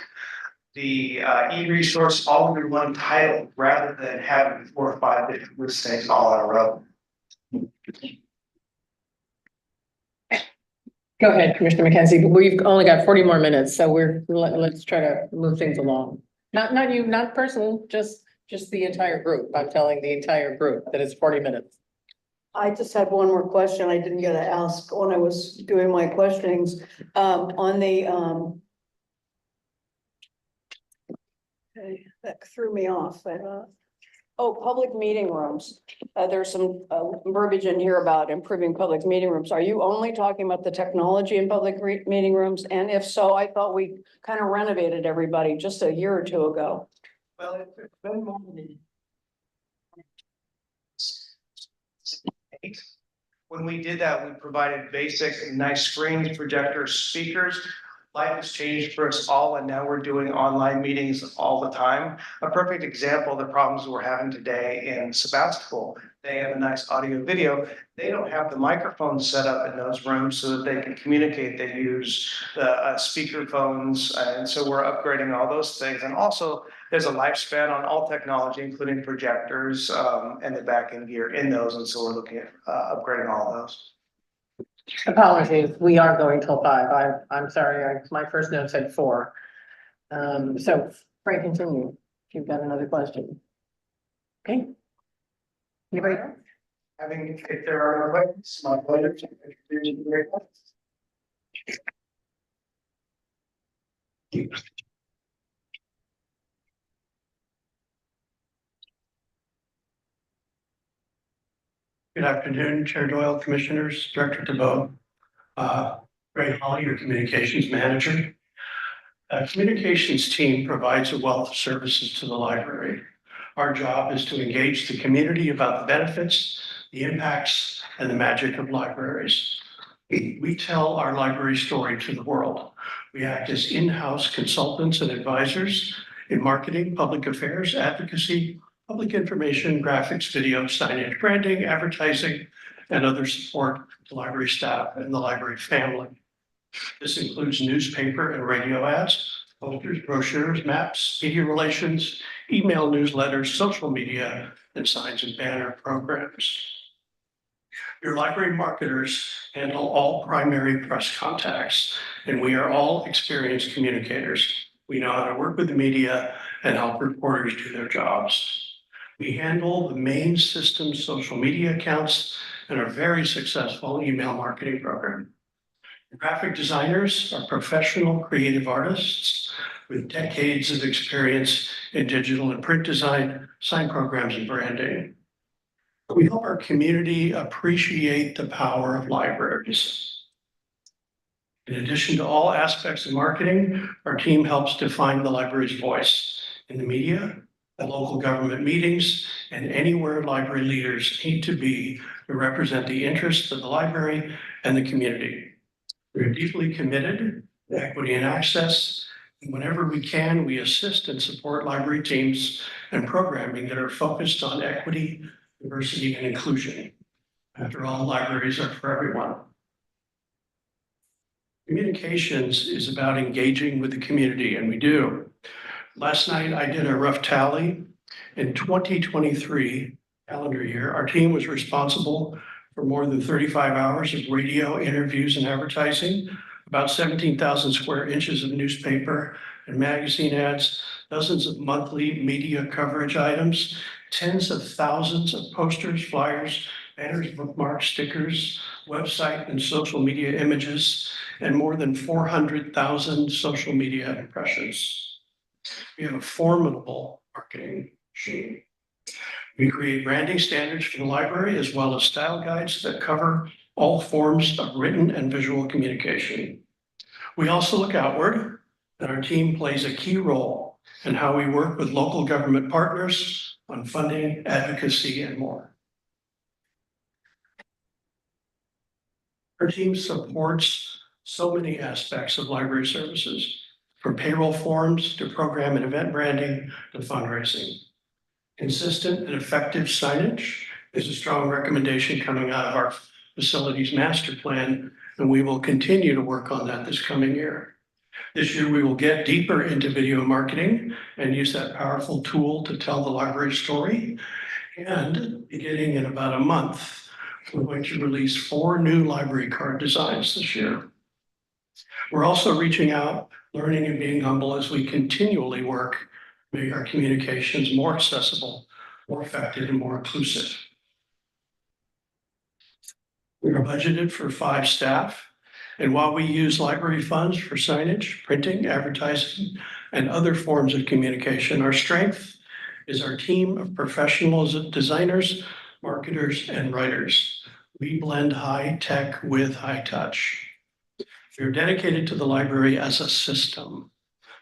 the e-resource, all under one title, rather than having 4 or 5 different listings all in a row. Go ahead, Commissioner McKenzie, but we've only got 40 more minutes, so let's try to move things along. Not you, not personal, just the entire group. I'm telling the entire group that it's 40 minutes. I just had one more question I didn't get to ask when I was doing my questionings, on the, okay, that threw me off, but, oh, public meeting rooms. There's some, verbiage in here about improving public meeting rooms. Are you only talking about the technology in public meeting rooms? And if so, I thought we kind of renovated everybody just a year or two ago. Well, it's been more than when we did that, we provided basic nice screens, projectors, speakers. Life has changed for us all, and now we're doing online meetings all the time. A perfect example of the problems we're having today in Sebastopol. They have a nice audio video. They don't have the microphones set up in those rooms so that they can communicate. They use the speaker phones, and so we're upgrading all those things. And also, there's a lifespan on all technology, including projectors and the back-end gear in those, and so we're looking at upgrading all of those. Apologies, we are going till 5. I'm sorry, my first note said 4. So Frank, continue, if you've got another question. Okay. Anybody else? If there are no questions, my pleasure to introduce you very much. Good afternoon, Chair Doyle, Commissioners, Director DeBoe, Ray Holly, your Communications Manager. Communications team provides a wealth of services to the library. Our job is to engage the community about the benefits, the impacts, and the magic of libraries. We tell our library story to the world. We act as in-house consultants and advisors in marketing, public affairs, advocacy, public information, graphics, video, signage, branding, advertising, and other support to library staff and the library family. This includes newspaper and radio ads, posters, brochures, maps, media relations, email newsletters, social media, and signs and banner programs. Your library marketers handle all primary press contacts, and we are all experienced communicators. We know how to work with the media and help reporters do their jobs. We handle the main system social media accounts and are very successful email marketing program. Graphic designers are professional creative artists with decades of experience in digital and print design, sign programs, and branding. We help our community appreciate the power of libraries. In addition to all aspects of marketing, our team helps define the library's voice in the media, at local government meetings, and anywhere library leaders need to be to represent the interests of the library and the community. We are deeply committed to equity and access, and whenever we can, we assist and support library teams and programming that are focused on equity, diversity, and inclusion. After all, libraries are for everyone. Communications is about engaging with the community, and we do. Last night, I did a rough tally. In 2023 calendar year, our team was responsible for more than 35 hours of radio interviews and advertising, about 17,000 square inches of newspaper and magazine ads, dozens of monthly media coverage items, tens of thousands of posters, flyers, banners, bookmarks, stickers, website and social media images, and more than 400,000 social media impressions. We have a formidable marketing machine. We create branding standards for the library as well as style guides that cover all forms of written and visual communication. We also look outward, and our team plays a key role in how we work with local government partners on funding, advocacy, and more. Our team supports so many aspects of library services, from payroll forms to program and event branding to fundraising. Consistent and effective signage is a strong recommendation coming out of our facilities master plan, and we will continue to work on that this coming year. This year, we will get deeper into video marketing and use that powerful tool to tell the library story. And beginning in about a month, we're going to release 4 new library card designs this year. We're also reaching out, learning and being humble as we continually work to make our communications more accessible, more effective, and more inclusive. We are budgeted for 5 staff, and while we use library funds for signage, printing, advertising, and other forms of communication, our strength is our team of professionals, designers, marketers, and writers. We blend high tech with high touch. We are dedicated to the library as a system.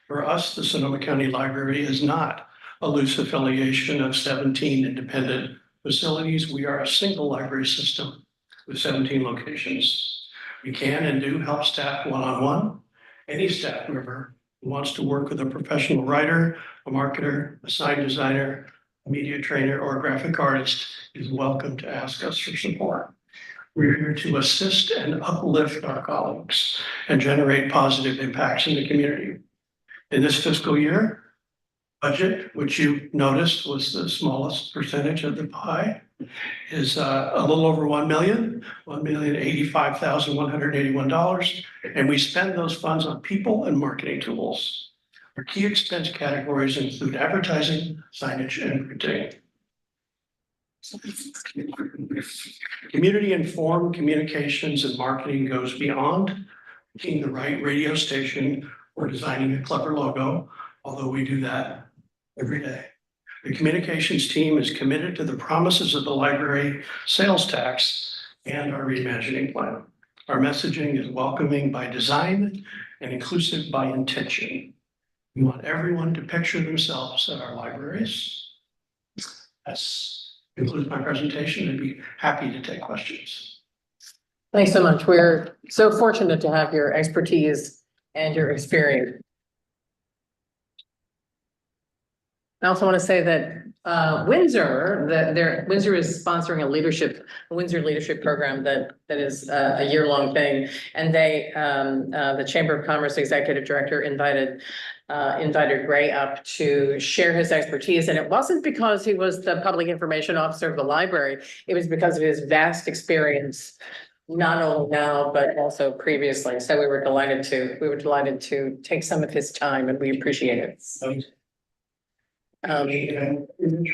For us, the Sonoma County Library is not a loose affiliation of 17 independent facilities. We are a single library system with 17 locations. We can and do help staff one-on-one. Any staff member who wants to work with a professional writer, a marketer, a sign designer, a media trainer, or a graphic artist is welcome to ask us for support. We're here to assist and uplift our colleagues and generate positive impacts in the community. In this fiscal year, budget, which you noticed was the smallest percentage of the pie, is a little over $1,085,181. And we spend those funds on people and marketing tools. Our key expense categories include advertising, signage, and printing. Community informed communications and marketing goes beyond picking the right radio station or designing a clever logo, although we do that every day. The communications team is committed to the promises of the library sales tax and our reimagining plan. Our messaging is welcoming by design and inclusive by intention. We want everyone to picture themselves at our libraries. That's concludes my presentation. I'd be happy to take questions. Thanks so much. We're so fortunate to have your expertise and your experience. I also want to say that Windsor, Windsor is sponsoring a Windsor leadership program that is a year-long thing. And they, the Chamber of Commerce Executive Director invited Gray up to share his expertise. And it wasn't because he was the public information officer of the library. It was because of his vast experience, not only now, but also previously. So we were delighted to take some of his time, and we appreciate it.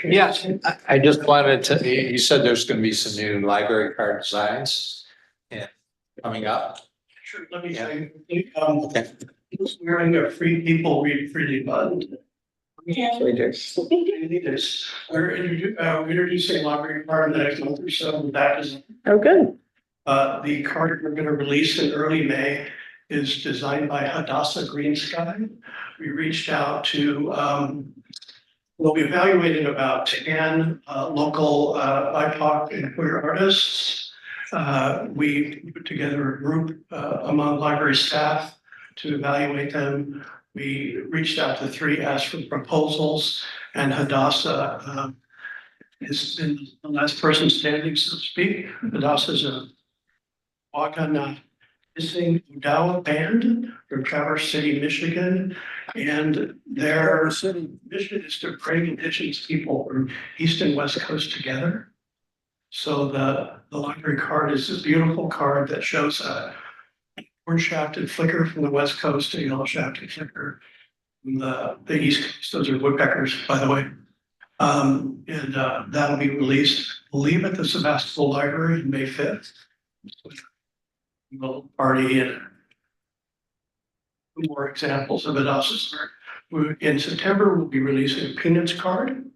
Yes, I just wanted to, you said there's going to be some new library card designs coming up. Sure, let me say, who's wearing a free people read freely button? Actually do. We're introducing a library card in the next month or so. That is good. The card we're going to release in early May is designed by Hadassah Green Sky. We reached out to, well, we evaluated about 10 local BIPOC and queer artists. We put together a group among library staff to evaluate them. We reached out to 3, asked for proposals, and Hadassah has been the last person standing, so to speak. Hadassah is a Wakana Missing Udawa band from Traverse City, Michigan. And their mission is to bring Indigenous people from East and West Coast together. So the library card is a beautiful card that shows a orange shafted flicker from the West Coast, a yellow shafted flicker from the East Coast. Those are woodpeckers, by the way. That'll be released, I believe, at the Sebastopol Library on May 5th. We'll party and more examples of Hadassah's art. In September, we'll be releasing a Peanuts card.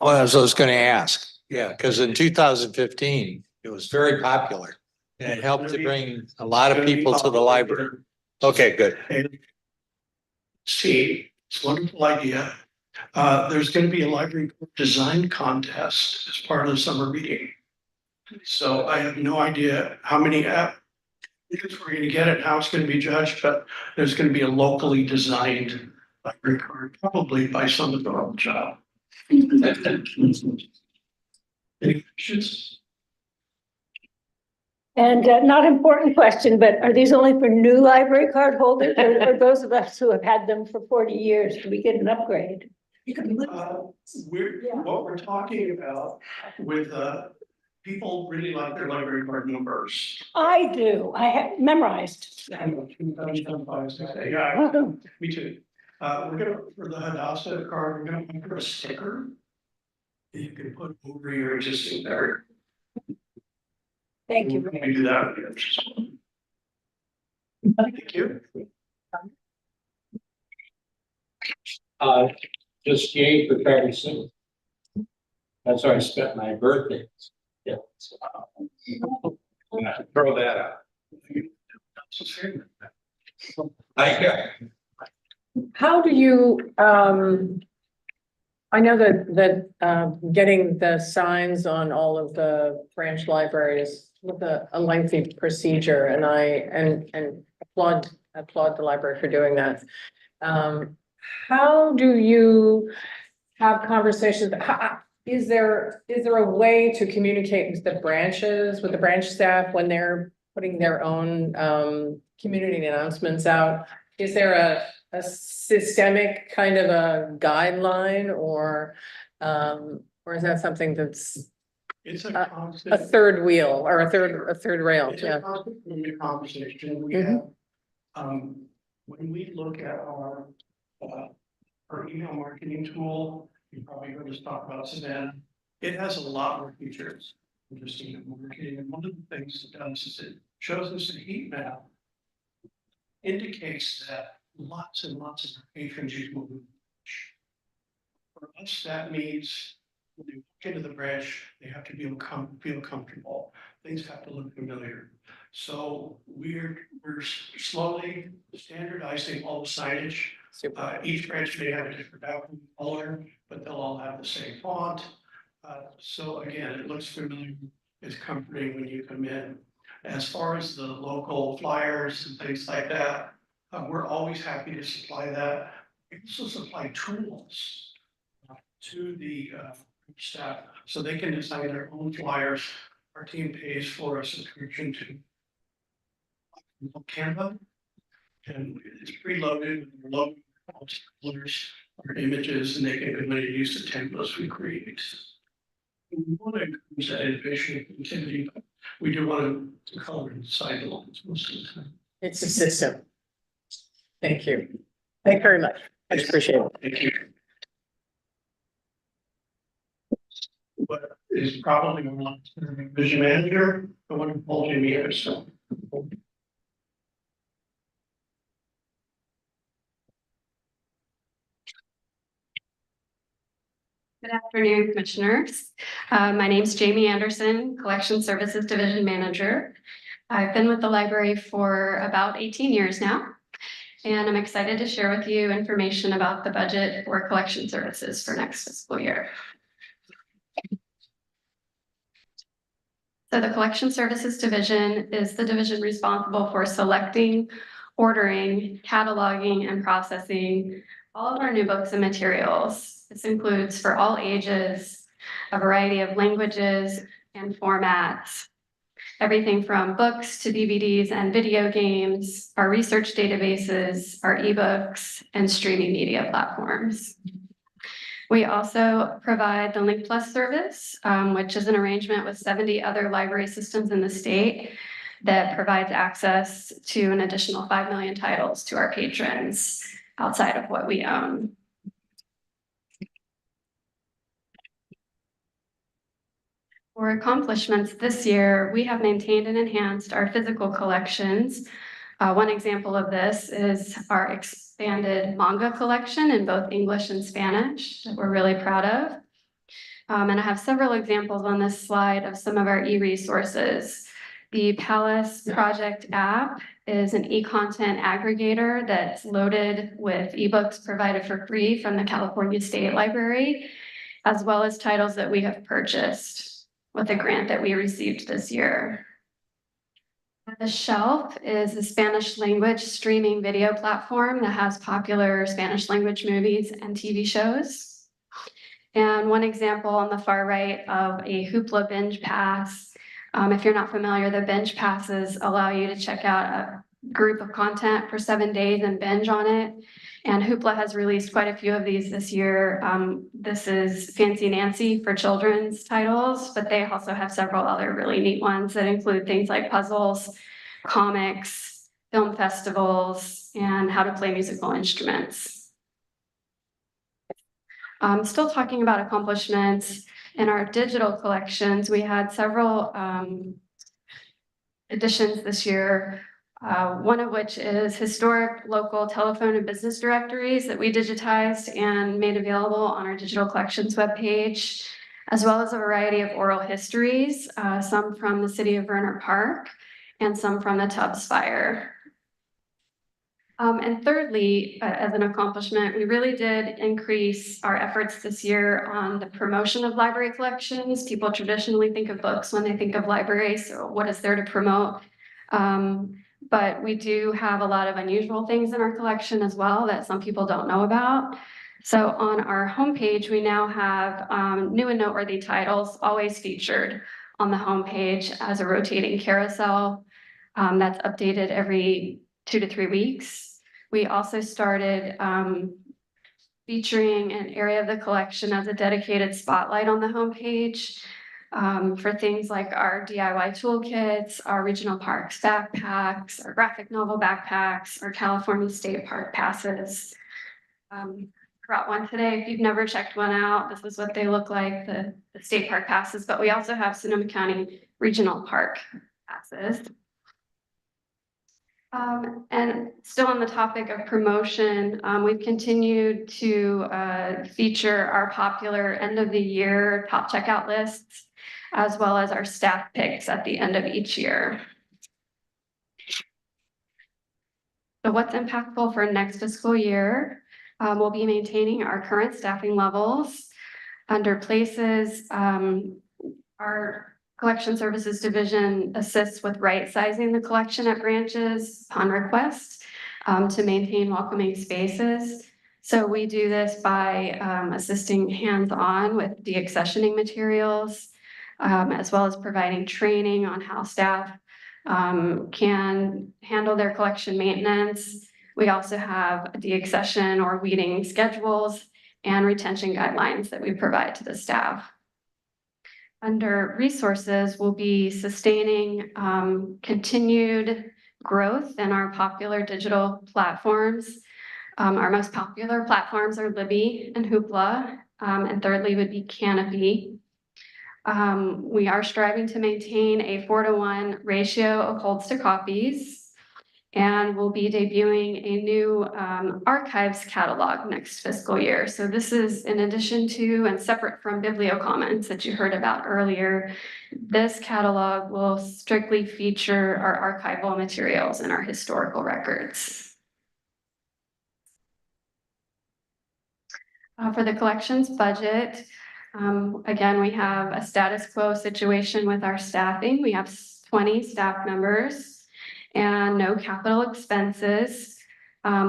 Well, as I was going to ask, yeah, because in 2015, it was very popular. And it helped to bring a lot of people to the library. Okay, good. See, it's a wonderful idea. There's going to be a library design contest as part of the summer meeting. So I have no idea how many because we're going to get it, how it's going to be judged, but there's going to be a locally designed library card, probably by some adorable child. Any questions? And not important question, but are these only for new library card holders or for those of us who have had them for 40 years? Do we get an upgrade? What we're talking about with people really like their library card numbers. I do. I have memorized. Yeah, me too. We're gonna, for the Hadassah card, we're gonna put a sticker that you can put over your existing card. Thank you. We're gonna do that. Thank you. Just gave the Patterson. That's where I spent my birthday. Yeah. Throw that out. How do you, I know that getting the signs on all of the branch libraries with a lengthy procedure, and I applaud the library for doing that. How do you have conversations? Is there a way to communicate with the branches, with the branch staff when they're putting their own community announcements out? Is there a systemic kind of a guideline, or is that something that's It's a third wheel or a third rail? It's Yeah. a constant conversation. We have, when we look at our email marketing tool, you probably heard us talk about Savannah. It has a lot more features than just email marketing. And one of the things it does is it shows us a heat map, indicates that lots and lots of our patrons use mobile. For us, that means when they walk into the branch, they have to feel comfortable. Things have to look familiar. So we're slowly standardizing all the signage. Each branch may have a different background color, but they'll all have the same font. So again, it looks familiar, it's comforting when you come in. As far as the local flyers and things like that, we're always happy to supply that. We also supply tools to the staff so they can design their own flyers. Our team pays for a subscription to Canva, and it's preloaded with their logo, colors, or images, and they can go in and use the templates we create. We want to encourage that innovation and creativity, but we do want to color inside the lines most of the time. It's a system. Thank you. Thank you very much. I appreciate it. Thank you. What is probably a long-term vision manager, the one who told me here, so. Good afternoon, commissioners. My name is Jamie Anderson, Collection Services Division Manager. I've been with the library for about 18 years now, and I'm excited to share with you information about the budget for collection services for next fiscal year. So the Collection Services Division is the division responsible for selecting, ordering, cataloging, and processing all of our new books and materials. This includes for all ages, a variety of languages and formats, everything from books to DVDs and video games, our research databases, our ebooks, and streaming media platforms. We also provide the Link Plus service, which is an arrangement with 70 other library systems in the state that provides access to an additional 5 million titles to our patrons outside of what we own. For accomplishments this year, we have maintained and enhanced our physical collections. One example of this is our expanded manga collection in both English and Spanish that we're really proud of. And I have several examples on this slide of some of our e-resources. The Palace Project app is an e-content aggregator that's loaded with ebooks provided for free from the California State Library, as well as titles that we have purchased with a grant that we received this year. The Shelf is a Spanish language streaming video platform that has popular Spanish language movies and TV shows. And one example on the far right of a Hoopla binge pass. If you're not familiar, the binge passes allow you to check out a group of content for 7 days and binge on it. And Hoopla has released quite a few of these this year. This is Fancy Nancy for children's titles, but they also have several other really neat ones that include things like puzzles, comics, film festivals, and how to play musical instruments. Still talking about accomplishments. In our digital collections, we had several additions this year. One of which is historic local telephone and business directories that we digitized and made available on our digital collections webpage, as well as a variety of oral histories, some from the city of Verner Park and some from the Tubbs Fire. And thirdly, as an accomplishment, we really did increase our efforts this year on the promotion of library collections. People traditionally think of books when they think of libraries, so what is there to promote? But we do have a lot of unusual things in our collection as well that some people don't know about. So on our homepage, we now have new and noteworthy titles always featured on the homepage as a rotating carousel that's updated every 2 to 3 weeks. We also started featuring an area of the collection as a dedicated spotlight on the homepage. For things like our DIY toolkits, our regional parks backpacks, our graphic novel backpacks, our California State Park passes. Brought one today. If you've never checked one out, this is what they look like, the state park passes, but we also have Sonoma County Regional Park passes. And still on the topic of promotion, we've continued to feature our popular end of the year top checkout lists, as well as our staff picks at the end of each year. So what's impactful for next fiscal year? We'll be maintaining our current staffing levels. Under places, our Collection Services Division assists with right-sizing the collection at branches upon request to maintain welcoming spaces. So we do this by assisting hands-on with deaccessioning materials, as well as providing training on how staff can handle their collection maintenance. We also have deaccession or weeding schedules and retention guidelines that we provide to the staff. Under resources, we'll be sustaining continued growth in our popular digital platforms. Our most popular platforms are Libby and Hoopla, and thirdly would be Canopy. We are striving to maintain a 4-to-1 ratio of holds to copies. And we'll be debuting a new archives catalog next fiscal year. So this is in addition to and separate from BiblioCommons that you heard about earlier. This catalog will strictly feature our archival materials and our historical records. For the collections budget, again, we have a status quo situation with our staffing. We have 20 staff members and no capital expenses.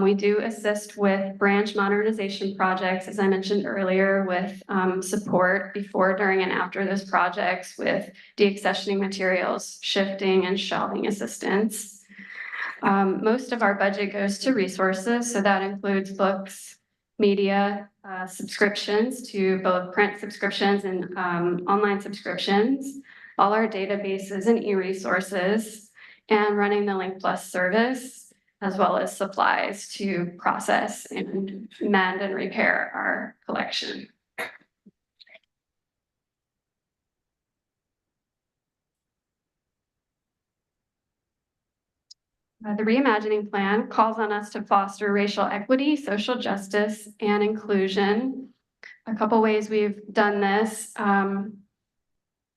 We do assist with branch modernization projects, as I mentioned earlier, with support before, during, and after those projects with deaccessioning materials, shifting, and shelving assistance. Most of our budget goes to resources, so that includes books, media, subscriptions to both print subscriptions and online subscriptions, all our databases and e-resources, and running the Link Plus service, as well as supplies to process and mend and repair our collection. The reimagining plan calls on us to foster racial equity, social justice, and inclusion. A couple ways we've done this.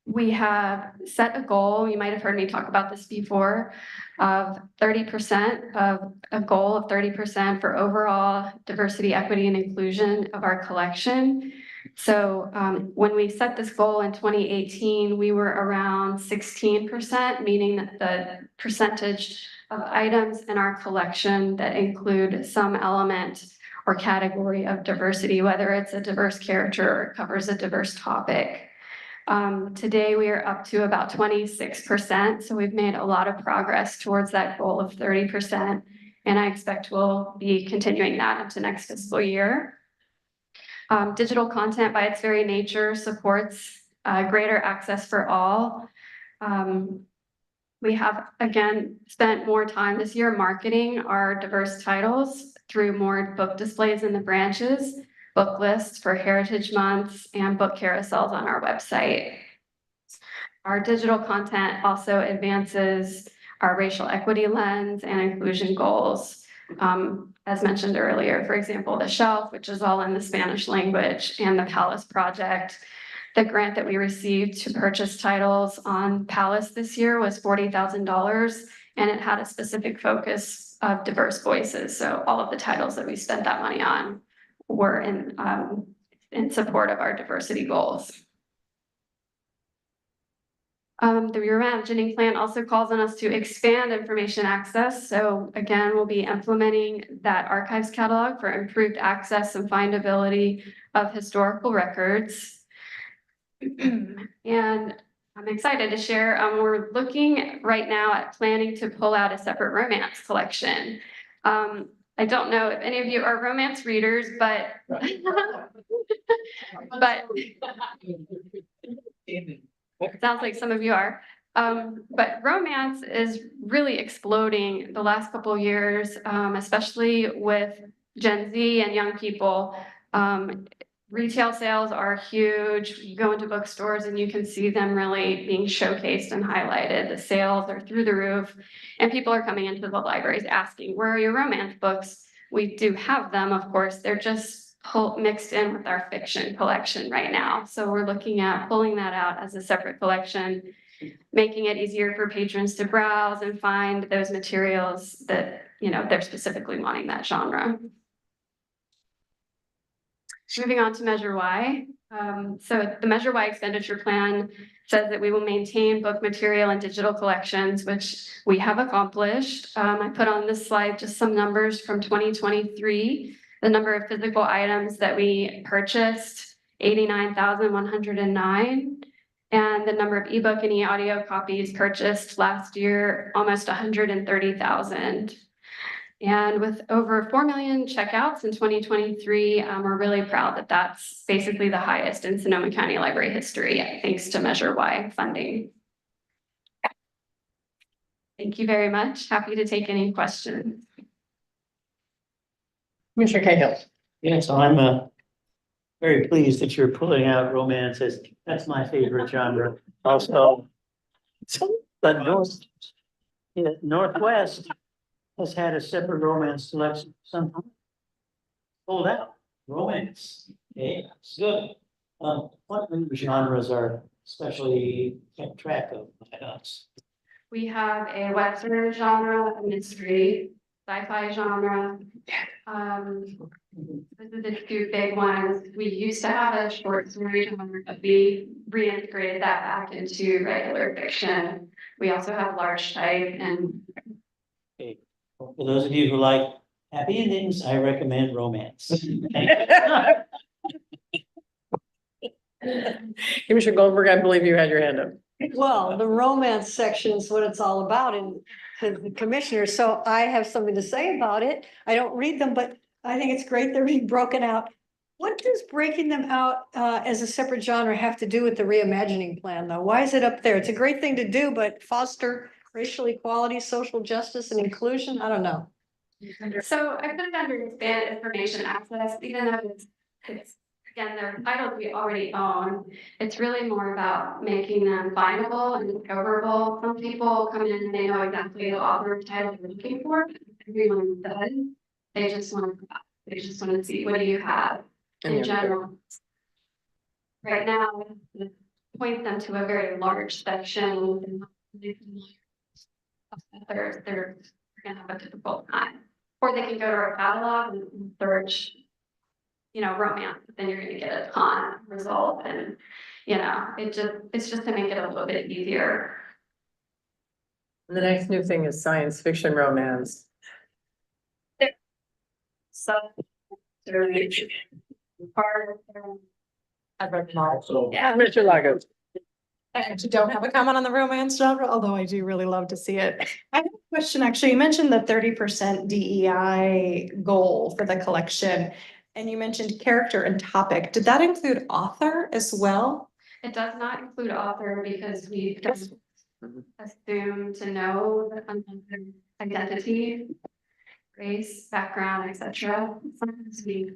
We have set a goal, you might have heard me talk about this before, of 30% of a goal of 30% for overall diversity, equity, and inclusion of our collection. So when we set this goal in 2018, we were around 16%, meaning that the percentage of items in our collection that include some element or category of diversity, whether it's a diverse character or covers a diverse topic. Today, we are up to about 26%, so we've made a lot of progress towards that goal of 30%, and I expect we'll be continuing that into next fiscal year. Digital content, by its very nature, supports greater access for all. We have, again, spent more time this year marketing our diverse titles through more book displays in the branches, book lists for Heritage Months, and book carousels on our website. Our digital content also advances our racial equity lens and inclusion goals. As mentioned earlier, for example, the shelf, which is all in the Spanish language, and the Palace Project. The grant that we received to purchase titles on Palace this year was $40,000, and it had a specific focus of diverse voices. So all of the titles that we spent that money on were in support of our diversity goals. The reimagining plan also calls on us to expand information access. So again, we'll be implementing that archives catalog for improved access and findability of historical records. And I'm excited to share, we're looking right now at planning to pull out a separate romance collection. I don't know if any of you are romance readers, but it sounds like some of you are. But romance is really exploding the last couple of years, especially with Gen Z and young people. Retail sales are huge. You go into bookstores and you can see them really being showcased and highlighted. The sales are through the roof, and people are coming into the libraries asking, where are your romance books? We do have them, of course. They're just mixed in with our fiction collection right now. So we're looking at pulling that out as a separate collection, making it easier for patrons to browse and find those materials that, you know, they're specifically wanting that genre. Moving on to Measure Y. So the Measure Y expenditure plan says that we will maintain book material and digital collections, which we have accomplished. I put on this slide just some numbers from 2023. The number of physical items that we purchased, 89,109. And the number of ebook and e-audio copies purchased last year, almost 130,000. And with over 4 million checkouts in 2023, we're really proud that that's basically the highest in Sonoma County Library history, thanks to Measure Y funding. Thank you very much. Happy to take any questions. Commissioner Cahill. Yeah, so I'm very pleased that you're pulling out romance as that's my favorite genre. Also, but Northwest has had a separate romance selection sometime. Hold out, romance, okay, that's good. What genres are especially kept track of by us? We have a Western genre, a mystery, sci-fi genre. This is the two big ones. We used to have a short story genre, but we reintegrated that back into regular fiction. We also have large type and Okay, for those of you who like happy endings, I recommend romance. Commissioner Goldberg, I believe you had your hand up. Well, the romance section is what it's all about and to the commissioners, so I have something to say about it. I don't read them, but I think it's great they're being broken out. What does breaking them out as a separate genre have to do with the reimagining plan, though? Why is it up there? It's a great thing to do, but foster racial equality, social justice and inclusion, I don't know. so I put it under expanded information access, even though it's again, they're titles we already own. It's really more about making them findable and discoverable. Some people come in and they know exactly the author of title they're looking for. Everyone does. They just want to see what do you have in general. Right now, we point them to a very large section. They're gonna have a difficult time. Or they can go to our catalog and search, romance, but then you're gonna get a ton of result and, it's just to make it a little bit easier. The next new thing is science fiction romance. So. Part of. I've read them all. Yeah, Mr. Lagos. I actually don't have a comment on the romance genre, although I do really love to see it. I have a question, actually. You mentioned the 30% DEI goal for the collection, and you mentioned character and topic. Did that include author as well? It does not include author because we don't assume to know the identity, race, background, etc. Sometimes we,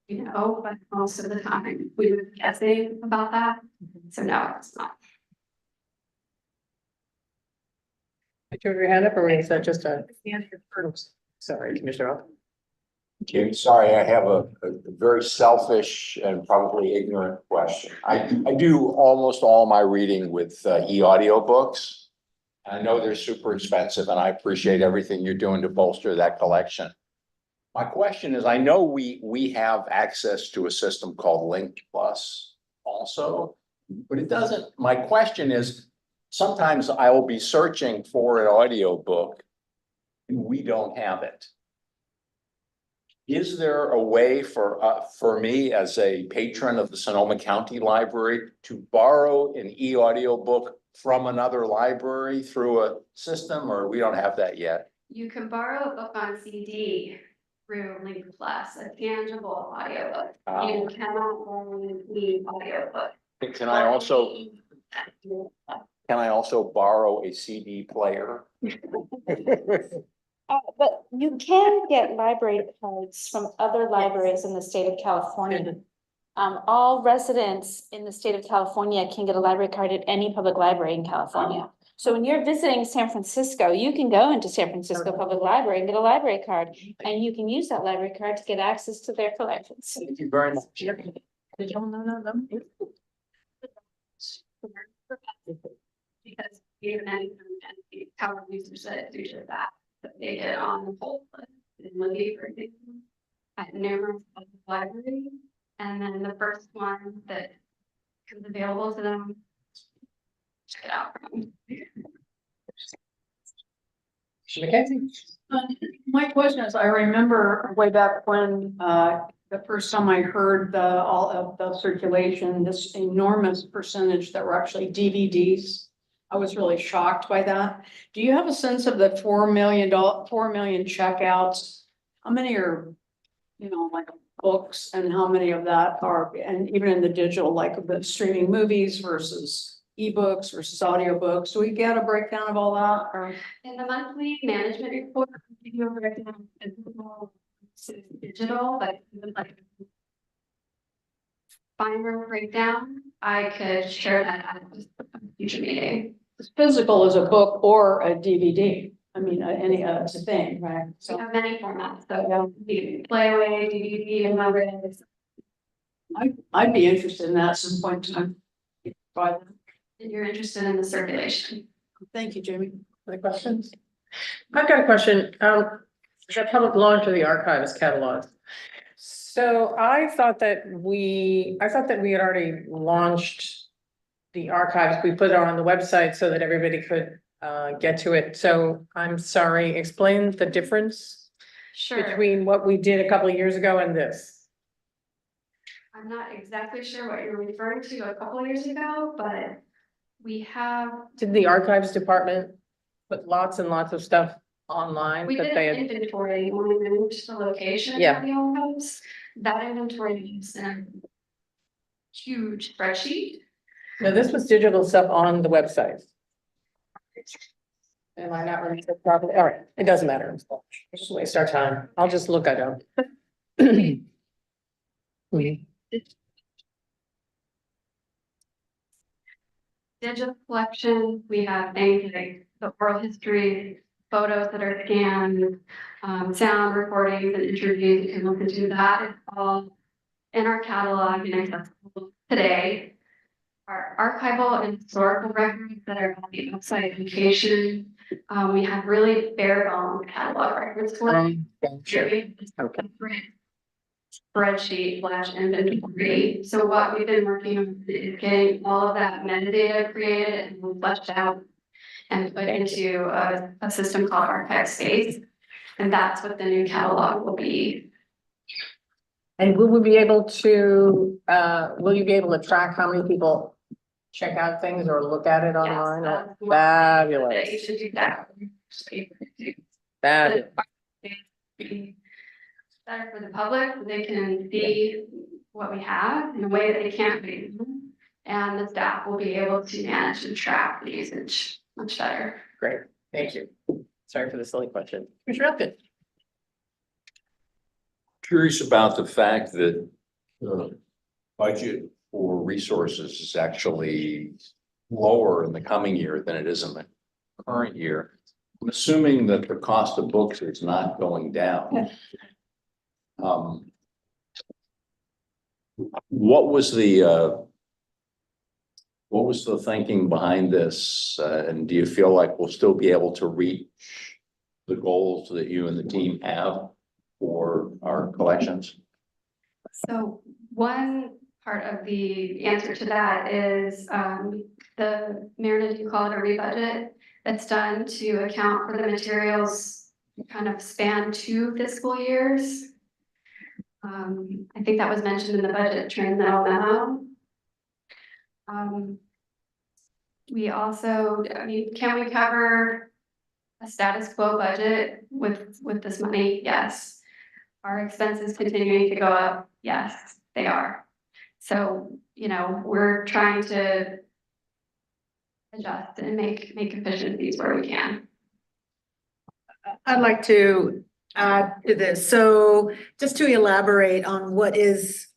but most of the time we were guessing about that. So no, it's not. Did you have your hand up or is that just a? Sorry, Commissioner. Jim, sorry, I have a very selfish and probably ignorant question. I do almost all my reading with e-audio books. I know they're super expensive and I appreciate everything you're doing to bolster that collection. My question is, I know we have access to a system called Link Plus also, but it doesn't, my question is, sometimes I will be searching for an audio book and we don't have it. Is there a way for me as a patron of the Sonoma County Library to borrow an e-audio book from another library through a system, or we don't have that yet? You can borrow a book on CD through Link Plus, a tangible audiobook. You cannot borrow an audiobook. Can I also borrow a CD player? But you can get library cards from other libraries in the state of California. All residents in the state of California can get a library card at any public library in California. So when you're visiting San Francisco, you can go into San Francisco Public Library and get a library card, and you can use that library card to get access to their collections. Thank you very much. Did you know them? Because even any power users that do just that they get on the whole list in Libby, for example, at numerous public libraries. And then the first one that comes available to them, check it out from. My question is, I remember way back when, the first time I heard all of the circulation, this enormous percentage that were actually DVDs. I was really shocked by that. Do you have a sense of the 4 million checkouts? How many are, like books, and how many of that are, and even in the digital, like the streaming movies versus ebooks versus audiobooks? Do we get a breakdown of all that? Or In the monthly management report, we do a breakdown of physical to digital, but like finer breakdown, I could share that at a future meeting. physical is a book or a DVD. I mean, any, it's a thing, right? We So have many formats, so the Playaway, DVD, and others. I'd be interested in that at some point in time. But If you're interested in the circulation. thank you, Jamie. Other questions? I've got a question. The public launch of the archives catalog. So I thought that we had already launched the archives. We put it on the website so that everybody could get to it. So I'm sorry, explain the difference Sure. between what we did a couple of years ago and this. I'm not exactly sure what you're referring to a couple of years ago, but we have, Did the archives department put lots and lots of stuff online? we that did they an had? inventory when we moved to the location Yeah. of the archives. That inventory is in a huge spreadsheet. No, this was digital stuff on the website. Am I not remembering properly? All right, it doesn't matter. Just waste our time. I'll just look at them. Digital collection, we have things like the oral history, photos that are scanned, sound recordings and interviews, you can look into that. It's all in our catalog and accessible today. Our archival and historical records that are on the website education. We have really bare bone catalog records for you. Spreadsheet / inventory. So what we've been working on is getting all of that metadata created and fleshed out and put into a system called ArchivesSpace. And that's what the new catalog will be. And will we be able to, will you be able to track how many people check out things or look at it online? Yes, Fabulous. you should do that. Fabulous. Better for the public, they can see what we have in a way that they can't read. And the staff will be able to manage and track the usage much better. Great, thank you. Sorry for the silly question. Commissioner Elkins. Curious about the fact that the budget for resources is actually lower in the coming year than it is in the current year. I'm assuming that the cost of books is not going down. What was the thinking behind this? And do you feel like we'll still be able to reach the goals that you and the team have for our collections? So one part of the answer to that is the Meredith, you call it a rebudget, that's done to account for the materials kind of span 2 fiscal years. I think that was mentioned in the budget transmittal memo. We also, I mean, can we cover a status quo budget with this money? Yes. Are expenses continuing to go up? Yes, they are. So, you know, we're trying to adjust and make efficiencies where we can. I'd like to add to this. So just to elaborate on what is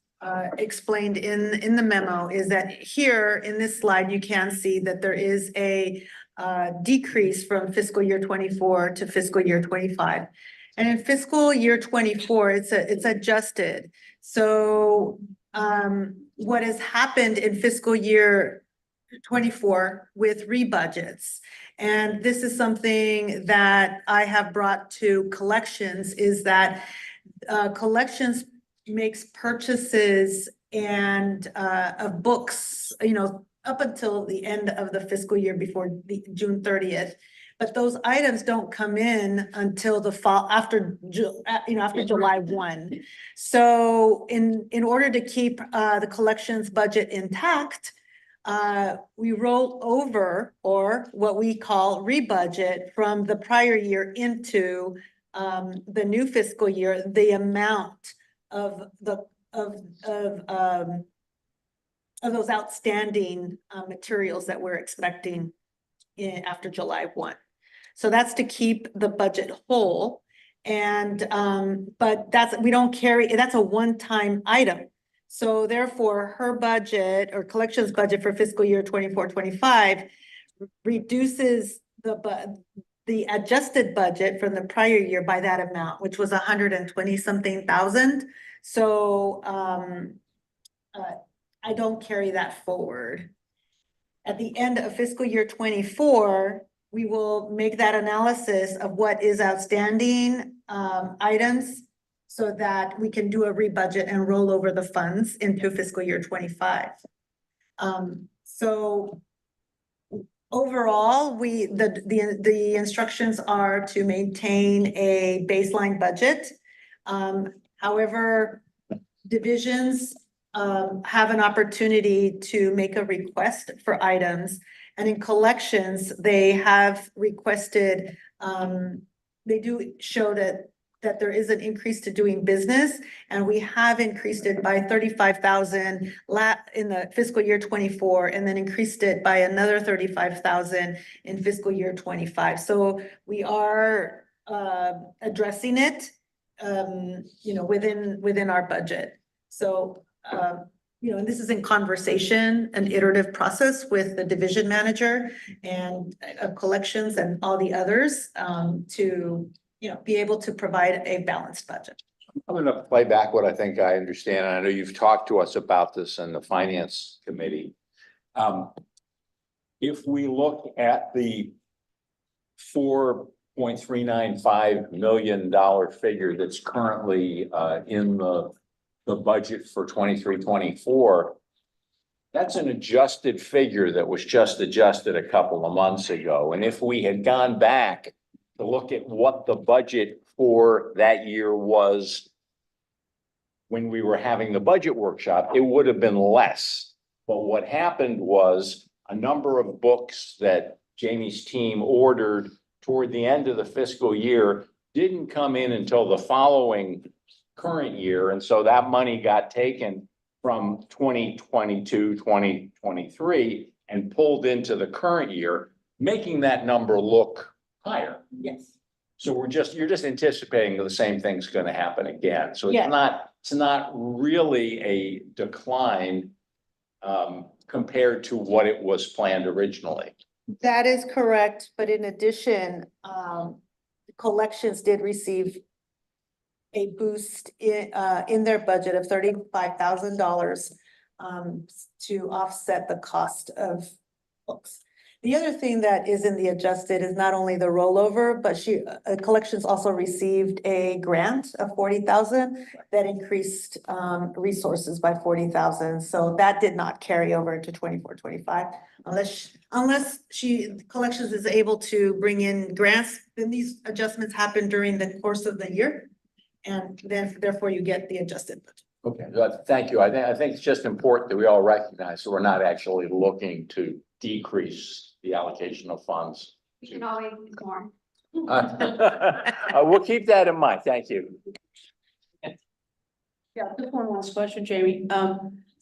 explained in the memo is that here in this slide, you can see that there is a decrease from fiscal year 24 to fiscal year 25. And in fiscal year 24, it's adjusted. So what has happened in fiscal year 24 with rebudgets, and this is something that I have brought to collections, is that collections makes purchases and of books, you know, up until the end of the fiscal year before the June 30th. But those items don't come in until the fall after July 1. So in order to keep the collections budget intact, we roll over, or what we call rebudget, from the prior year into the new fiscal year, the amount of those outstanding materials that we're expecting after July 1. So that's to keep the budget whole. And but we don't carry, that's a one-time item. So therefore, her budget or collections budget for fiscal year 24-25 reduces the adjusted budget from the prior year by that amount, which was 120-something thousand. So, I don't carry that forward. At the end of fiscal year 24, we will make that analysis of what is outstanding, items so that we can do a rebudget and roll over the funds into fiscal year 25. So overall, the instructions are to maintain a baseline budget. However, divisions have an opportunity to make a request for items. And in collections, they have requested, they do show that there is an increase to doing business, and we have increased it by 35,000 in the fiscal year 24, and then increased it by another 35,000 in fiscal year 25. So we are addressing it, within our budget. So, and this is in conversation, an iterative process with the division manager and collections and all the others, to be able to provide a balanced budget. I'm gonna play back what I think I understand. And I know you've talked to us about this in the finance committee. If we look at the $4.395 million figure that's currently in the budget for 23-24, that's an adjusted figure that was just adjusted a couple of months ago. And if we had gone back to look at what the budget for that year was when we were having the budget workshop, it would have been less. But what happened was a number of books that Jamie's team ordered toward the end of the fiscal year didn't come in until the following current year. And so that money got taken from 2022, 2023 and pulled into the current year, making that number look higher. Yes. So you're just anticipating the same thing's going to happen again. So Yeah. it's not really a decline compared to what it was planned originally. That is correct, but in addition, collections did receive a boost in their budget of $35,000 to offset the cost of books. The other thing that is in the adjusted is not only the rollover, but collections also received a grant of $40,000 that increased resources by $40,000. So that did not carry over into 24-25 unless collections is able to bring in grants. Then these adjustments happen during the course of the year, and then therefore you get the adjusted budget. Okay, thank you. I think it's just important that we all recognize that we're not actually looking to decrease the allocation of funds. We can always do more. We'll keep that in mind. Thank you. Yeah, just one last question, Jamie.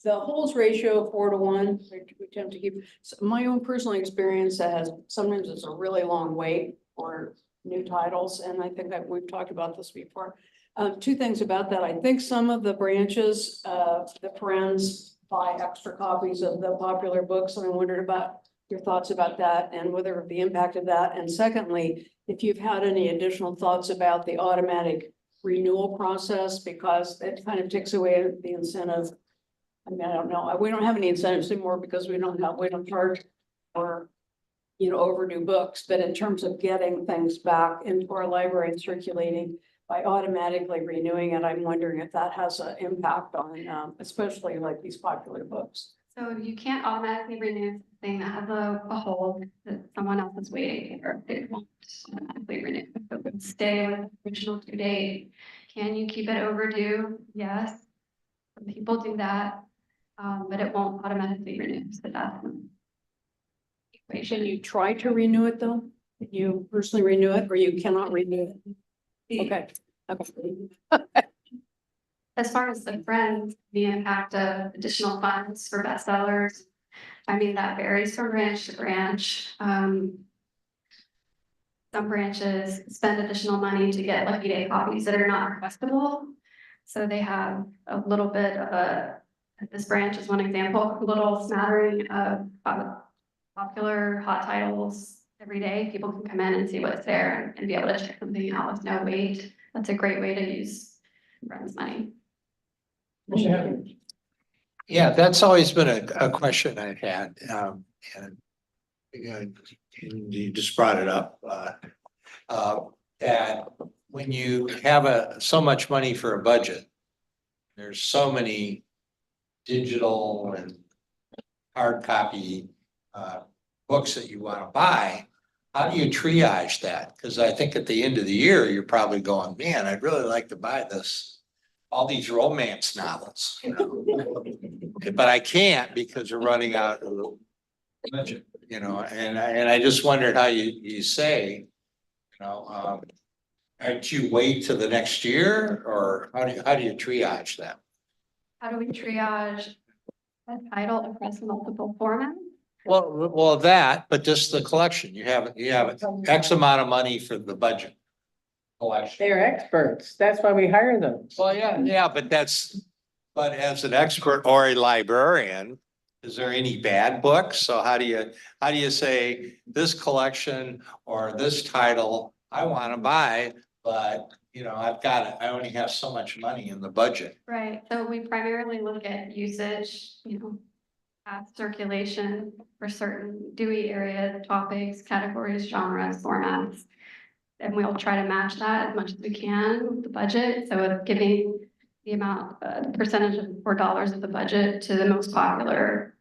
The holds ratio of 4-to-1, we tend to keep, my own personal experience sometimes it's a really long wait for new titles, and I think that we've talked about this before. Two things about that. I think some of the branches, the Friends buy extra copies of the popular books, and I wondered about your thoughts about that and whether the impact of that. And secondly, if you've had any additional thoughts about the automatic renewal process, because it kind of takes away the incentive. I mean, I don't know. We don't have any incentives anymore because we don't charge for, overdue books. But in terms of getting things back into our library and circulating by automatically renewing it, I'm wondering if that has an impact on, especially like these popular books. So you can't automatically renew something that has a hold that someone else is waiting for. It won't automatically renew. It would stay with the original due date. Can you keep it overdue? Yes. Some people do that, but it won't automatically renew. So that's the equation. Can you try to renew it though? Can you personally renew it, or you cannot renew it? Okay. Okay. As far as the Friends, the impact of additional funds for bestsellers, I mean, that varies from branch to branch. Some branches spend additional money to get Lucky Day copies that are not requestable. So they have a little bit of this branch is one example, a little smattering of popular hot titles every day. People can come in and see what's there and be able to check something out with no wait. That's a great way to use Friends money. Yeah, that's always been a question I've had, and you just brought it up, that when you have so much money for a budget, there's so many digital and hard copy, books that you want to buy. How do you triage that? Because I think at the end of the year, you're probably going, man, I'd really like to buy all these romance novels, you know? But I can't because we're running out of the budget, you know, and I just wondered how you say, you know, do you wait till the next year, or how do you triage that? How do we triage a title across multiple formats? Well, but just the collection, you have X amount of money for the budget. Collection. They're experts. That's why we hire them. Well, yeah, but as an expert or a librarian, is there any bad books? So how do you say this collection or this title I want to buy, but you know, I only have so much money in the budget. Right, so we primarily look at usage, past circulation for certain Dewey area topics, categories, genres, formats. And we'll try to match that as much as we can with the budget. So it's giving the amount, percentage or dollars of the budget to the most popular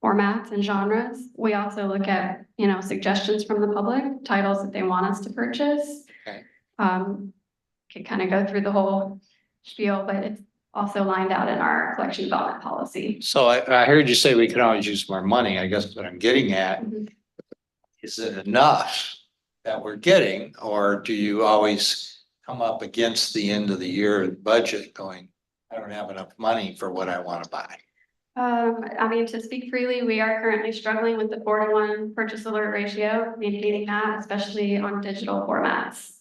formats and genres. We also look at, suggestions from the public, titles that they want us to purchase. Okay. Could kind of go through the whole spiel, but it's also lined out in our collection development policy. So I heard you say we can always use more money. I guess what I'm getting at, is it enough that we're getting, or do you always come up against the end of the year budget going, I don't have enough money for what I want to buy? To speak freely, we are currently struggling with the 4-to-1 purchase alert ratio, maintaining that, especially on digital formats.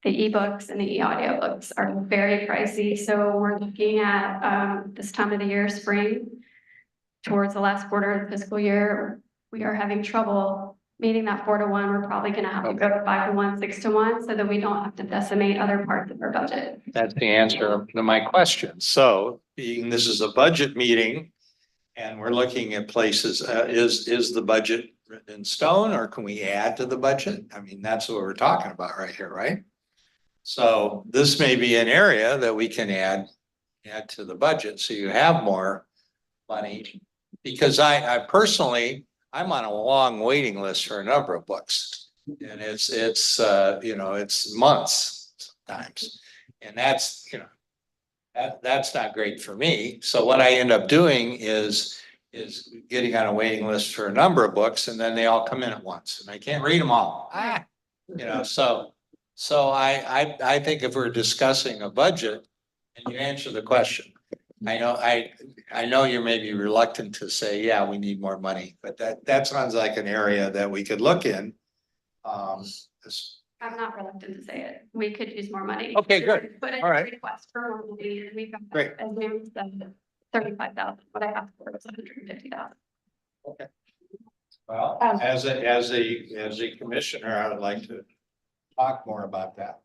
The ebooks and the e-audiobooks are very pricey, so we're looking at this time of the year, spring, towards the last quarter of the fiscal year. We are having trouble meeting that 4-to-1. We're probably going to have to go to 5-to-1, 6-to-1, so that we don't have to decimate other parts of our budget. That's the answer to my question. So being this is a budget meeting and we're looking at places, is the budget written in stone, or can we add to the budget? I mean, that's what we're talking about right here, right? So this may be an area that we can add to the budget, so you have more money. Because I personally, I'm on a long waiting list for a number of books, and it's months sometimes, and that's that's not great for me. So what I end up doing is getting on a waiting list for a number of books, and then they all come in at once, and I can't read them all. So I think if we're discussing a budget, and you answer the question, I know you're maybe reluctant to say, yeah, we need more money, but that sounds like an area that we could look in. I'm not reluctant to say it. We could use more money. Okay, good. Put in All a right. request for more money, and we've got, Great. as Mary said, 35,000. What I asked for was 150,000. Okay. Well, as a commissioner, I would like to talk more about that.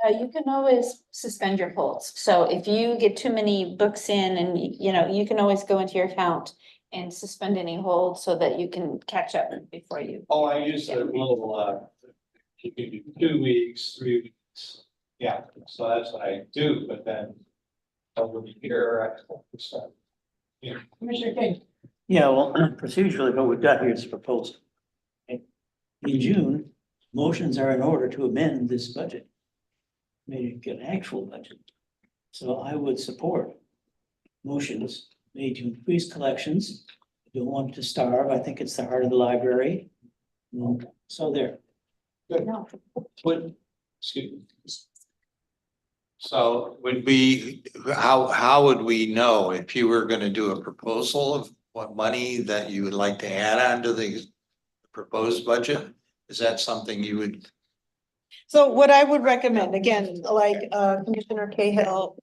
You can always suspend your holds. So if you get too many books in and, you can always go into your account and suspend any hold so that you can catch up before you. Oh, I use the little, you can do 2 weeks, 3 weeks. Yeah, so that's what I do, but then over the year, Commissioner King. Yeah, well, procedurally, what we've got here is a proposal. Okay. In June, motions are in order to amend this budget. Make an actual budget. So I would support motions made to increase collections. I don't want it to starve. I think it's the heart of the library. So there. Good. Excuse me. So how would we know if you were gonna do a proposal of what money that you would like to add on to the proposed budget? Is that something you would? So what I would recommend, again, like Commissioner Cahill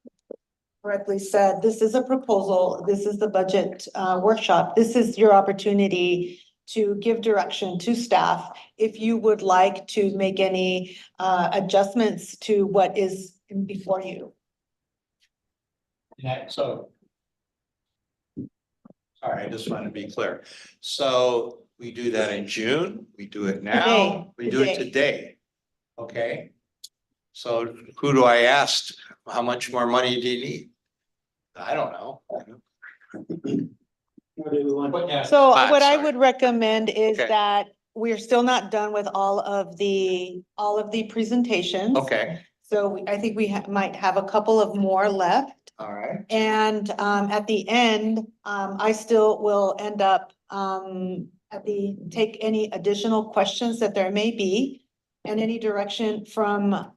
correctly said, this is a proposal, this is the budget workshop. This is your opportunity to give direction to staff if you would like to make any adjustments to what is before you. Yeah, so. Sorry, I just want to be clear. So we do that in June, we do it now, Today, we do it today. Okay? So who do I ask? How much more money do you need? I don't know. So what I would recommend is Okay. that we're still not done with all of the presentations. Okay, So I think we might have a couple of more left. all right. And at the end, I still will end up take any additional questions that there may be and any direction from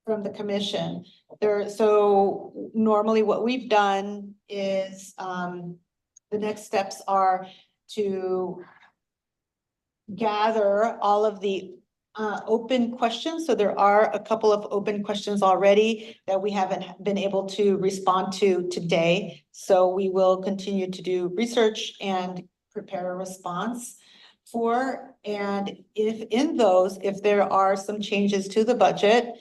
the commission. So normally what we've done is the next steps are to gather all of the open questions. So there are a couple of open questions already that we haven't been able to respond to today. So we will continue to do research and prepare a response for. And if there are some changes to the budget,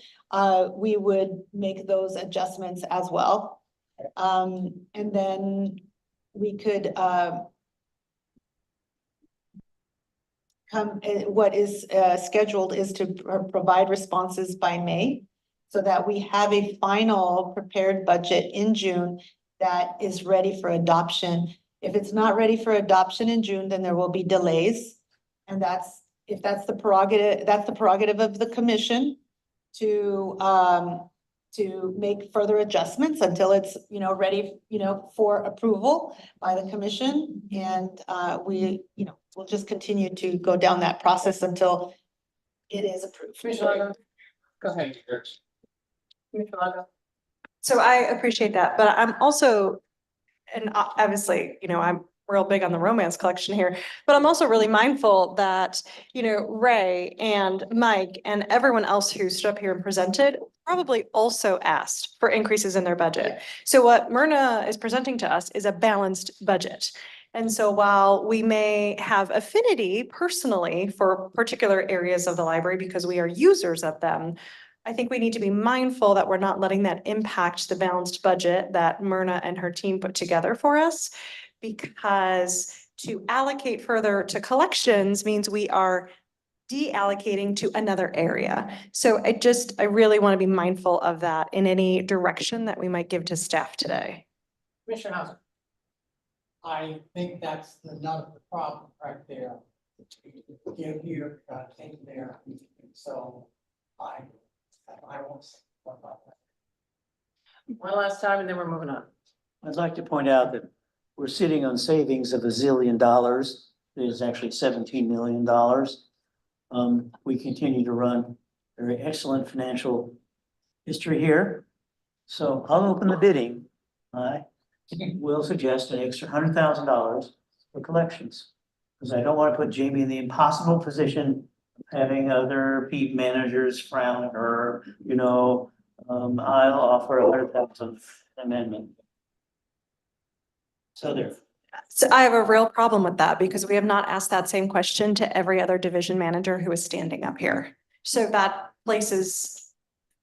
we would make those adjustments as well. And then we could what is scheduled is to provide responses by May so that we have a final prepared budget in June that is ready for adoption. If it's not ready for adoption in June, then there will be delays. And that's the prerogative of the commission to make further adjustments until it's, ready, for approval by the commission. And we'll just continue to go down that process until it is approved. Go ahead. So I appreciate that, but I'm also, and obviously, I'm real big on the romance collection here, but I'm also really mindful that, Ray and Mike and everyone else who stood up here and presented probably also asked for increases in their budget. So what Myrna is presenting to us is a balanced budget. And so while we may have affinity personally for particular areas of the library because we are users of them, I think we need to be mindful that we're not letting that impact the balanced budget that Myrna and her team put together for us. Because to allocate further to collections means we are deallocating to another area. So I really want to be mindful of that in any direction that we might give to staff today. Commissioner Hauser. I think that's the nut of the problem right there. Give here, take there. So I won't say more about that. One last time and then we're moving on. I'd like to point out that we're sitting on savings of $1 zillion. It is actually $17 million. We continue to run very excellent financial history here. So I'll open the bidding. I will suggest an extra $100,000 for collections. Because I don't want to put Jamie in the impossible position of having other Pete managers frown at her, I'll offer $100,000 amendment. So there. So I have a real problem with that because we have not asked that same question to every other division manager who is standing up here. So that places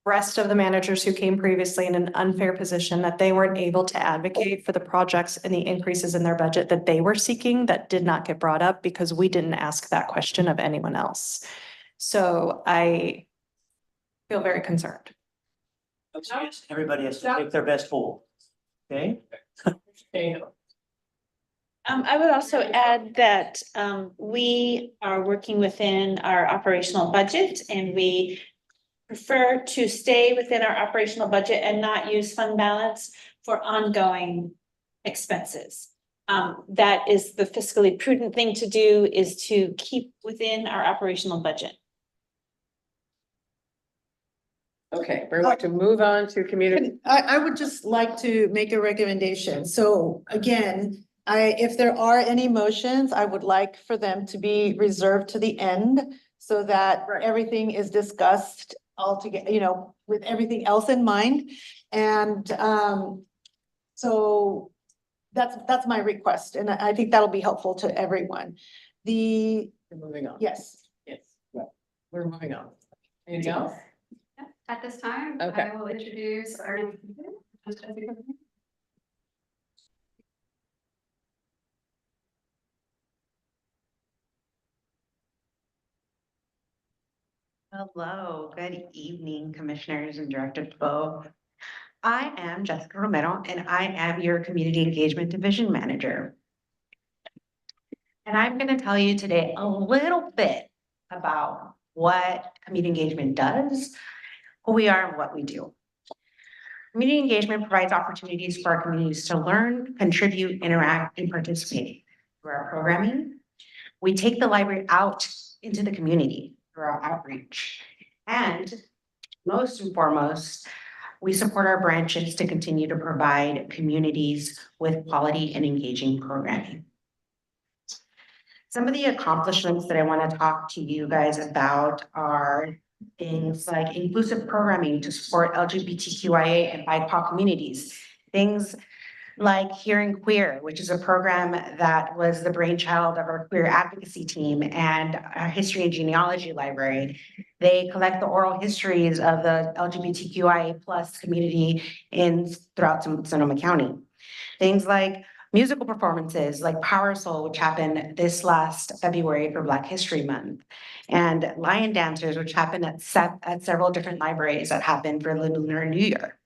rest of the managers who came previously in an unfair position that they weren't able to advocate for the projects and the increases in their budget that they were seeking that did not get brought up because we didn't ask that question of anyone else. So I feel very concerned. Everybody has to take their best poll. Okay? I would also add that we are working within our operational budget and we prefer to stay within our operational budget and not use fund balance for ongoing expenses. That is the fiscally prudent thing to do, is to keep within our operational budget. Okay, we're going to move on to community. I would just like to make a recommendation. So again, if there are any motions, I would like for them to be reserved to the end so that everything is discussed all together, with everything else in mind. And so that's my request. And I think that'll be helpful to everyone. We're moving on. Yes. Yes, we're moving on. Anything else? At this time, Okay. I will introduce our. Hello, good evening, Commissioners and Director DeBoe. I am Jessica Romero, and I am your Community Engagement Division Manager. And I'm going to tell you today a little bit about what community engagement does, who we are, and what we do. Community engagement provides opportunities for our communities to learn, contribute, interact, and participate through our programming. We take the library out into the community through our outreach. And most and foremost, we support our branches to continue to provide communities with quality and engaging programming. Some of the accomplishments that I want to talk to you guys about are things like inclusive programming to support LGBTQIA and BIPOC communities. Things like Hearing Queer, which is a program that was the brainchild of our queer advocacy team and our history and genealogy library. They collect the oral histories of the LGBTQIA plus community throughout Sonoma County. Things like musical performances like Power Soul, which happened this last February for Black History Month, and Lion Dancers, which happened at several different libraries that happened for the Lunar New Year.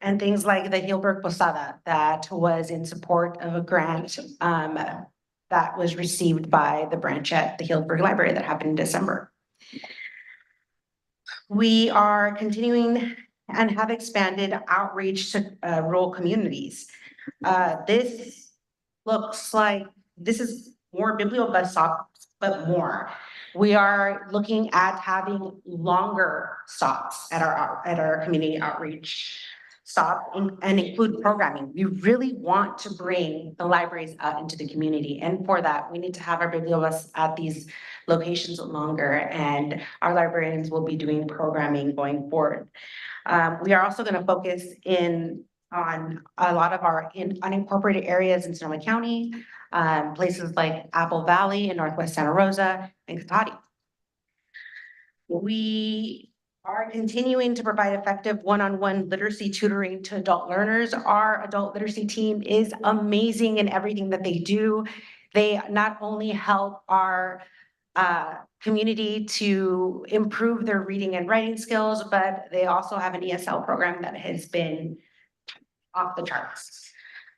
And things like the Healdsburg Posada that was in support of a grant that was received by the branch at the Healdsburg Library that happened in December. We are continuing and have expanded outreach to rural communities. This looks like this is more bibliobus stops, but more. We are looking at having longer stops at our community outreach stop and include programming. We really want to bring the libraries out into the community. And for that, we need to have our bibliobus at these locations longer, and our librarians will be doing programming going forward. We are also going to focus on a lot of our unincorporated areas in Sonoma County, places like Apple Valley in Northwest Santa Rosa and Cotati. We are continuing to provide effective one-on-one literacy tutoring to adult learners. Our adult literacy team is amazing in everything that they do. They not only help our community to improve their reading and writing skills, but they also have an ESL program that has been off the charts.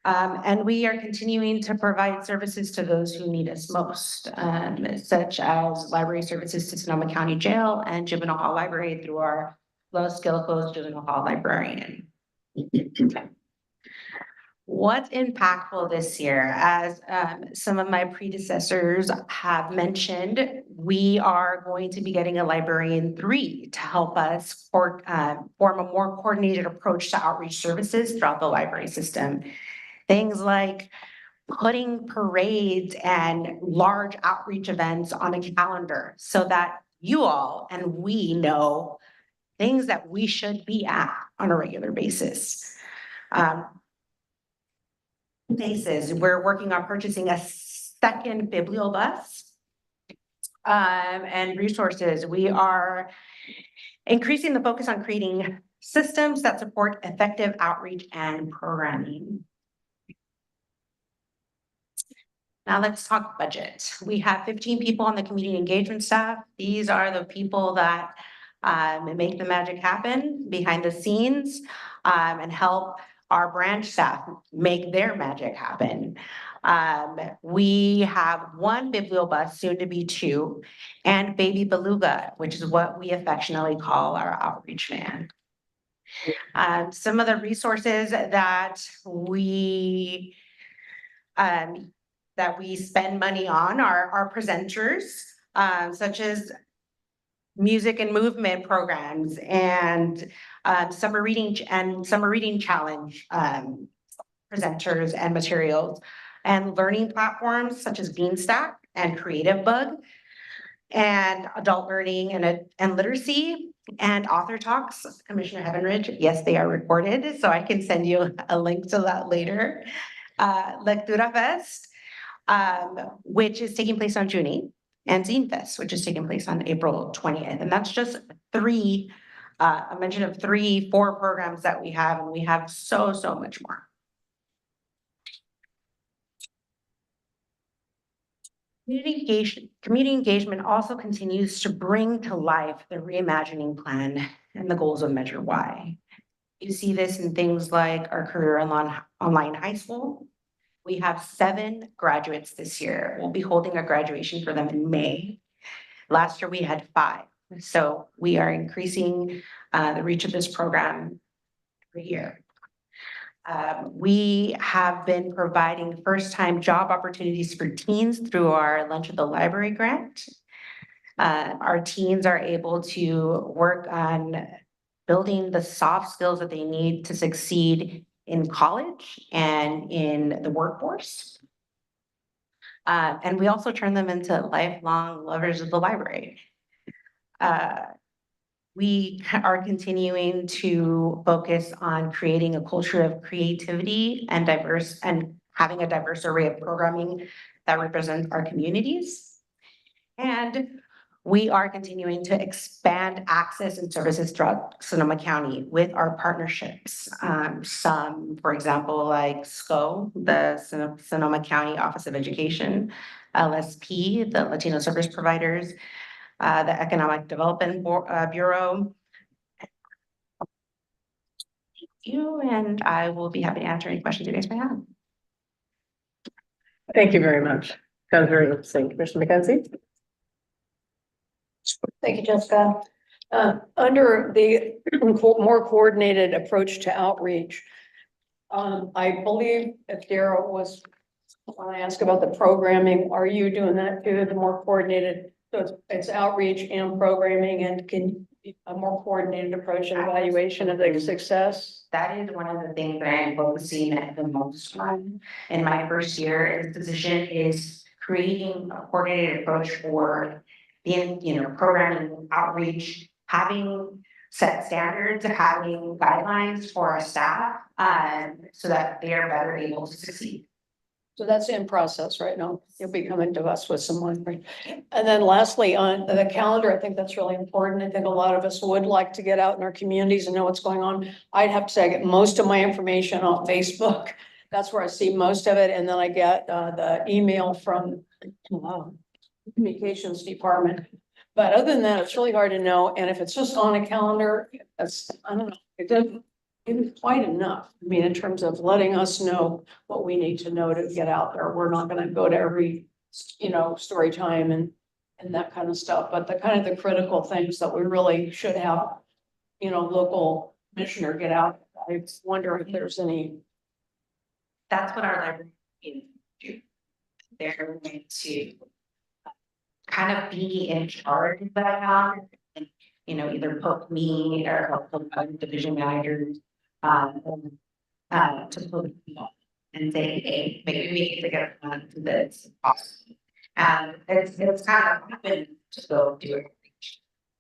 And we are continuing to provide services to those who need us most, such as library services to Sonoma County Jail and Juvenile Hall Library through our Los Gillicos Juvenile Hall Librarian. What's impactful this year, as some of my predecessors have mentioned, we are going to be getting a librarian 3 to help us form a more coordinated approach to outreach services throughout the library system. Things like putting parades and large outreach events on a calendar so that you all and we know things that we should be at on a regular basis. We're working on purchasing a second bibliobus and resources. We are increasing the focus on creating systems that support effective outreach and programming. Now let's talk budget. We have 15 people on the community engagement staff. These are the people that make the magic happen behind the scenes and help our branch staff make their magic happen. We have 1 bibliobus, soon to be 2, and Baby Beluga, which is what we affectionately call our outreach van. Some of the resources that we spend money on are our presenters, such as music and movement programs and summer reading challenge presenters and materials, and learning platforms such as Beanstack and Creative Bug, and adult learning and literacy, and author talks. Commissioner Heavenridge, yes, they are recorded, so I can send you a link to that later. Lectura Fest. which is taking place on June 8th, and Zine Fest, which is taking place on April 20th. And that's just three, a mention of 4 programs that we have, and we have so much more. Community engagement also continues to bring to life the reimagining plan and the goals of Measure Y. You see this in things like our career online high school. We have 7 graduates this year. We'll be holding a graduation for them in May. Last year we had 5. So we are increasing the reach of this program every year. We have been providing first-time job opportunities for teens through our Lunch at the Library grant. Our teens are able to work on building the soft skills that they need to succeed in college and in the workforce. And we also turn them into lifelong lovers of the library. We are continuing to focus on creating a culture of creativity and having a diverse array of programming that represents our communities. And we are continuing to expand access and services throughout Sonoma County with our partnerships. Some, for example, like SCO, the Sonoma County Office of Education, LSP, the Latino Service Providers, the Economic Development Bureau. Thank you, and I will be happy to answer any questions you guys may have. Thank you very much. That was very interesting. Commissioner McKenzie? Thank you, Jessica. Under the more coordinated approach to outreach, I believe if Daryl was, when I asked about the programming, are you doing that too, the more coordinated? So it's outreach and programming and a more coordinated approach and evaluation of the success? That is one of the things that I'm focusing at the most on in my first year in this position, is creating a coordinated approach for programming, outreach, having set standards, having guidelines for our staff, so that they are better able to succeed. So that's in process right now. You'll be coming to us with some more. And then lastly, on the calendar, I think that's really important. I think a lot of us would like to get out in our communities and know what's going on. I'd have to say I get most of my information on Facebook. That's where I see most of it. And then I get the email from communications department. But other than that, it's really hard to know. And if it's just on a calendar, that's, I don't know, it doesn't. It's quite enough. I mean, in terms of letting us know what we need to know to get out there. We're not going to go to every, story time and that kind of stuff, but the critical things that we really should have, local commissioner get out. I wonder if there's any. That's what our library do. They're going to kind of be in charge of that, and either poke me or poke other division managers. To put and say, hey, maybe we need to get on to this. And it's kind of open to go do it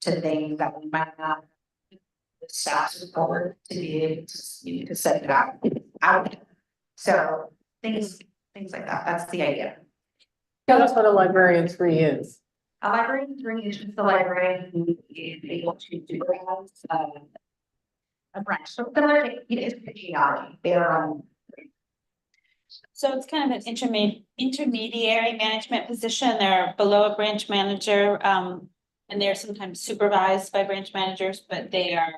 to things that we might not have the staff support to be able to set it out. So things like that. That's the idea. Tell us what a librarian 3 is. A librarian 3 is just the librarian who is able to do a branch. So similar to it is genealogy. They're So it's kind of an intermediary management position. They're below a branch manager, and they're sometimes supervised by branch managers, but they are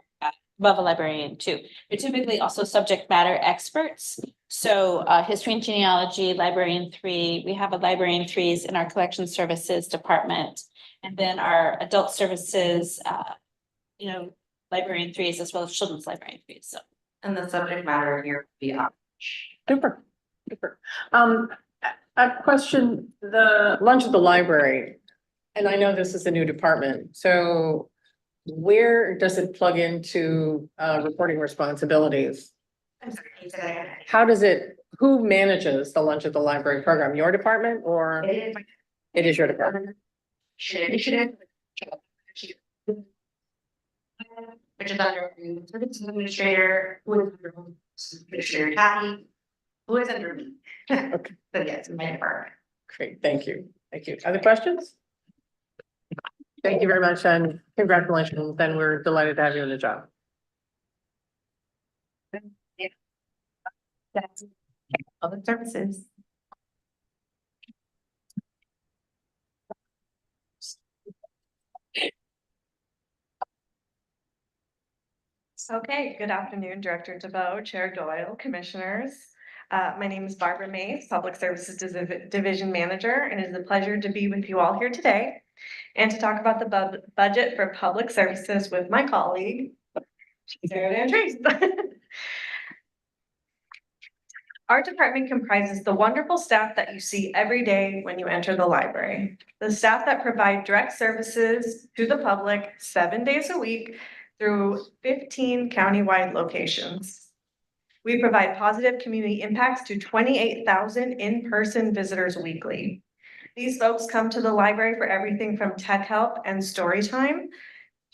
above a librarian too. They're typically also subject matter experts. So history and genealogy, librarian 3. We have a librarian 3s in our collection services department, and then our adult services, librarian 3s as well as children's librarian 3s. So, and the subject matter here would be outreach. Super. A question, the Lunch at the Library, and I know this is a new department, so where does it plug into reporting responsibilities? How does who manages the Lunch at the Library program? Your department or? It is your department. Which is under services administrator, who is under Administrator Kathy, who is under me. Okay. So yes, in my department. Great, thank you. Thank you. Other questions? Thank you very much and congratulations. Then we're delighted to have you in the job. That's public services. Okay, good afternoon, Director DeVoe, Chair Doyle, Commissioners. My name is Barbara Mays, Public Services Division Manager, and it is a pleasure to be with you all here today and to talk about the budget for public services with my colleague, Sarah Van Treese. Our department comprises the wonderful staff that you see every day when you enter the library. The staff that provide direct services to the public 7 days a week through 15 countywide locations. We provide positive community impacts to 28,000 in-person visitors weekly. These folks come to the library for everything from tech help and story time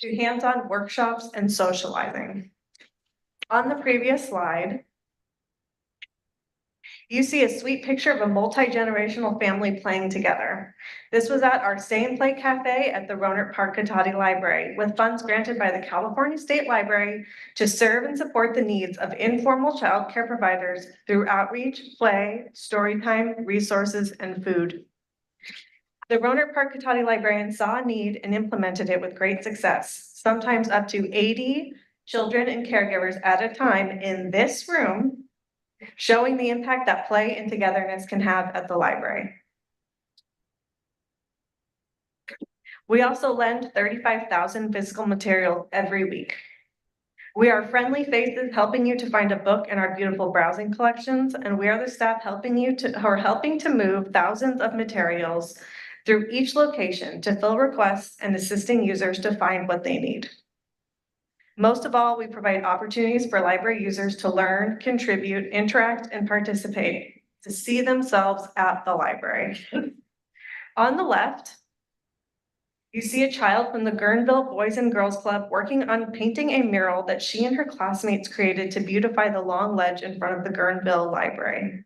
to hands-on workshops and socializing. On the previous slide, you see a sweet picture of a multi-generational family playing together. This was at our Stay and Play Cafe at the Rohnert Park Cotati Library with funds granted by the California State Library to serve and support the needs of informal childcare providers through outreach, play, story time, resources, and food. The Rohnert Park Cotati librarian saw a need and implemented it with great success, sometimes up to 80 children and caregivers at a time in this room, showing the impact that play and togetherness can have at the library. We also lend 35,000 physical materials every week. We are friendly faces helping you to find a book in our beautiful browsing collections, and we are the staff helping to move thousands of materials through each location to fill requests and assisting users to find what they need. Most of all, we provide opportunities for library users to learn, contribute, interact, and participate, to see themselves at the library. On the left, you see a child from the Guerneville Boys and Girls Club working on painting a mural that she and her classmates created to beautify the long ledge in front of the Guerneville Library.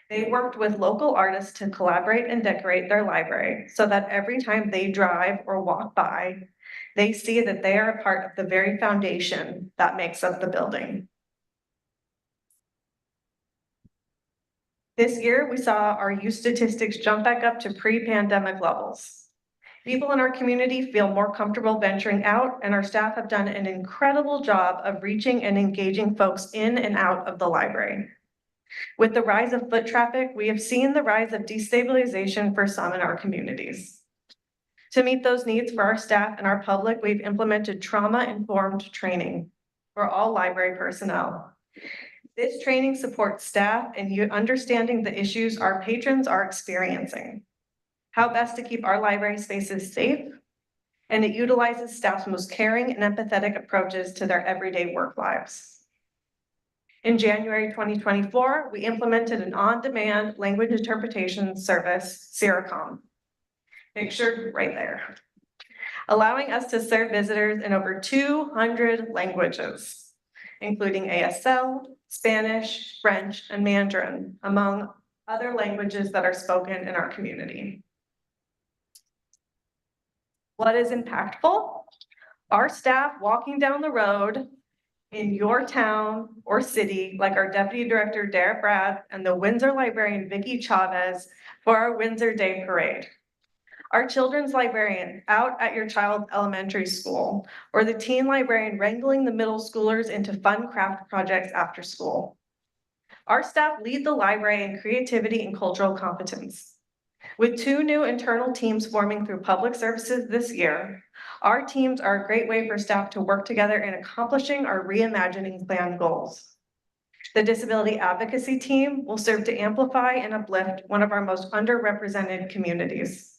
They worked with local artists to collaborate and decorate their library so that every time they drive or walk by, they see that they are a part of the very foundation that makes up the building. This year, we saw our youth statistics jump back up to pre-pandemic levels. People in our community feel more comfortable venturing out, and our staff have done an incredible job of reaching and engaging folks in and out of the library. With the rise of foot traffic, we have seen the rise of destabilization for some in our communities. To meet those needs for our staff and our public, we've implemented trauma-informed training for all library personnel. This training supports staff in understanding the issues our patrons are experiencing, how best to keep our library spaces safe, and it utilizes staff's most caring and empathetic approaches to their everyday work lives. In January 2024, we implemented an on-demand language interpretation service, Seracom. Pictured right there, allowing us to serve visitors in over 200 languages, including ASL, Spanish, French, and Mandarin, among other languages that are spoken in our community. What is impactful? Our staff walking down the road in your town or city, like our Deputy Director, Dara Brad, and the Windsor librarian, Vicki Chavez, for our Windsor Day Parade. Our children's librarian out at your child's elementary school, or the teen librarian wrangling the middle schoolers into fun craft projects after school. Our staff lead the library in creativity and cultural competence. With 2 new internal teams forming through public services this year, our teams are a great way for staff to work together in accomplishing our reimagining plan goals. The disability advocacy team will serve to amplify and uplift one of our most underrepresented communities.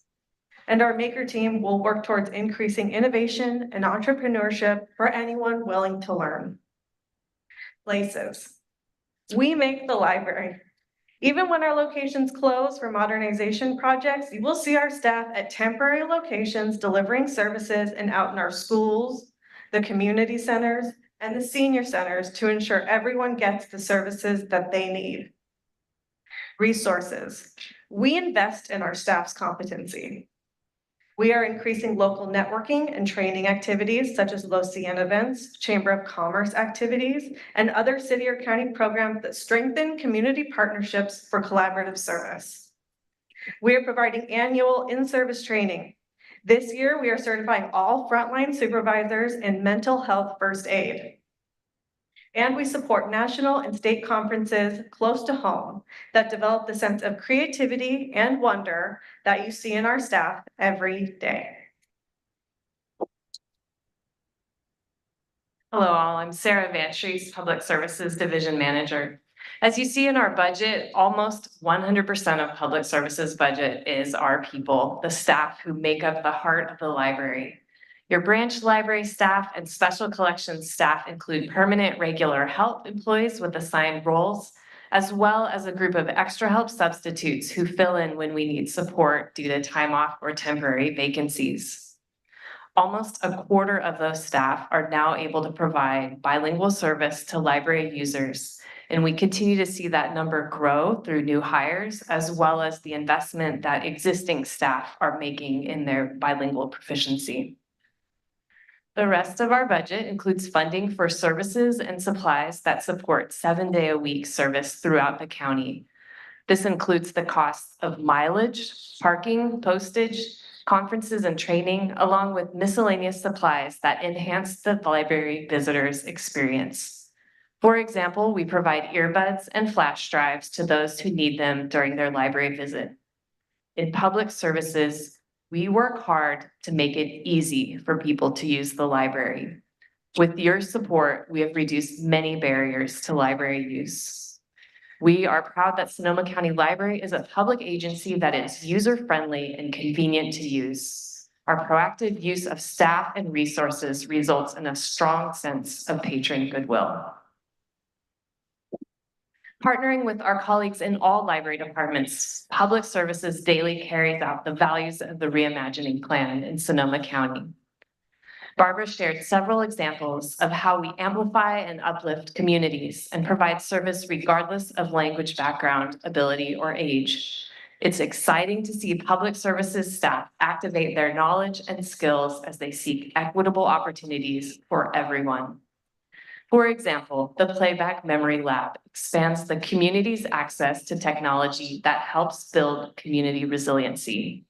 And our maker team will work towards increasing innovation and entrepreneurship for anyone willing to learn. Places. We make the library. Even when our locations close for modernization projects, you will see our staff at temporary locations delivering services and out in our schools, the community centers, and the senior centers to ensure everyone gets the services that they need. Resources. We invest in our staff's competency. We are increasing local networking and training activities such as Los Cien events, Chamber of Commerce activities, and other city or county programs that strengthen community partnerships for collaborative service. We are providing annual in-service training. This year, we are certifying all frontline supervisors in mental health first aid. And we support national and state conferences close to home that develop the sense of creativity and wonder that you see in our staff every day. Hello all, I'm Sarah Vantries, Public Services Division Manager. As you see in our budget, almost 100% of Public Services budget is our people, the staff who make up the heart of the library. Your branch library staff and special collections staff include permanent regular help employees with assigned roles, as well as a group of extra help substitutes who fill in when we need support due to time off or temporary vacancies. Almost a quarter of those staff are now able to provide bilingual service to library users, and we continue to see that number grow through new hires, as well as the investment that existing staff are making in their bilingual proficiency. The rest of our budget includes funding for services and supplies that support 7-day-a-week service throughout the county. This includes the costs of mileage, parking, postage, conferences and training, along with miscellaneous supplies that enhance the library visitors' experience. For example, we provide earbuds and flash drives to those who need them during their library visit. In Public Services, we work hard to make it easy for people to use the library. With your support, we have reduced many barriers to library use. We are proud that Sonoma County Library is a public agency that is user-friendly and convenient to use. Our proactive use of staff and resources results in a strong sense of patron goodwill. Partnering with our colleagues in all library departments, Public Services daily carries out the values of the Reimagining Plan in Sonoma County. Barbara shared several examples of how we amplify and uplift communities and provide service regardless of language background, ability, or age. It's exciting to see Public Services staff activate their knowledge and skills as they seek equitable opportunities for everyone. For example, the Playback Memory Lab expands the community's access to technology that helps build community resiliency.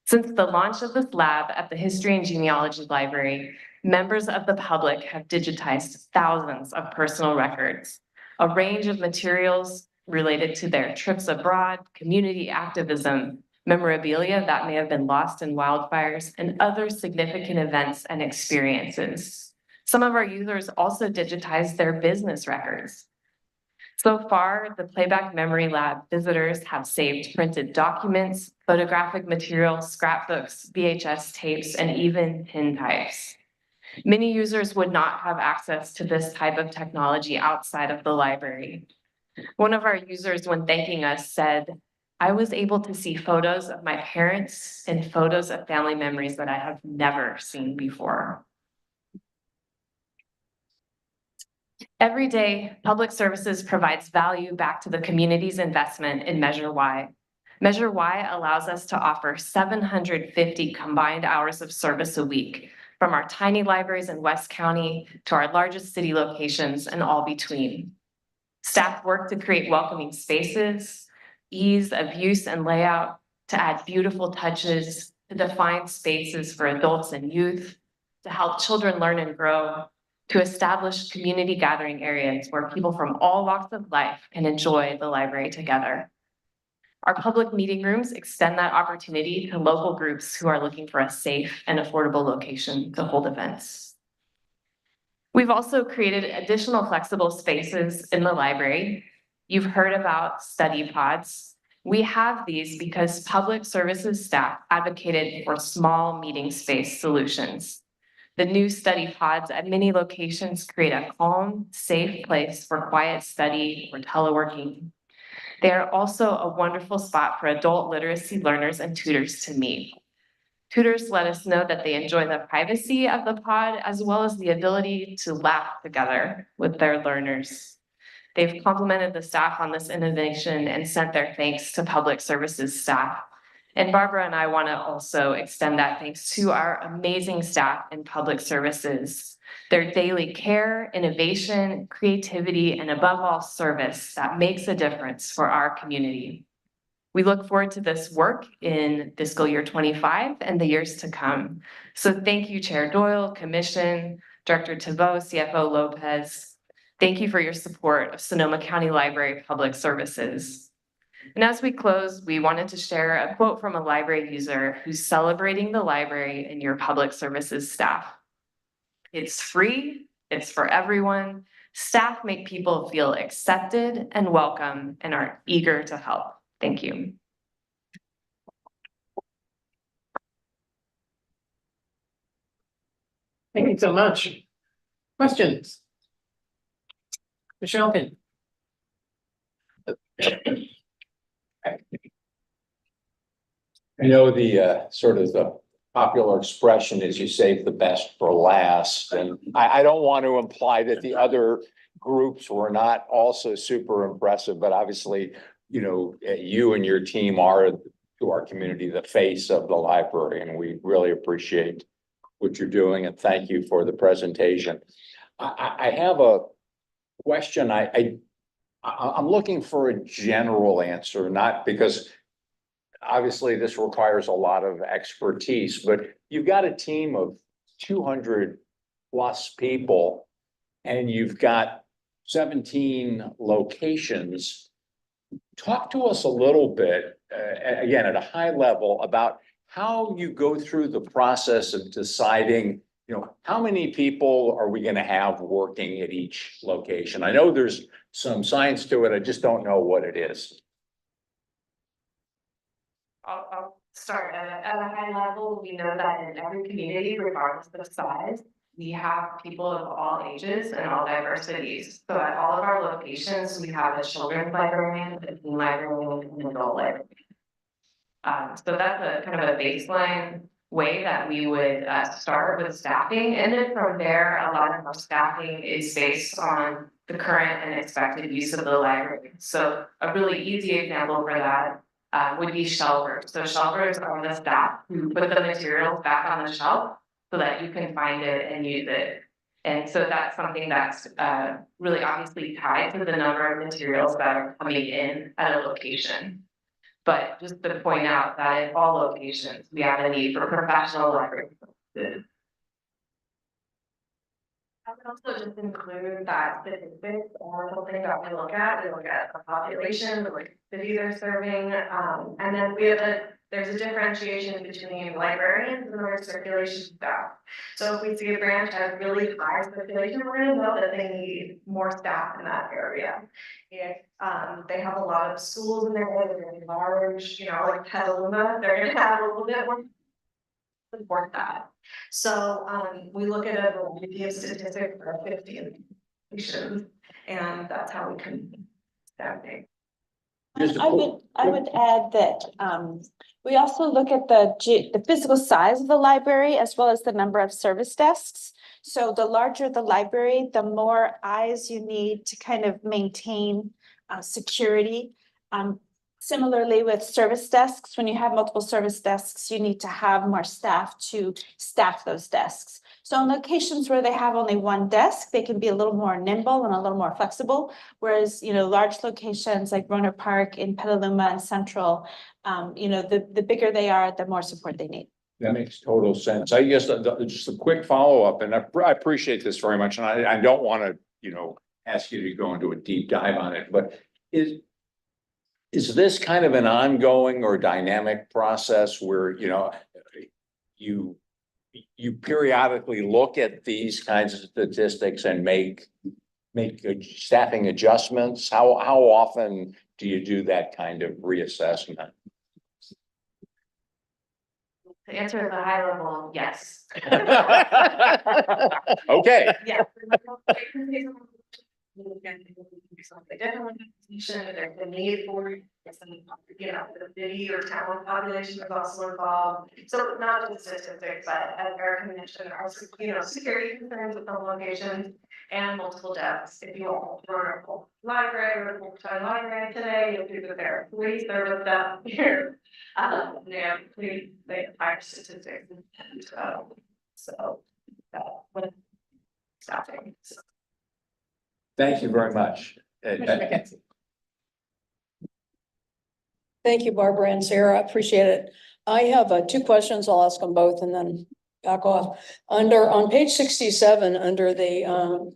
Since the launch of this lab at the History and Genealogy Library, members of the public have digitized thousands of personal records, a range of materials related to their trips abroad, community activism, memorabilia that may have been lost in wildfires, and other significant events and experiences. Some of our users also digitize their business records. So far, the Playback Memory Lab visitors have saved printed documents, photographic material, scrapbooks, VHS tapes, and even pin types. Many users would not have access to this type of technology outside of the library. One of our users, when thanking us, said, "I was able to see photos of my parents and photos of family memories that I have never seen before." Every day, Public Services provides value back to the community's investment in Measure Y. Measure Y allows us to offer 750 combined hours of service a week, from our tiny libraries in West County to our largest city locations and all between. Staff work to create welcoming spaces, ease of use and layout, to add beautiful touches, to define spaces for adults and youth, to help children learn and grow, to establish community gathering areas where people from all walks of life can enjoy the library together. Our public meeting rooms extend that opportunity to local groups who are looking for a safe and affordable location to hold events. We've also created additional flexible spaces in the library. You've heard about study pods. We have these because Public Services staff advocated for small meeting space solutions. The new study pods at many locations create a calm, safe place for quiet study or teleworking. They are also a wonderful spot for adult literacy learners and tutors to meet. Tutors let us know that they enjoy the privacy of the pod as well as the ability to laugh together with their learners. They've complimented the staff on this innovation and sent their thanks to public services staff. And Barbara and I want to also extend that thanks to our amazing staff in public services. Their daily care, innovation, creativity, and above all, service that makes a difference for our community. We look forward to this work in fiscal year 25 and the years to come. So thank you, Chair Doyle, Commission, Director Tebow, CFO Lopez. Thank you for your support of Sonoma County Library Public Services. And as we close, we wanted to share a quote from a library user who's celebrating the library and your public services staff. It's free, it's for everyone. Staff make people feel accepted and welcome and are eager to help. Thank you. Thank you so much. Questions? Michelle Pin. I know the sort of the popular expression is you save the best for last, and I don't want to imply that the other groups were not also super impressive, but obviously, you know, you and your team are to our community the face of the library, and we really appreciate what you're doing, and thank you for the presentation. I have a question. I'm looking for a general answer, not because obviously this requires a lot of expertise, but you've got a team of 200 plus people and you've got 17 locations. Talk to us a little bit, again, at a high level about how you go through the process of deciding, you know, how many people are we going to have working at each location? I know there's some science to it. I just don't know what it is. I'll start at a high level. We know that in every community, regardless of size, we have people of all ages and all diversities. So at all of our locations, we have a children's librarian, a teen librarian, and an adult librarian. So that's a kind of a baseline way that we would start with staffing. And then from there, a lot of our staffing is based on the current and expected use of the library. So a really easy example for that would be shelvers. So shelvers are the staff who put the materials back on the shelf so that you can find it and use it. And so that's something that's really obviously tied to the number of materials that are coming in at a location. But just to point out that at all locations, we have a need for professional library services. I would also just include that statistics are something that we look at. We look at the population, the cities they're serving, and then there's a differentiation between librarians and our circulation staff. So if we see a branch has really high circulation, we're going to know that they need more staff in that area. If they have a lot of schools in their area, they're really large, you know, like Petaluma, they're going to have a little bit more support that. So we look at a variety of statistics for 50 locations, and that's how we can staffing. I would add that we also look at the physical size of the library as well as the number of service desks. So the larger the library, the more eyes you need to kind of maintain security. Similarly with service desks, when you have multiple service desks, you need to have more staff to staff those desks. So in locations where they have only one desk, they can be a little more nimble and a little more flexible. Whereas, you know, large locations like Rohnert Park in Petaluma and Central, you know, the bigger they are, the more support they need. That makes total sense. I guess just a quick follow-up, and I appreciate this very much, and I don't want to, you know, ask you to go into a deep dive on it, but is this kind of an ongoing or dynamic process where, you know, you periodically look at these kinds of statistics and make staffing adjustments? How often do you do that kind of reassessment? To answer at the high level, yes. Okay. Yeah. Something different with the position, there's a need for it, you know, the city or town population is also involved. So not just statistics, but as Erica mentioned, our, you know, security concerns with some locations and multiple deaths. If you all were a library or a full-time library today, you'll do that there are police service up here. They have higher statistics and with staffing. So. Thank you very much. Thank you, Barbara and Sarah. I appreciate it. I have two questions. I'll ask them both and then back off. On page 67, under the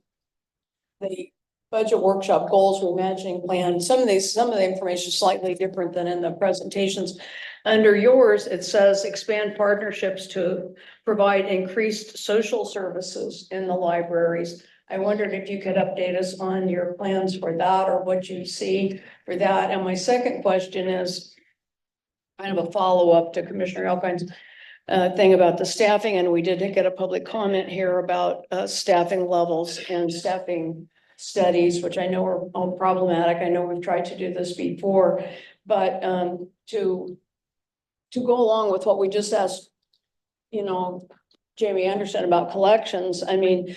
budget workshop goals reimagining plan, some of the information is slightly different than in the presentations. Under yours, it says expand partnerships to provide increased social services in the libraries. I wondered if you could update us on your plans for that or what you see for that. And my second question is kind of a follow-up to Commissioner Alkine's thing about the staffing. And we did get a public comment here about staffing levels and staffing studies, which I know are all problematic. I know we've tried to do this before, but to go along with what we just asked, you know, Jamie Anderson about collections, I mean,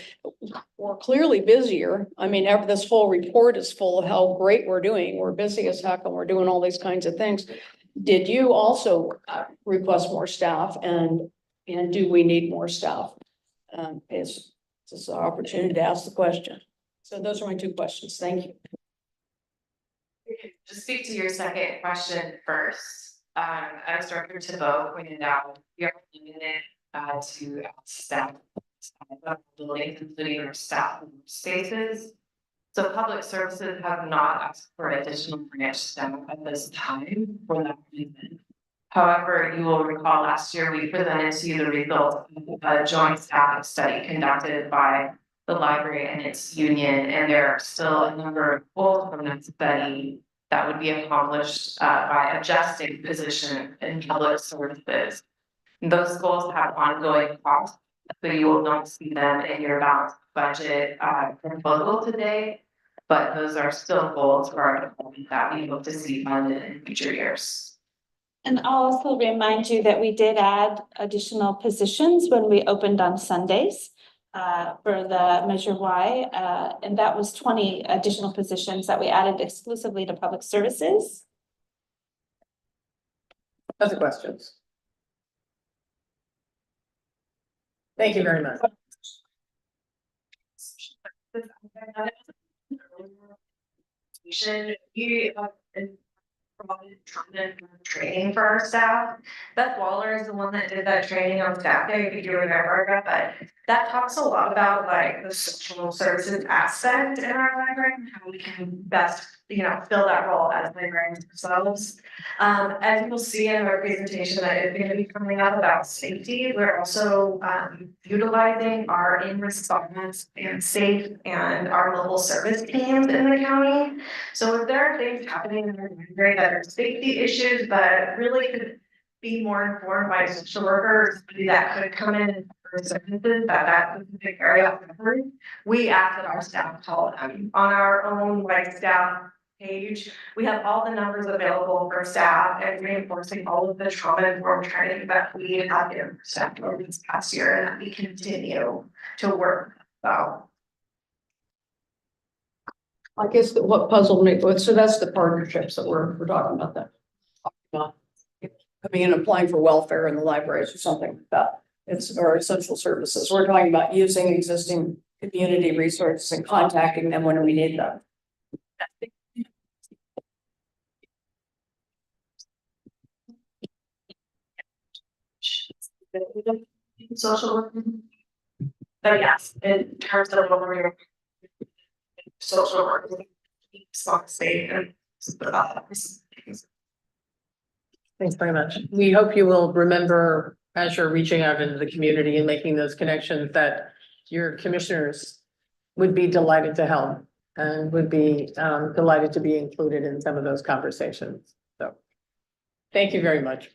we're clearly busier. I mean, this whole report is full of how great we're doing. We're busy as heck and we're doing all these kinds of things. Did you also request more staff and do we need more staff? Is this an opportunity to ask the question? So those are my two questions. Thank you. To speak to your second question first, as Director Thibault pointed out, we are limited to staff buildings, including our staff spaces. So public services have not asked for additional branch staff at this time for that reason. However, you will recall last year we presented to you the results of a joint staff study conducted by the library and its union, and there are still a number of goals from that study that would be accomplished by adjusting position in public services. Those goals have ongoing costs, so you will not see them in your balanced budget proposal today, but those are still goals for our department that we hope to see funded in future years. And I'll also remind you that we did add additional positions when we opened on Sundays for the Measure Y, and that was 20 additional positions that we added exclusively to public services. Other questions? Thank you very much. We provided training for our staff. Beth Waller is the one that did that training on staff day, if you remember, but that talks a lot about like the social services aspect in our library and how we can best, you know, fill that role as librarians themselves. As you'll see in our presentation that is going to be coming up about safety, we're also utilizing our in-response and safe and our local service teams in the county. So if there are things happening in our library that are safety issues, but really could be more informed by a social worker, somebody that could come in for services that specific area of effort, we ask that our staff call them on our own like staff page. We have all the numbers available for staff and reinforcing all of the trauma-informed training that we have given for staff over this past year and that we continue to work about. I guess what puzzled me, so that's the partnerships that we're talking about that. Coming in and applying for welfare in the libraries or something like that. Or social services. We're talking about using existing community resources and contacting them when we need them. Social work. But yes, in terms of what we're social work, safe and Thanks very much. We hope you will remember as you're reaching out into the community and making those connections that your commissioners would be delighted to help and would be delighted to be included in some of those conversations. So thank you very much.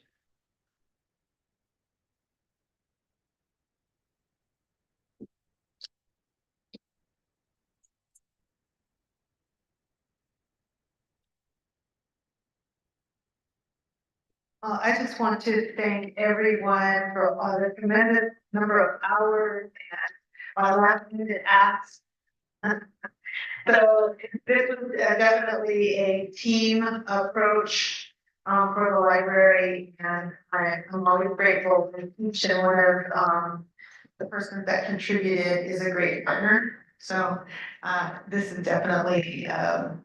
I just want to thank everyone for all the tremendous number of hours and my last minute asks. So this was definitely a team approach for the library, and I'm always grateful for each and one of the persons that contributed is a great partner. So this is definitely a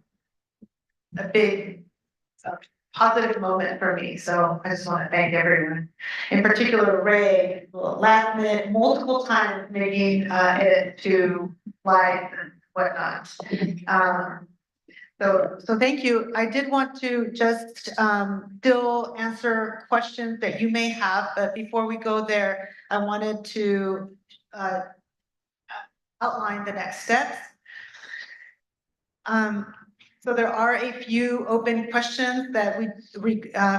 big positive moment for me. So I just want to thank everyone, in particular Ray, last minute, multiple times making it to live and whatnot. So thank you. I did want to just still answer questions that you may have, but before we go there, I wanted to outline the next steps. So there are a few open questions that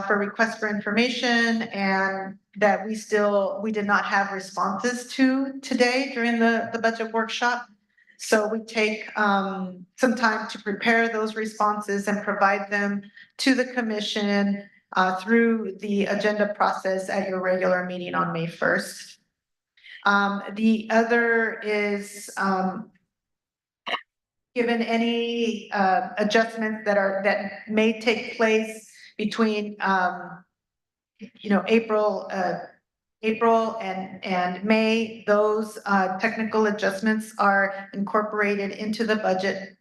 for requests for information and that we did not have responses to today during the budget workshop. So we take some time to prepare those responses and provide them to the commission through the agenda process at your regular meeting on May 1st. The other is given any adjustments that may take place between April and May, those technical adjustments are incorporated into the budget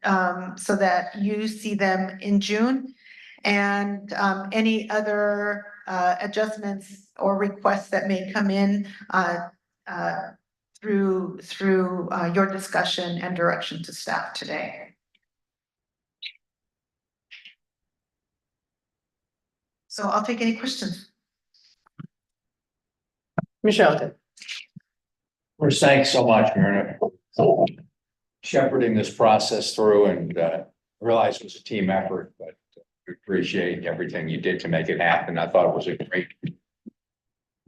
so that you see them in June. And any other adjustments or requests that may come in through your discussion and direction to staff today. So I'll take any questions. Michelle. First, thanks so much, Myrna, for shepherding this process through, and I realize it was a team effort, but we appreciate everything you did to make it happen. I thought it was a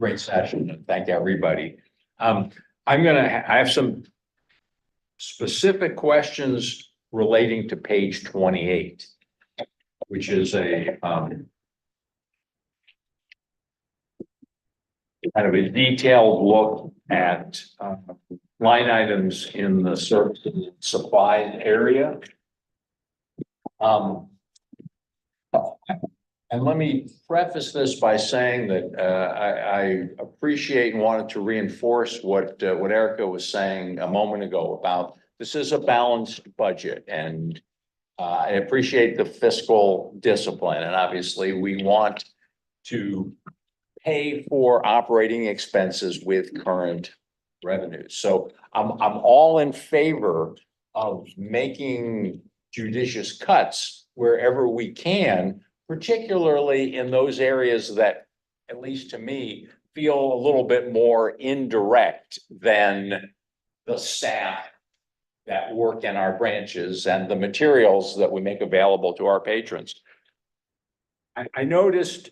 great session, and thank everybody. I have some specific questions relating to page 28, which is a kind of a detailed look at line items in the service and supplies area. And let me preface this by saying that I appreciate and wanted to reinforce what Erica was saying a moment ago about this is a balanced budget, and I appreciate the fiscal discipline, and obviously we want to pay for operating expenses with current revenues. So I'm all in favor of making judicious cuts wherever we can, particularly in those areas that, at least to me, feel a little bit more indirect than the staff that work in our branches and the materials that we make available to our patrons. I noticed,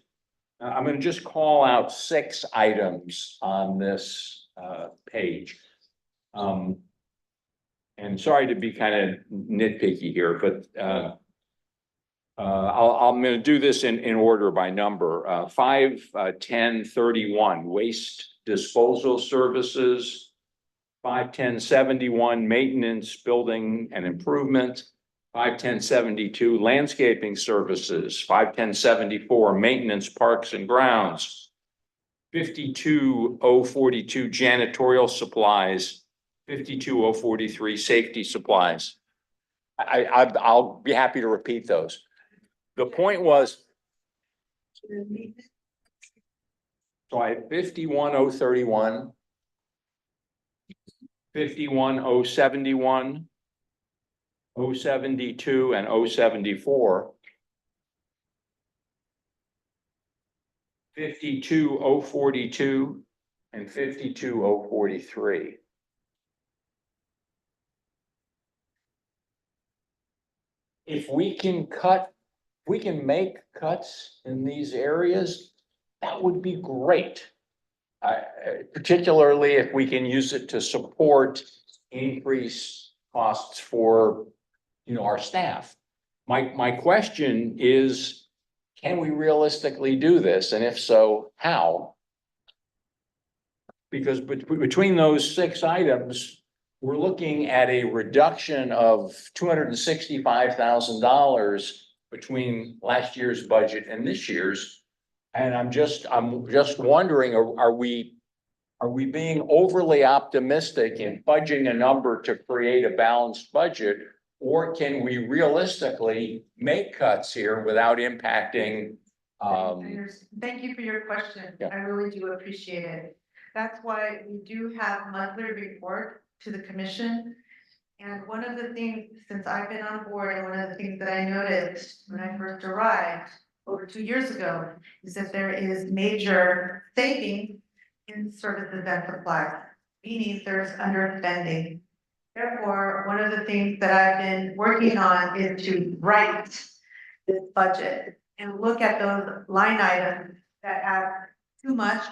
I'm going to just call out 6 items on this page. And sorry to be kind of nitpicky here, but I'm going to do this in order by number. 51031 waste disposal services, 51071 maintenance, building and improvement, 51072 landscaping services, 51074 maintenance, parks and grounds, 52042 janitorial supplies, 52043 safety supplies. I'll be happy to repeat those. The point was, so I had 51031, 51071, 072 and 074, 52042 and 52043. If we can make cuts in these areas, that would be great. Particularly if we can use it to support increased costs for, our staff. My question is, can we realistically do this? And if so, how? Because between those 6 items, we're looking at a reduction of $265,000 between last year's budget and this year's. And I'm just wondering, are we being overly optimistic in budgeting a number to create a balanced budget? Or can we realistically make cuts here without impacting? Thank you for your question. Yeah. I really do appreciate it. That's why we do have monthly report to the commission. And one of the things, since I've been on board, and one of the things that I noticed when I first arrived over 2 years ago, is that there is major savings in services and supplies, meaning there's underspending. Therefore, one of the things that I've been working on is to write this budget and look at those line items that have too much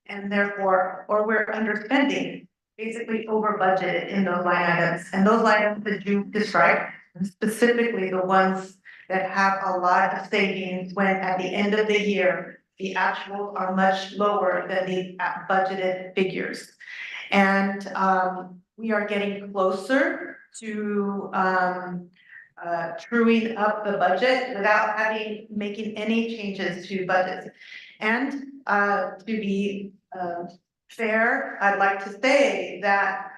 and therefore, or we're underspending, basically over budgeted in those line items. And those items that you described, specifically the ones that have a lot of savings when at the end of the year, the actual are much lower than the budgeted figures. And we are getting closer to truing up the budget without making any changes to budgets. And to be fair, I'd like to say that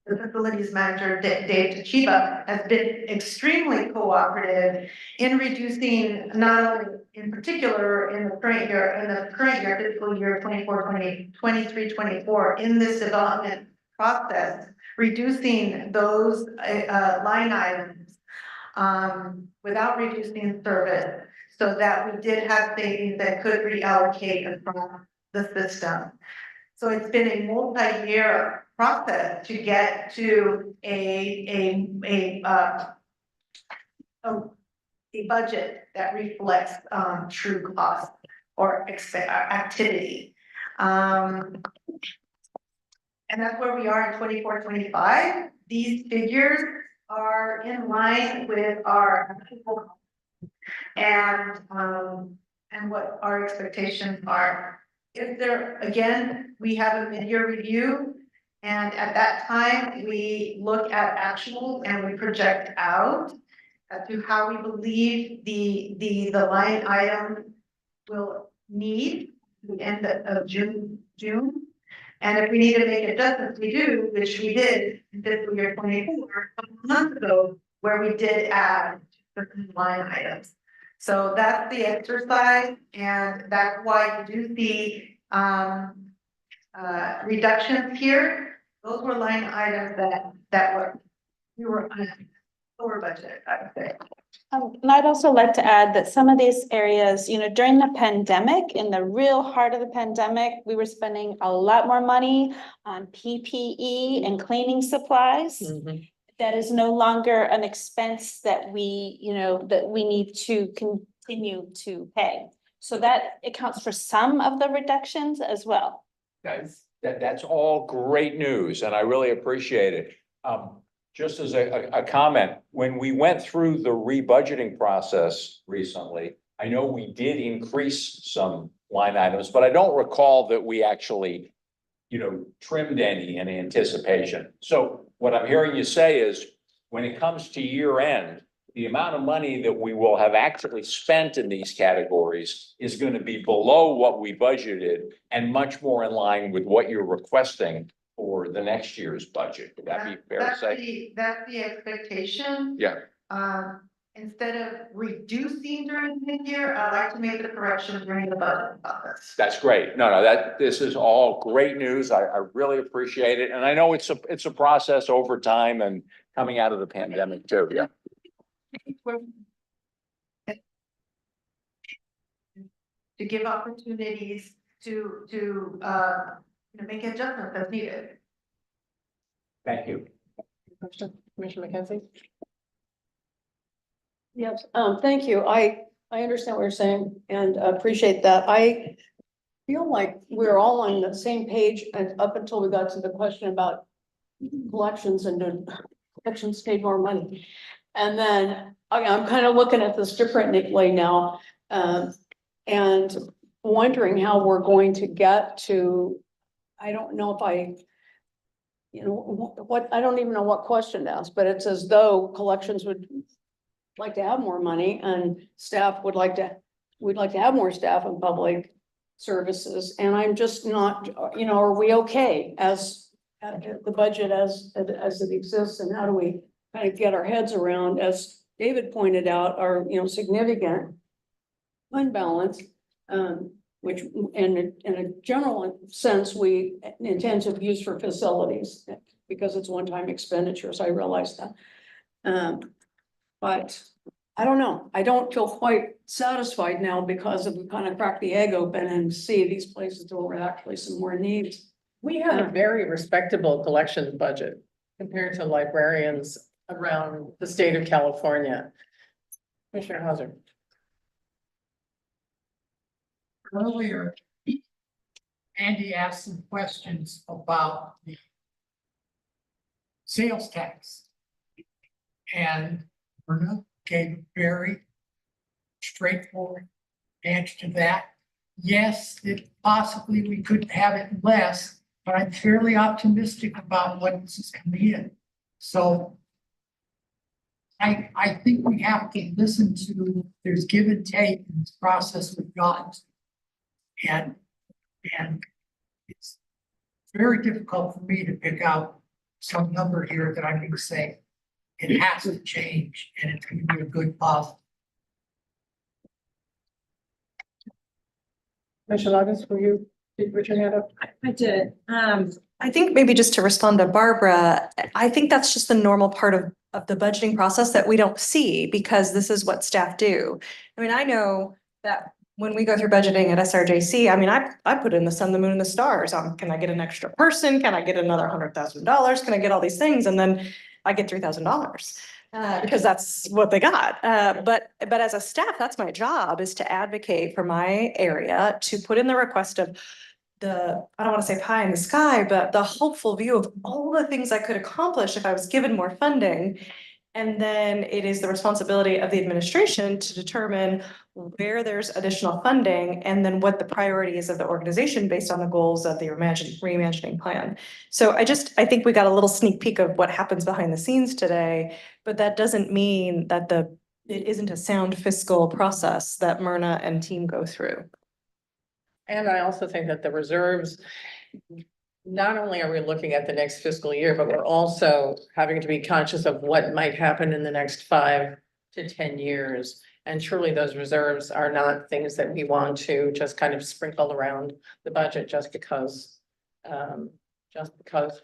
the facilities manager, Dave Toshiba, has been extremely cooperative in reducing, not only in particular in the current year, fiscal year 23-24, in this development process, reducing those line items without reducing service, so that we did have savings that could reallocate from the system. So it's been a multi-year process to get to a budget that reflects true cost or activity. And that's where we are in 24-25. These figures are in line with our and what our expectations are. If there, again, we have a mid-year review, and at that time, we look at actual and we project out as to how we believe the line item will need the end of June. And if we need to make adjustments, we do, which we did in fiscal year 24, a month ago, where we did add certain line items. So that's the exercise, and that's why you do see reductions here. Those were line items we were on a lower budget, I would say. And I'd also like to add that some of these areas, during the pandemic, in the real heart of the pandemic, we were spending a lot more money on PPE and cleaning supplies. That is no longer an expense that we need to continue to pay. So that accounts for some of the reductions as well. Guys, that's all great news, and I really appreciate it. Just as a comment, when we went through the rebudgeting process recently, I know we did increase some line items, but I don't recall that we actually, trimmed any in anticipation. So what I'm hearing you say is, when it comes to year end, the amount of money that we will have actually spent in these categories is going to be below what we budgeted and much more in line with what you're requesting for the next year's budget. Would that be fair to say? That's the expectation. Yeah. Instead of reducing during the year, I like to make the correction during the budget process. That's great. No, this is all great news. I really appreciate it. And I know it's a process over time and coming out of the pandemic too. Yeah. To give opportunities to make adjustments as needed. Thank you. Commissioner McKenzie? Yes, thank you. I understand what you're saying and appreciate that. I feel like we're all on the same page and up until we got to the question about collections and collections need more money. And then I'm kind of looking at this differently now, and wondering how we're going to get to, I don't know if what, I don't even know what question to ask, but it's as though collections would like to have more money and staff we'd like to have more staff in public services. And I'm just not, are we okay as the budget as it exists, and how do we kind of get our heads around, as David pointed out, our, significant fund balance, which in a general sense, we intend to use for facilities because it's one-time expenditures. I realize that. But I don't know. I don't feel quite satisfied now because we kind of cracked the egg open and see these places where there are actually some more needs. We have a very respectable collections budget compared to librarians around the state of California. Commissioner Hauser. Earlier, Andy asked some questions about the sales tax. And Verna gave a very straightforward answer to that. Yes, that possibly we could have it less, but I'm fairly optimistic about what this is coming in. So I think we have to listen to, there's give and take in this process we've got. And it's very difficult for me to pick out some number here that I can say it has to change and it's going to be a good positive. Commissioner August, did you put your hand up? I did. I think maybe just to respond to Barbara, I think that's just the normal part of the budgeting process that we don't see because this is what staff do. I mean, I know that when we go through budgeting at SRJC, I mean, I put in the sun, the moon, and the stars. Can I get an extra person? Can I get another $100,000? Can I get all these things? And then I get $3,000 because that's what they got. But as a staff, that's my job, is to advocate for my area, to put in the request of I don't want to say pie in the sky, but the hopeful view of all the things I could accomplish if I was given more funding. And then it is the responsibility of the administration to determine where there's additional funding and then what the priority is of the organization based on the goals of the reimagining plan. So I think we got a little sneak peek of what happens behind the scenes today, but that doesn't mean that it isn't a sound fiscal process that Myrna and team go through. And I also think that the reserves, not only are we looking at the next fiscal year, but we're also having to be conscious of what might happen in the next 5 to 10 years. And truly, those reserves are not things that we want to just kind of sprinkle around the budget just because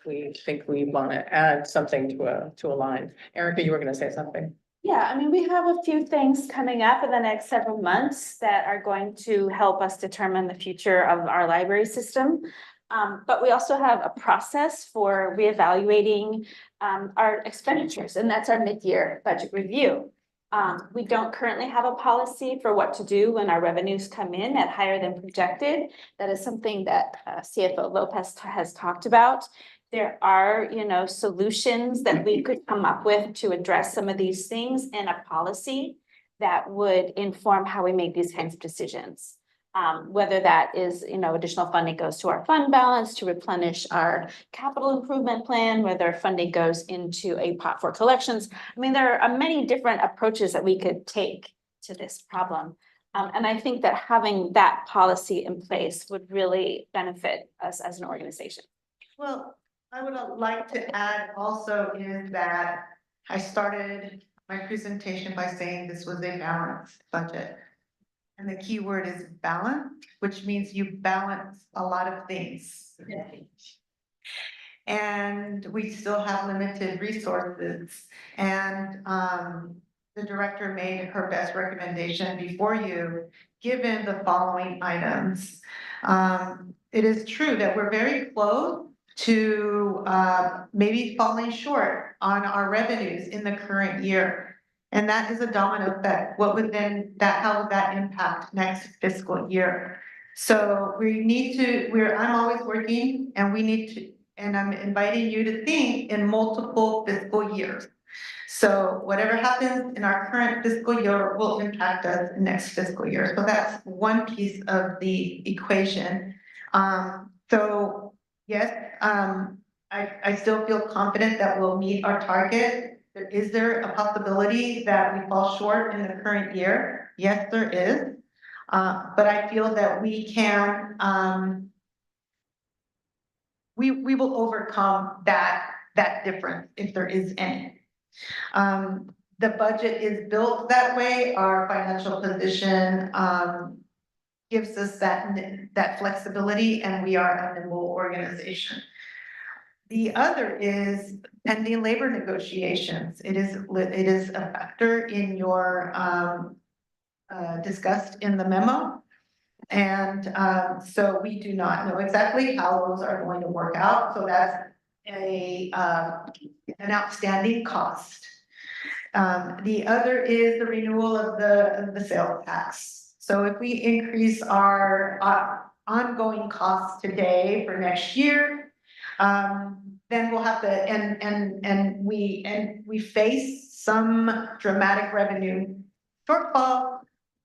we think we want to add something to a line. Erica, you were going to say something. Yeah, I mean, we have a few things coming up in the next several months that are going to help us determine the future of our library system. But we also have a process for reevaluating our expenditures, and that's our mid-year budget review. We don't currently have a policy for what to do when our revenues come in at higher than projected. That is something that CFO Lopez has talked about. There are, solutions that we could come up with to address some of these things in a policy that would inform how we make these kinds of decisions. Whether that is, additional funding goes to our fund balance to replenish our capital improvement plan, whether funding goes into a pot for collections. I mean, there are many different approaches that we could take to this problem. And I think that having that policy in place would really benefit us as an organization. Well, I would like to add also is that I started my presentation by saying this was a balanced budget. And the key word is balance, which means you balance a lot of things. And we still have limited resources. And the director made her best recommendation before you, given the following items. It is true that we're very close to maybe falling short on our revenues in the current year. And that is a domino effect. How would that impact next fiscal year? So I'm always working and and I'm inviting you to think in multiple fiscal years. So whatever happens in our current fiscal year will impact us next fiscal year. So that's one piece of the equation. So yes, I still feel confident that we'll meet our target. Is there a possibility that we fall short in the current year? Yes, there is. But I feel that we can, we will overcome that difference if there is any. The budget is built that way. Our financial position gives us that flexibility, and we are a nimble organization. The other is pending labor negotiations. It is a factor in your discussed in the memo. And so we do not know exactly how those are going to work out. So that's an outstanding cost. The other is the renewal of the sales tax. So if we increase our ongoing costs today for next year, then we'll have to, and we face some dramatic revenue shortfall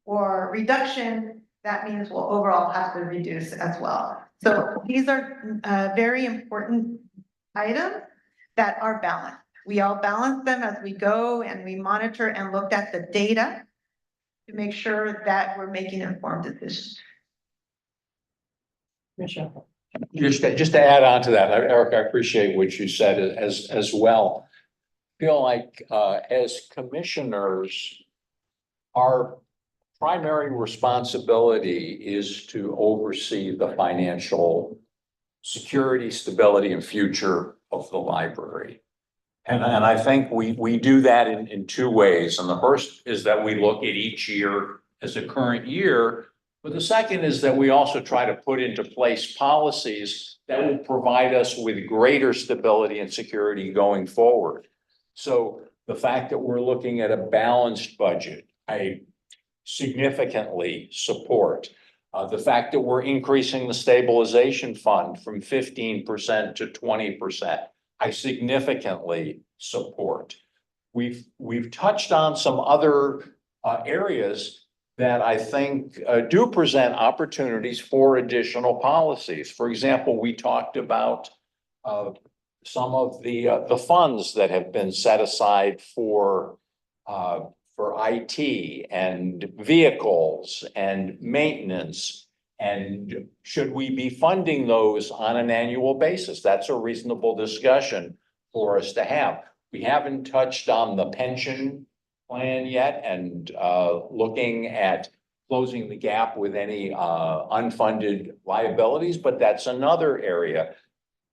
or reduction. That means we'll overall have to reduce as well. So these are very important items that are balanced. We all balance them as we go, and we monitor and look at the data to make sure that we're making informed decisions. Michelle. Just to add on to that, Eric, I appreciate what you said as well. I feel like as commissioners, our primary responsibility is to oversee the financial security, stability, and future of the library. And I think we do that in two ways. And the first is that we look at each year as a current year. But the second is that we also try to put into place policies that will provide us with greater stability and security going forward. So the fact that we're looking at a balanced budget, I significantly support. The fact that we're increasing the stabilization fund from 15% to 20%, I significantly support. We've touched on some other areas that I think do present opportunities for additional policies. For example, we talked about some of the funds that have been set aside for IT and vehicles and maintenance. And should we be funding those on an annual basis? That's a reasonable discussion for us to have. We haven't touched on the pension plan yet and looking at closing the gap with any unfunded liabilities, but that's another area.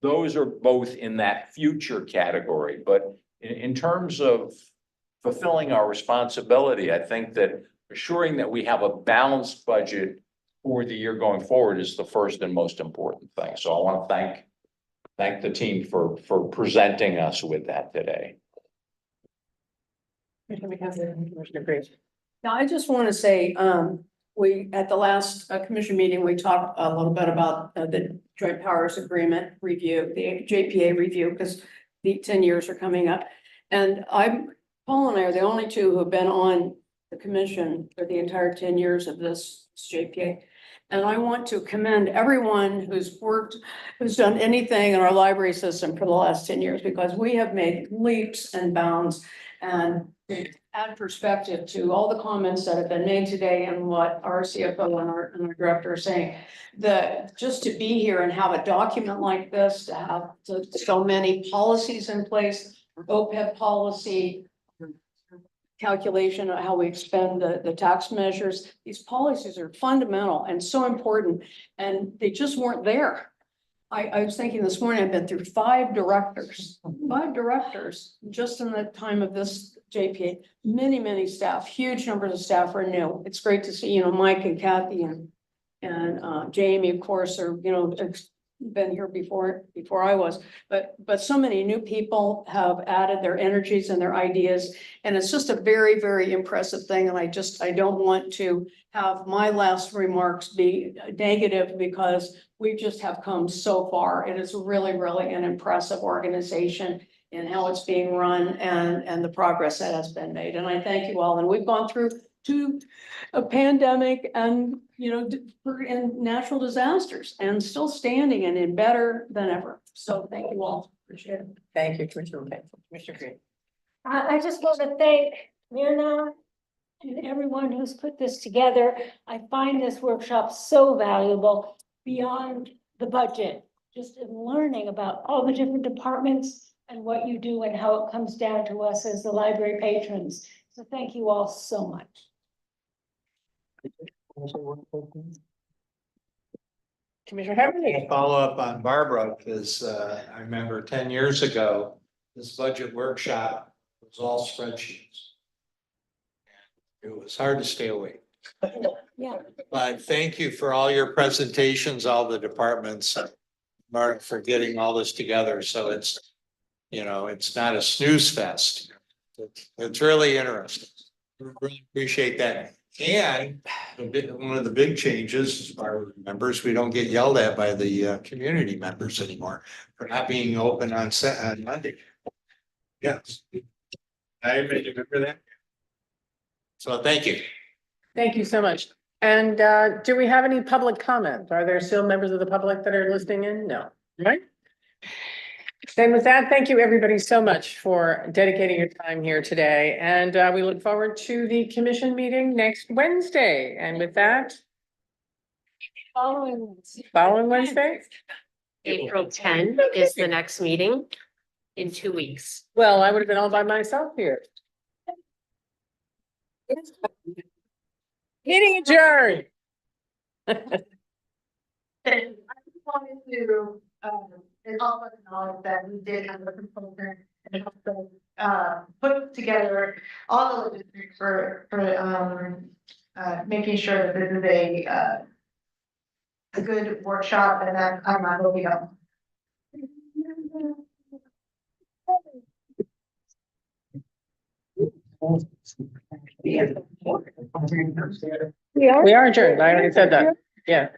Those are both in that future category. But in terms of fulfilling our responsibility, I think that assuring that we have a balanced budget for the year going forward is the first and most important thing. So I want to thank the team for presenting us with that today. Now, I just want to say, we, at the last commission meeting, we talked a little bit about the Joint Powers Agreement review, the JPA review, because the 10 years are coming up. And Paul and I are the only two who have been on the commission for the entire 10 years of this JPA. And I want to commend everyone who's done anything in our library system for the last 10 years, because we have made leaps and bounds. And add perspective to all the comments that have been made today and what our CFO and our director are saying, that just to be here and have a document like this, to have so many policies in place, OPEB policy, calculation of how we expend the tax measures, these policies are fundamental and so important, and they just weren't there. I was thinking this morning, I've been through 5 directors just in the time of this JPA, many staff, huge numbers of staff are new. It's great to see, Mike and Kathy and Jamie, of course, are, been here before I was, but so many new people have added their energies and their ideas. And it's just a very, very impressive thing. And I don't want to have my last remarks be negative, because we just have come so far. It is really, really an impressive organization in how it's being run and the progress that has been made. And I thank you all. And we've gone through a pandemic and, and natural disasters and still standing and in better than ever. So thank you all. Appreciate it. Thank you, Commissioner McCain. Commissioner Green. I just want to thank Mirna and everyone who's put this together. I find this workshop so valuable beyond the budget, just in learning about all the different departments and what you do and how it comes down to us as the library patrons. So thank you all so much. Commissioner Heffernan. Follow up on Barbara, because I remember 10 years ago, this budget workshop was all spreadsheets. It was hard to stay awake. Yeah. But thank you for all your presentations, all the departments, Mark, for getting all this together. So it's, it's not a snooze fest. It's really interesting. Really appreciate that. And one of the big changes, as Barbara remembers, we don't get yelled at by the community members anymore for not being open on Monday. Yes. I remember that. So thank you. Thank you so much. And do we have any public comment? Are there still members of the public that are listening in? No, right? Then with that, thank you everybody so much for dedicating your time here today. And we look forward to the commission meeting next Wednesday. And with that, following Wednesday? April 10 is the next meeting in 2 weeks. Well, I would have been all by myself here. Meeting adjourned. I just wanted to, also acknowledge that we did have a consultant and also, put together all the logistics for making sure that this is a good workshop and that I'm not going to We are adjourned. I already said that. Yeah.